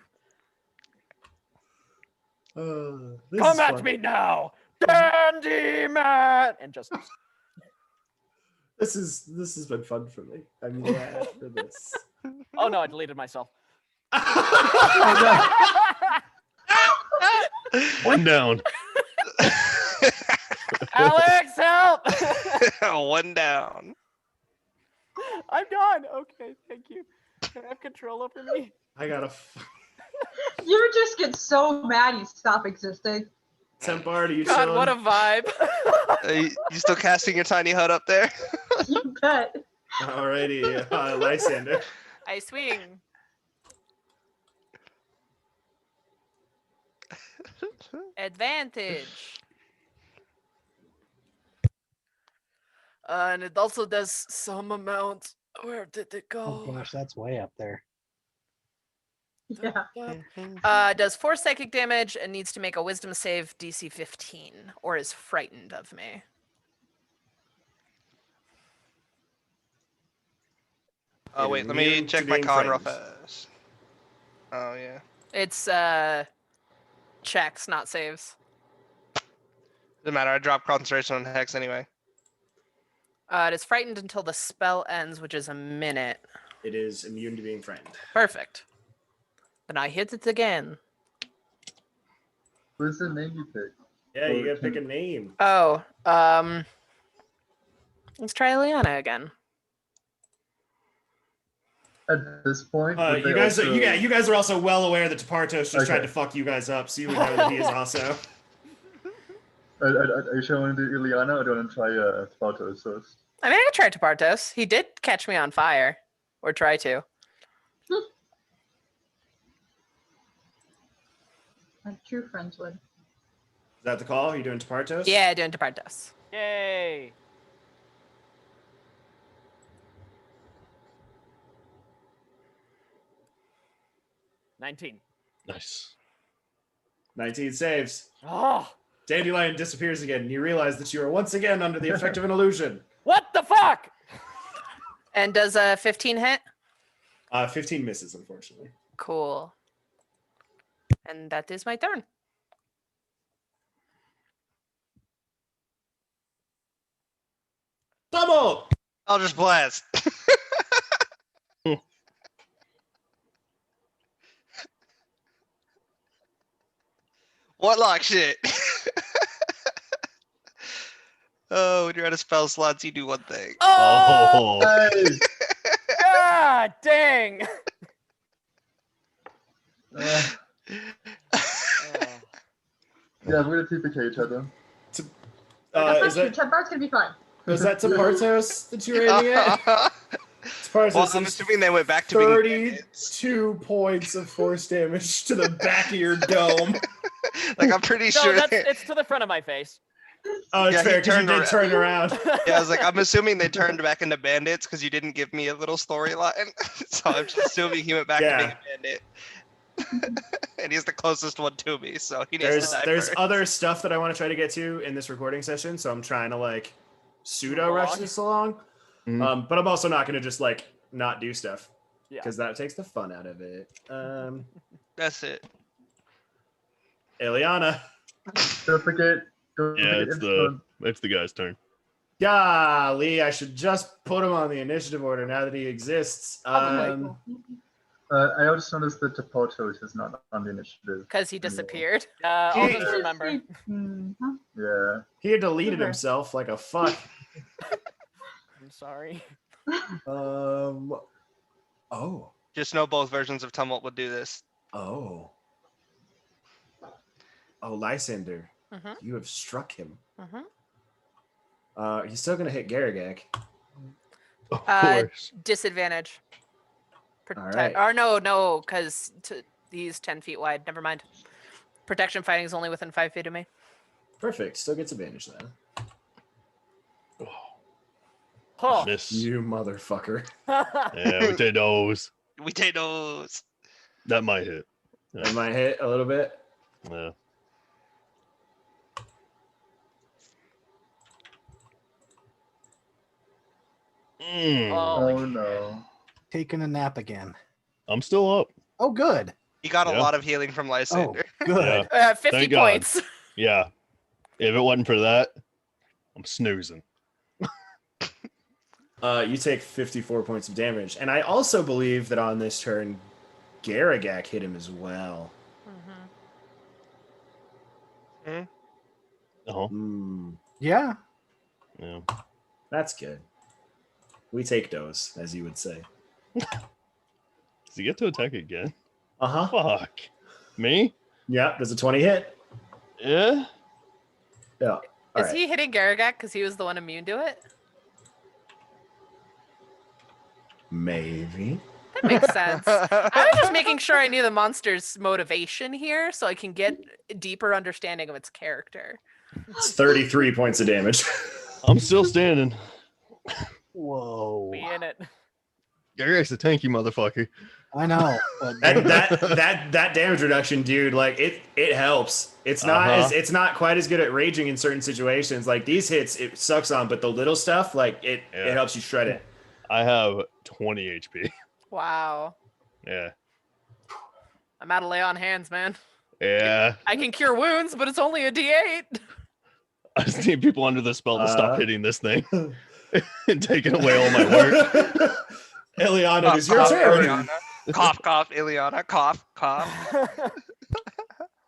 This Come is at fun. me now! Candyman, and just This has been fun for me. I'm glad for this. oh no, I deleted myself. One down. Alex, help! One down. I'm done. Okay, thank you. Can I have control over me? I gotta. You just get so mad you stop existing. Tempar, do you God, chilling? what a vibe. You still casting your tiny hut up there? You bet. Alrighty, Lysander. I swing. Advantage. And it also does some amount. Where did it Oh go? gosh, that's way up there. Yeah. Does 4 psychic damage and needs to make a wisdom save DC 15 or is frightened of me. Oh wait, let me Immune to check my being con real frightened. fast. Oh yeah. It's checks, not saves. Doesn't matter. I dropped concentration on Hex anyway. It is frightened until the spell ends, which is a minute. It is immune to being frightened. Perfect. Then I hit it again. What's the name you pick? Yeah, you gotta pick a name. Oh, let's try Liana again. At this point, would You they guys, also... you guys are also well aware that Tapartos just tried Okay. to fuck you guys up, so you would know that he is also. Are you sure I want to do Ileana or do I want to try Spartos first? I mean, I tried Tapartos. He did catch me on fire, or try to. Like true friends would. Is that the call? Are you doing Tapartos? Yeah, doing Tapartos. Yay! $19. Nice. 19 saves. Oh, Dandelion disappears again, and you realize that you are once again under the effect of an illusion. what the fuck? And does a 15 hit? 15 misses, unfortunately. Cool. And that is my turn. Double! I'll just blast. What lock shit? Oh, when you're out of spell slots, you do one thing. Oh! Hey! God dang! Yeah, we're gonna TPK each other. Is That's not true. that, 10 bars gonna be fine. was that Tapartos that you're aiming at? Tapartos Well, I'm is assuming they went back to being bandits. 32 points of force damage to the back of your dome. Like, I'm pretty No, sure. it's to the front of my face. Oh, it's Yeah, he fair, because you turned did around. turn around. Yeah, I was like, I'm assuming they turned back into bandits because you didn't give me a little storyline. So I'm just assuming he went back to being a bandit. And he's the closest one to me, so he needs to die There's first. other stuff that I want to try to get to in this recording session, so I'm trying to like pseudo rush Vlog. this along. Mhm. But I'm also not going to just like not do stuff Yeah. because that takes the fun out of it. That's it. Eliana. Don't forget. Yeah, it's the guy's turn. Golly, I should just put him on the initiative order now that he exists. Probably. I also noticed that Tapartos is not on the initiative. Because he disappeared. I'll just remember. Mhm. Yeah. He had deleted Super. himself like a fuck. I'm sorry. Oh. Just know both versions of Tumult would do this. Oh, Lysander, Mhm. you have struck him. Mhm. He's still gonna hit Garagak. Of Uh, course. Disadvantage. Alright. Or no, because he's 10 feet wide. Never mind. Protection fighting is only within 5 feet of me. Perfect. Still gets advantage then. Oh. Miss. You motherfucker. Yeah, we take those. We take those. That might hit. That might hit a little bit. Yeah. Mm, Holy Oh no. Taking a nap again. I'm still up. Oh, good. You got a Yeah. lot of healing from Oh, Lysander. good. Yeah. 50 Thank God. points. Yeah. If it wasn't for that, I'm snoozing. You take 54 points of damage. And I also believe that on this turn, Garagak hit him as well. Oh, Yeah. yeah. That's good. We take those, as you would say. Does he get to attack again? Uh-huh. Fuck. Me? Yeah, does a 20 hit? Yeah. Yeah. All Is right. he hitting Garagak because he was the one immune to it? Maybe. That makes sense. I was just making sure I knew the monster's motivation here so I can get a deeper understanding of its character. It's 33 points of damage. I'm still standing. Whoa. Be in it. Garrick's a tanky motherfucker. I know. But that damage reduction, dude, like it helps. It's not it's not quite as good at raging in certain situations. Like these hits, it sucks on, but the little stuff, like it helps you shred it. I have 20 HP. Wow. Yeah. I'm out of lay on hands, man. Yeah. I can cure wounds, but it's only a D8. I just need people under the spell to stop hitting this thing and taking away all my work. Ileana, it's your Cough, turn. Ileana. Cough, cough, Ileana. Cough, cough.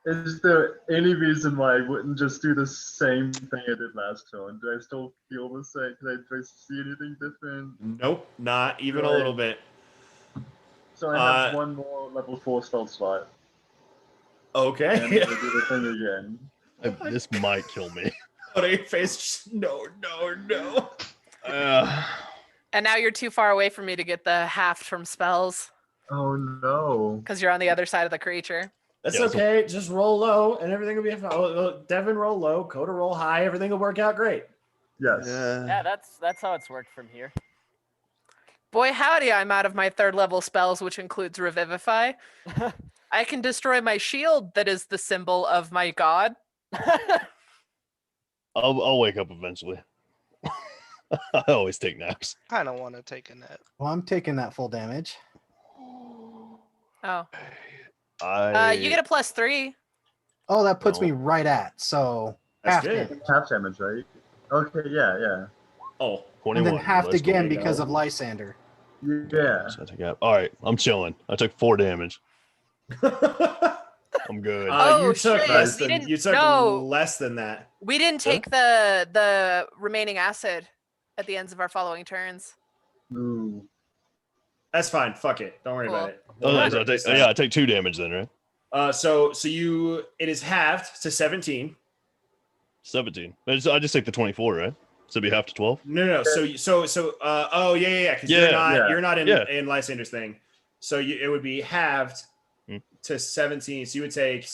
Is there any reason why I wouldn't just do the same thing I did last turn? Do I still feel the same? Do I see anything different? Nope, not even a little bit. So I have one more level 4 spell slot. Okay. And I'm gonna do the thing again. This might kill me. Out of your face. No. And now you're too far away from me to get the haft from spells Oh no. because you're on the other side of the creature. That's Yeah, okay. Just roll low, and everything will be fine. Devin, roll low. Coda, roll high. Everything will work out great. Yes. Yeah, that's how it's worked from here. Boy, howdy, I'm out of my 3rd level spells, which includes Revivify. I can destroy my shield that is the symbol of my god. I'll wake up eventually. I always take naps. I don't want to take a nap. well, I'm taking that full damage. Oh. You get a +3. Oh, that puts me right at. So That's half good. damage. Half damage, right? Okay, yeah. Oh, 21. And then halved Let's go. again there you because go. of Lysander. Yeah. So I take out. All right, I'm chilling. I took 4 damage. I'm good. Oh, you took shit. less We than didn't- you took no. less than that. We didn't take the remaining acid at the ends of our following turns. Ooh. That's fine. Fuck it. Don't worry Cool. about it. Oh, We'll so I work take, this out. yeah, I take 2 damage then, right? So it is halved to 17. 17. I just take the 24, right? So it'd be half to 12. No. Oh yeah. Because Yeah. you're not in Yeah. in Lysander's thing. So it would be halved to 17. So you would take.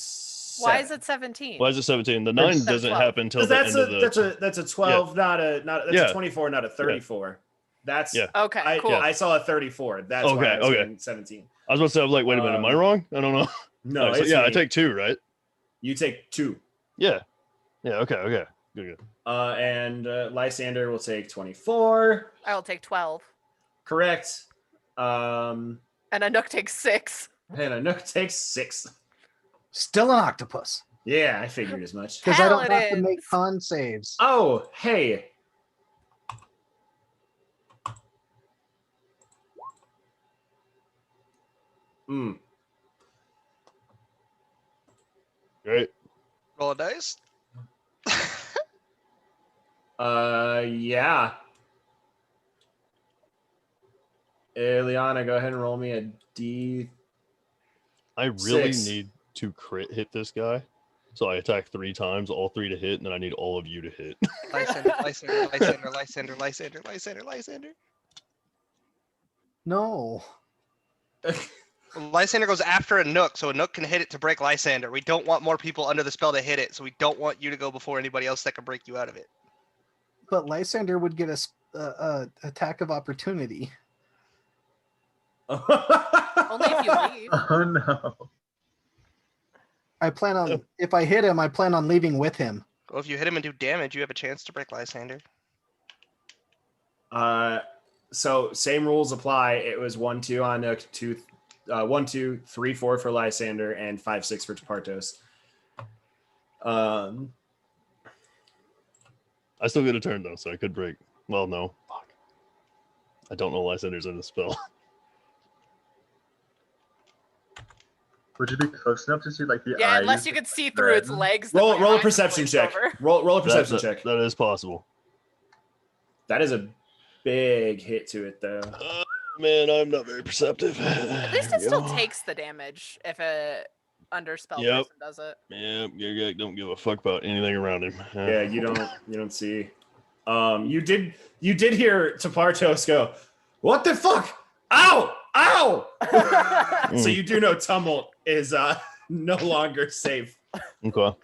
Why is it 17? Why is it 17? The 9 doesn't 12. happen until Because the end of the. that's a 12, not a Yeah. 24, not a 34. That's Yeah. Okay, cool. I saw a 34. That's why Okay, I was okay. doing 17. I was about to say, I was like, wait a minute, am I wrong? I don't know. No, So, it's yeah, I me. take 2, right? You take 2. Yeah. Yeah. Okay. Good. And Lysander will take 24. I will take 12. Correct. And And a Nook takes 6. a Nook takes 6. Still an octopus. Yeah, I figured as much. Because I don't have to Paladins. make con saves. Oh, hey. Great. Roll a dice. Yeah. Liana, go ahead and roll me a D. I really 6. need to crit hit this guy. So I attack 3 times, all 3 to hit, and then I need all of you to hit. Lysander. No. Lysander goes after a Nook, so a Nook can hit it to break Lysander. We don't want more people under the spell to hit it, so we don't want you to go before anybody else that can break you out of it. But Lysander would get a attack of opportunity. Only if you leave. Oh no. I plan on, if I hit him, I plan on leaving with him. Well, if you hit him and do damage, you have a chance to break Lysander. So same rules apply. It was 1-2 on Nook, 1-2, 3-4 for Lysander, and 5-6 for Partos. I still get a turn though, so I could break. Well, no. Fuck. I don't know Lysander's in the spell. Would you be close enough to see like the Yeah, eyes? unless you could see through its red? legs. that Roll my a eyes perception glazed check. over. Roll a perception check. That is possible. That is a big hit to it, though. Man, I'm not very perceptive. At least it still takes the damage if a underspell Yep. person does it. Yeah, Gergak don't give a fuck about anything around him. Yeah, you don't see. You did hear Tapartos go, "What the fuck? Ow! Ow!" So you do know Tumult is no longer safe. Okay.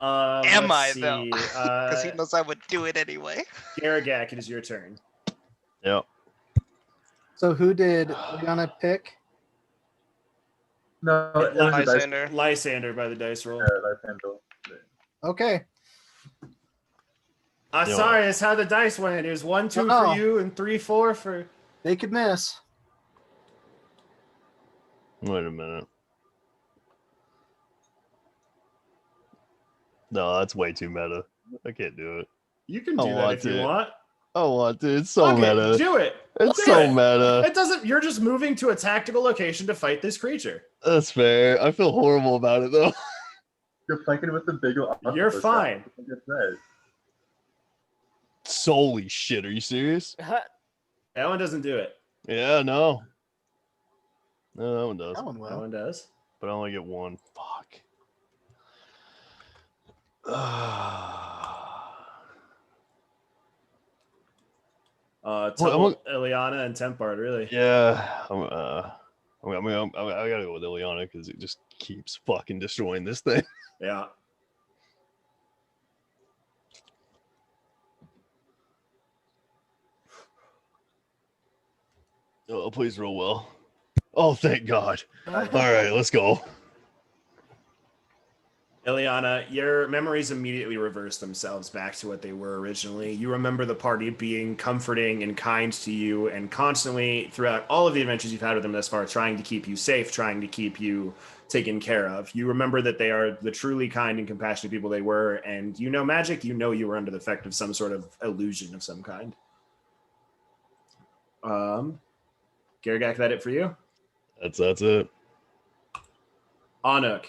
Am I let's though? see. Because he knows I would do it anyway. Garagak, it is your turn. Yeah. So who did Liana pick? No, it was the dice. Lysander. Lysander by the dice roll. Lysander. Okay. Sorry, it's how the dice went. It was 1, 2 Oh. for you and 3, 4 for. They could miss. Wait a minute. No, that's way too meta. I can't do it. You can I do that want if you to. want. I want to. It's so Fuck it, meta. do it. It's Do so it. meta. It doesn't. You're just moving to a tactical location to fight this creature. That's fair. I feel horrible about it though. You're fighting with the big old octopus. You're fine. That's right. Holy shit, are you serious? That one doesn't do it. Yeah, no. No, that one does. That one That will. one does. But I only get one. Fuck. Tumult, Ileana, and Tempard, really. Yeah. I gotta go with Ileana because it just keeps fucking destroying this thing. Yeah. Oh, please roll well. Oh, thank God. All right, let's go. Ileana, your memories immediately reverse themselves back to what they were originally. You remember the party being comforting and kind to you, and constantly throughout all of the adventures you've had with them thus far, trying to keep you safe, trying to keep you taken care of. You remember that they are the truly kind and compassionate people they were, and you know magic, you know you were under the effect of some sort of illusion of some kind. Garagak, that it for you? That's it. Anuk,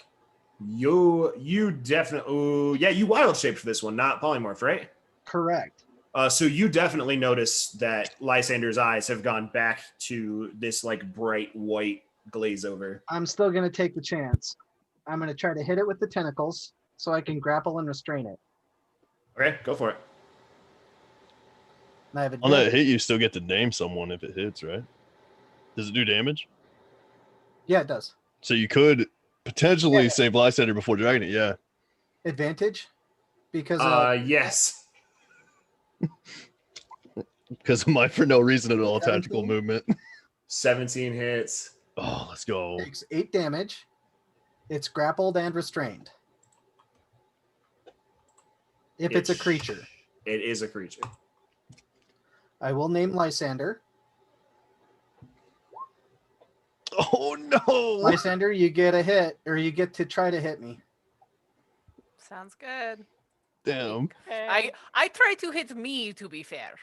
you definitely, you wild shaped for this one, not polymorph, right? Correct. So you definitely notice that Lysander's eyes have gone back to this like bright white glaze over. I'm still going to take the chance. I'm going to try to hit it with the tentacles so I can grapple and restrain it. Okay, go for it. And I have a On that dig. hit, you still get to name someone if it hits, right? Does it do damage? Yeah, it does. So you could potentially Yeah. save Lysander before dragging it, yeah. Advantage? Because Yes. Because of my for no reason at all tactical 17? movement. 17 hits. Oh, let's go. takes 8 damage. It's grappled and restrained. If it's a creature. It is a creature. I will name Lysander. Oh no! Lysander, you get a hit, or you get to try to hit me. Sounds good. Damn. I try to hit me, to be fair.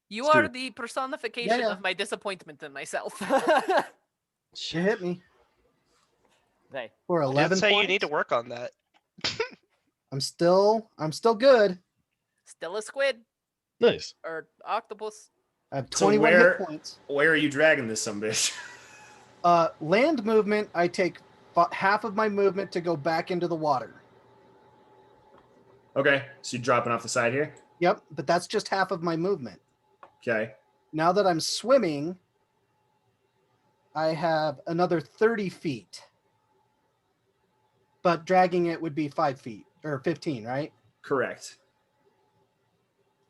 You It's are true. the personification Yeah. of my disappointment in myself. You hit me Hey, for I did 11 say points. you need to work on that. I'm still good. Still a squid Nice. or octopus. I have So 21 where- hit points. Where are you dragging this sumbitch? Land movement, I take half of my movement to go back into the water. Okay, so you're dropping off the side here? Yep, but that's just half of my movement. Okay. Now that I'm swimming, I have another 30 feet. But dragging it would be 5 feet or 15, right? Correct.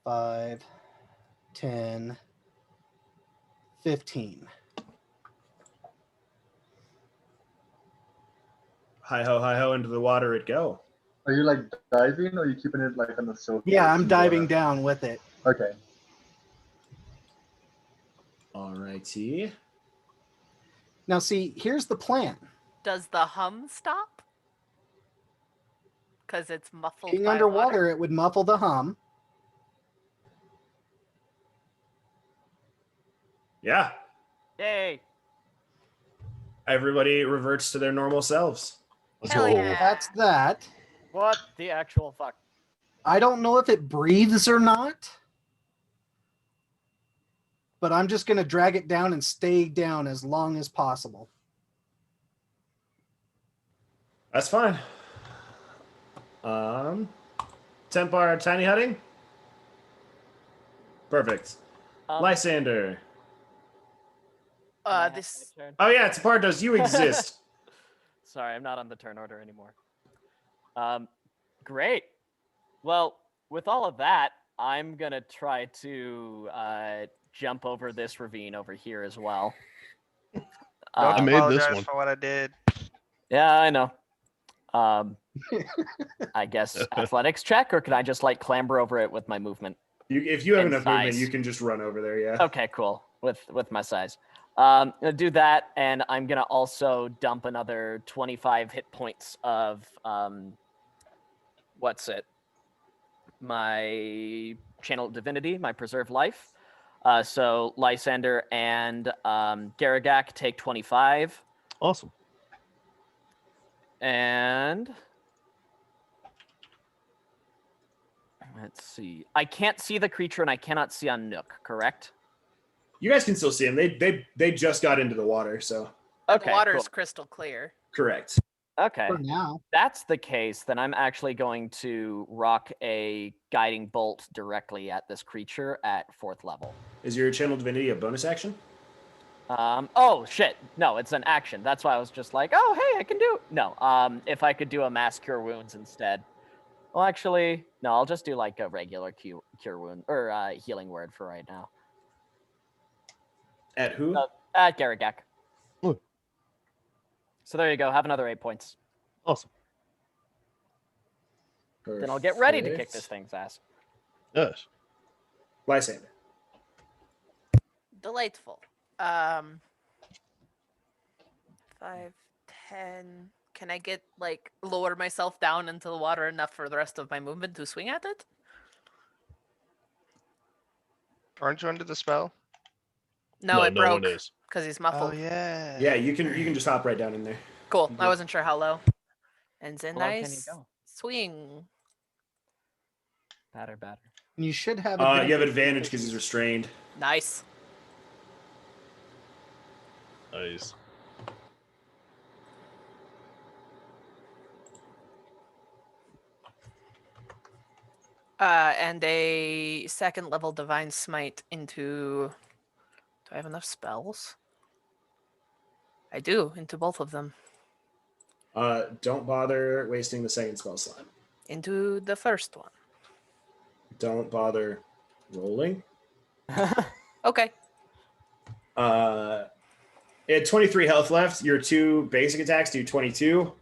5, 10, 15. Hi ho, into the water it go. Are you like diving, or are you keeping it like on the surface? Yeah, I'm in the diving water? down with it. Okay. Alrighty. Now, see, here's the plan. Does the hum stop? because it's muffled Being by underwater, water. it would muffle the hum. Yeah. Yay! Everybody reverts to their normal selves. Let's Hell go. yeah. That's that. What the actual fuck? I don't know if it breathes or not, but I'm just going to drag it down and stay down as long as possible. That's fine. Temp bar tiny hutting. Perfect. Lysander. Can I have This my turn? Oh yeah, Tapartos, you exist. Sorry, I'm not on the turn order anymore. Great. Well, with all of that, I'm gonna try to jump over this ravine over here as well. Don't I made this apologize one. for what I did. Yeah, I know. I guess athletics check, or can I just like clamber over it with my movement? If you have And enough movement, size. you can just run over there. Yeah. Okay, cool. With my size. I'm gonna do that, and I'm gonna also dump another 25 hit points of what's it? My channel divinity, my preserve life. So Lysander and Garagak take 25, Awesome. and let's see. I can't see the creature, and I cannot see on Nook. Correct? You guys can still see them. They just got into the water, so the Okay, water cool. is crystal clear. correct. Okay. For now. That's the case, then I'm actually going to rock a guiding bolt directly at this creature at 4th level. Is your channel divinity a bonus action? Oh shit, no, it's an action. That's why I was just like, oh hey, I can do. No, if I could do a mass cure wounds instead. Well, actually, no, I'll just do like a regular cure wound or healing word for right now. At who? At Garagak. Ooh. So there you go. Have another 8 points. Awesome. Then I'll get ready to kick Perfect. this thing's ass. Yes. Lysander. Delightful. 5, 10. Can I get like lower myself down into the water enough for the rest of my movement to swing at it? Aren't you under the spell? No, it no broke one is. because he's Oh muffled. yeah. Yeah, you can just hop right down in there. Cool. I Yeah. wasn't sure how low. And it's a How low can you nice go? swing. Batter. And you should have You have advantage because he's restrained. Nice. Nice. And a 2nd level divine smite into. Do I have enough spells? I do, into both of them. Don't bother wasting the 2nd spell slot. Into the first one. Don't bother rolling. Okay. It had 23 health left. Your 2 basic attacks do 22.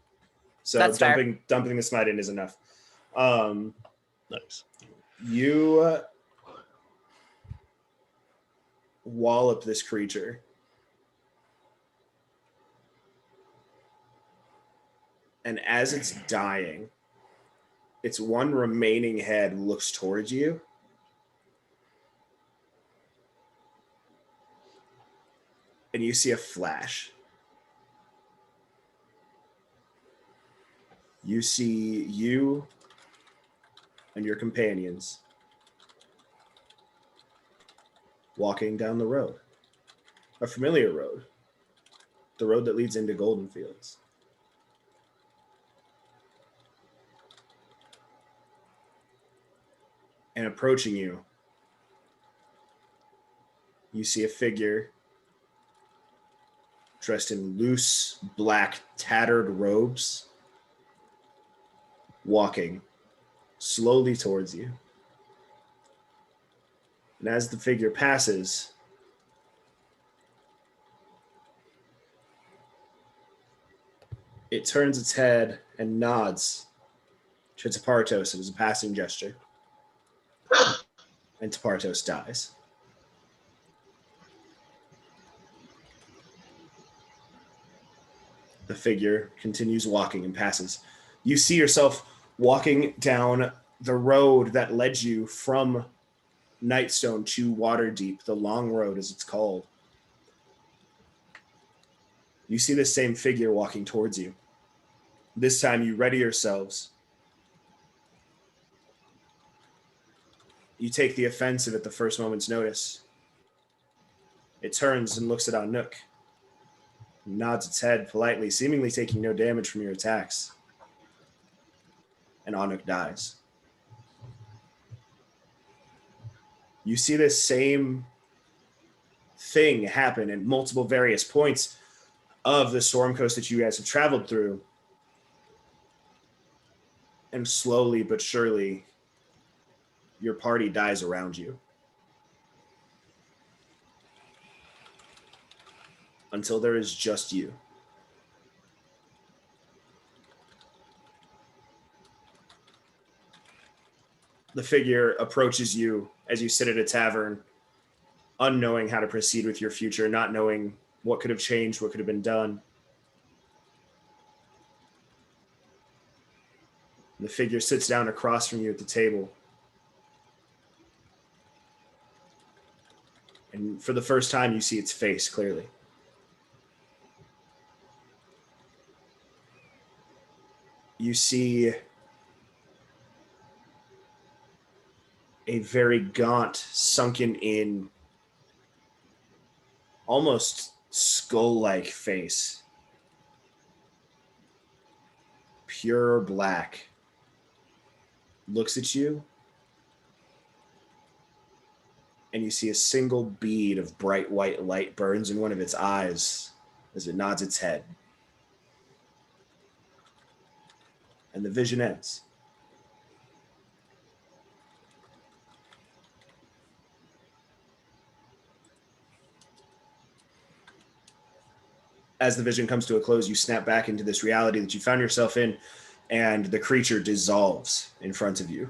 So That's fair. dumping the smite in is enough. Nice. You wallop this creature. And as it's dying, its one remaining head looks towards you. And you see a flash. You see you and your companions walking down the road, a familiar road, the road that leads into Golden Fields. And approaching you, you see a figure dressed in loose, black, tattered robes, walking slowly towards you. And as the figure passes, it turns its head and nods to Tapartos as a passing gesture. And Tapartos dies. The figure continues walking and passes. You see yourself walking down the road that led you from Nightstone to Waterdeep, the long road as it's called. You see the same figure walking towards you. This time you ready yourselves. You take the offensive at the first moment's notice. It turns and looks at Anuk. Nods its head politely, seemingly taking no damage from your attacks. And Anuk dies. You see this same thing happen at multiple various points of the storm coast that you guys have traveled through. And slowly but surely, your party dies around you. Until there is just you. The figure approaches you as you sit at a tavern, unknowing how to proceed with your future, not knowing what could have changed, what could have been done. The figure sits down across from you at the table. And for the first time, you see its face clearly. You see a very gaunt, sunken in, almost skull-like face. Pure black. Looks at you, and you see a single bead of bright white light burns in one of its eyes as it nods its head. And the vision ends. As the vision comes to a close, you snap back into this reality that you found yourself in, and the creature dissolves in front of you.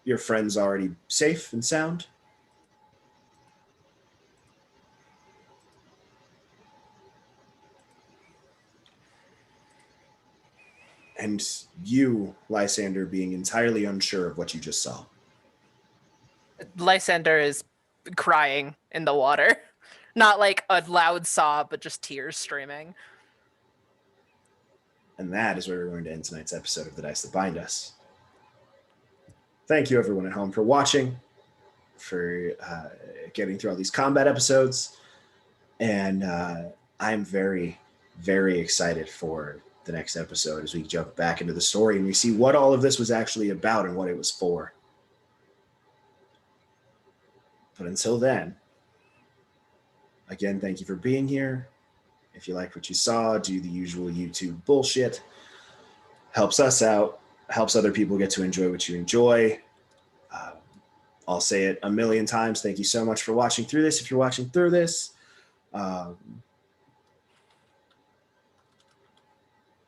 Your friend's already safe and sound. And you, Lysander, being entirely unsure of what you just saw. Lysander is crying in the water. Not like a loud sob, but just tears streaming. And that is where we're going to end tonight's episode of The Dice That Bind Us. Thank you, everyone at home, for watching, for getting through all these combat episodes. And I'm very, very excited for the next episode as we jump back into the story and we see what all of this was actually about and what it was for. But until then, again, thank you for being here. If you liked what you saw, do the usual YouTube bullshit. Helps us out, helps other people get to enjoy what you enjoy. I'll say it a million times. Thank you so much for watching through this. If you're watching through this,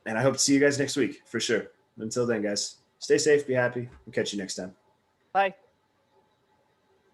and I hope to see you guys next week for sure. Until then, guys, stay safe, be happy. We'll catch you next time. Bye.